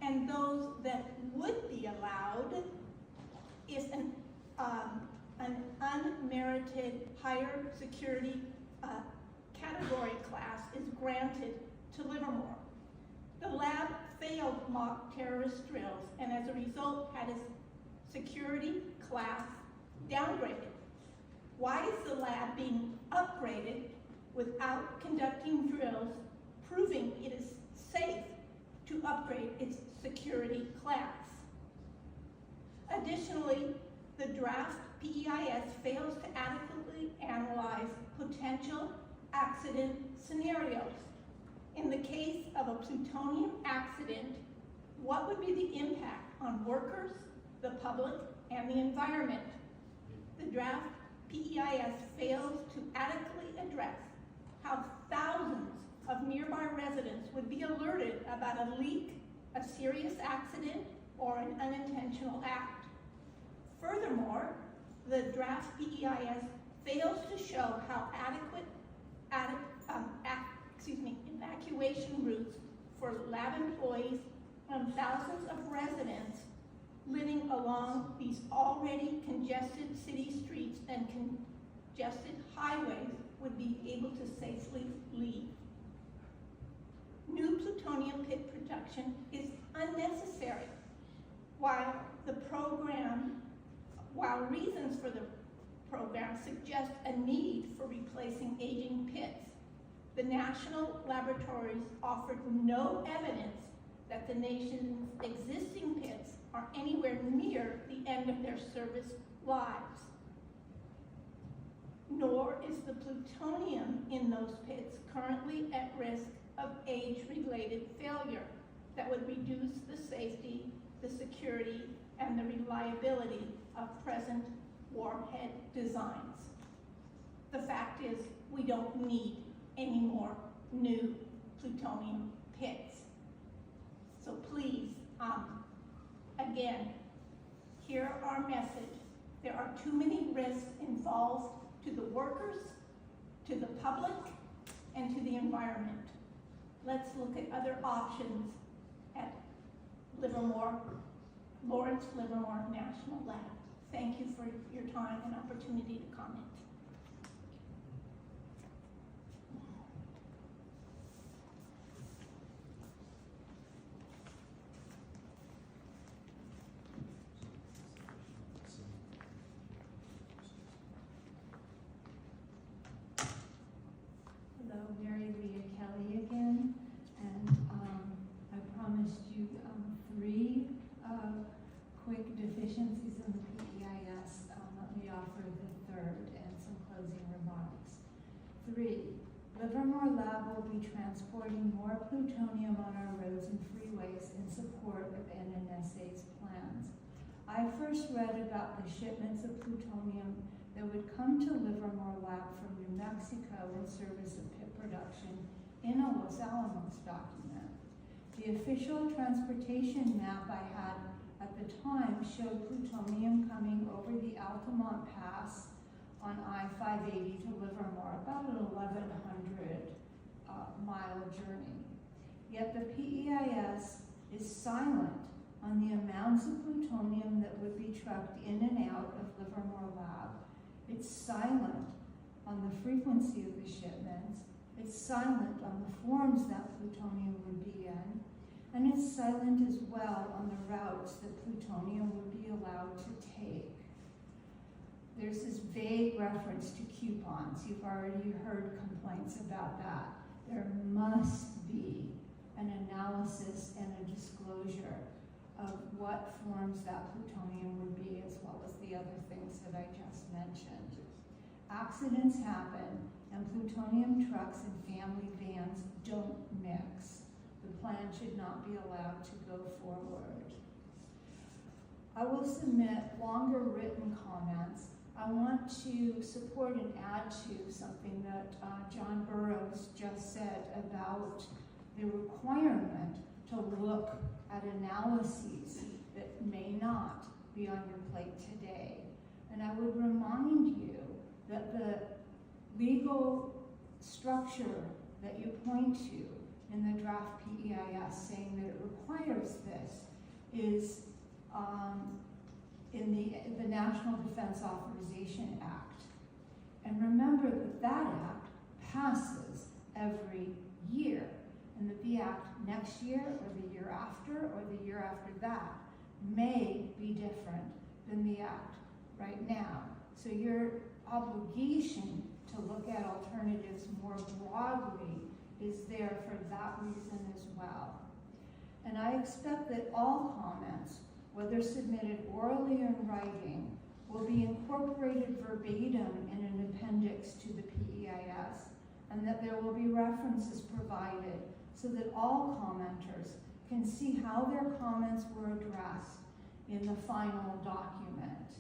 and those that would be allowed if an unmerited higher security category class is granted to Livermore. The lab failed mock terrorist drills and as a result had its security class downgraded. Why is the lab being upgraded without conducting drills proving it is safe to upgrade its security class? Additionally, the draft PEIS fails to adequately analyze potential accident scenarios. In the case of a plutonium accident, what would be the impact on workers, the public, and the environment? The draft PEIS fails to adequately address how thousands of nearby residents would be alerted about a leak, a serious accident, or an unintentional act. Furthermore, the draft PEIS fails to show how evacuation routes for lab employees and thousands of residents living along these already congested city streets and congested highways would be able to safely leave. New plutonium pit production is unnecessary. While reasons for the program suggest a need for replacing aging pits, the national laboratories offered no evidence that the nation's existing pits are anywhere near the end of their service lives. Nor is the plutonium in those pits currently at risk of age-related failure that would reduce the safety, the security, and the reliability of present warhead designs. The fact is, we don't need any more new plutonium pits. So please, again, hear our message. There are too many risks involved to the workers, to the public, and to the environment. Let's look at other options at Lawrence Livermore National Lab. Thank you for your time and opportunity to comment. Hello, Mary Leah Kelly again, and I promised you 3 quick deficiencies in the PEIS. Let me offer the 3rd and some closing remarks. 3, Livermore Lab will be transporting more plutonium on our roads and freeways in support of NNSA's plans. I first read about the shipments of plutonium that would come to Livermore Lab from New Mexico in service of pit production in a Los Alamos document. The official transportation map I had at the time showed plutonium coming over the Altamont Pass on I-580 to Livermore, about an 1,100 mile journey. Yet the PEIS is silent on the amounts of plutonium that would be trucked in and out of Livermore Lab. It's silent on the frequency of the shipments. It's silent on the forms that plutonium would be in. And it's silent as well on the routes that plutonium would be allowed to take. There's this vague reference to coupons. You've already heard complaints about that. There must be an analysis and a disclosure of what forms that plutonium would be, as well as the other things that I just mentioned. Accidents happen, and plutonium trucks and family vans don't mix. The plan should not be allowed to go forward. I will submit longer written comments. I want to support and add to something that John Burroughs just said about the requirement to look at analyses that may not be on your plate today. And I would remind you that the legal structure that you point to in the draft PEIS saying that it requires this is in the National Defense Authorization Act. And remember that that act passes every year, and that the act next year or the year after that may be different than the act right now. So your obligation to look at alternatives more broadly is there for that reason as well. And I expect that all comments, whether submitted orally or in writing, will be incorporated verbatim in an appendix to the PEIS, and that there will be references provided so that all commenters can see how their comments were addressed in the final document.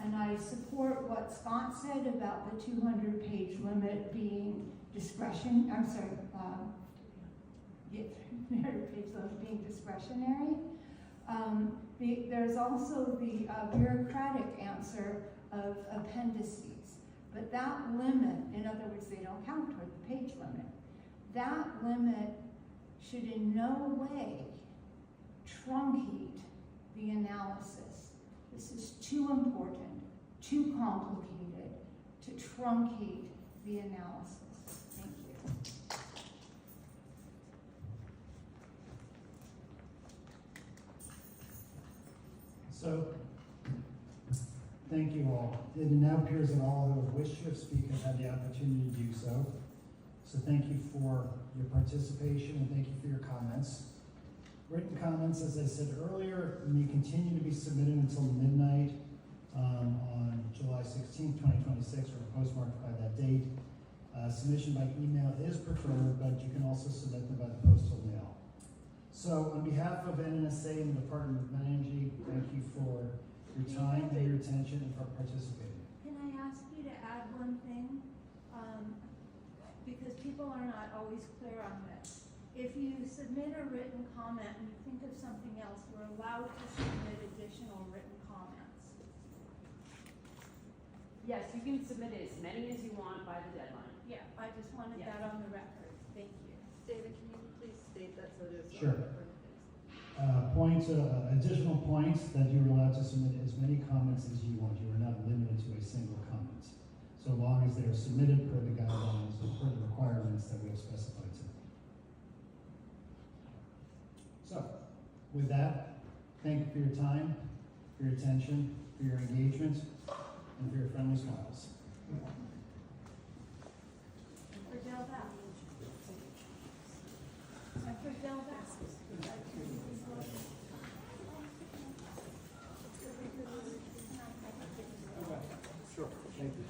And I support what Scott said about the 200-page limit being discretion, I'm sorry, 300-page limit being discretionary. There's also the bureaucratic answer of appendices. But that limit, in other words, they don't count toward the page limit, that limit should in no way truncate the analysis. This is too important, too complicated to truncate the analysis. Thank you. So, thank you all. It now appears that all who have wished to speak have had the opportunity to do so. So thank you for your participation and thank you for your comments. Written comments, as I said earlier, may continue to be submitted until midnight on July 16th, 2026, or postmarked by that date. Submission by email is preferred, but you can also submit them by the postal mail. So on behalf of NNSA and the Department of Energy, thank you for your time and your attention and for participating. Can I ask you to add one thing? Because people are not always clear on this. If you submit a written comment and you think of something else, you're allowed to submit additional written comments. Yes, you can submit as many as you want by the deadline. Yeah, I just wanted that on the record. Thank you. David, can you please state that so there's Sure. Additional points that you're allowed to submit as many comments as you want. You are not limited to a single comment, so long as they are submitted per the guidelines and per the requirements that we have specified today. So, with that, thank you for your time, for your attention, for your engagement, and for your friendly smiles. For Del Vac. And for Del Vac. Sure, thank you.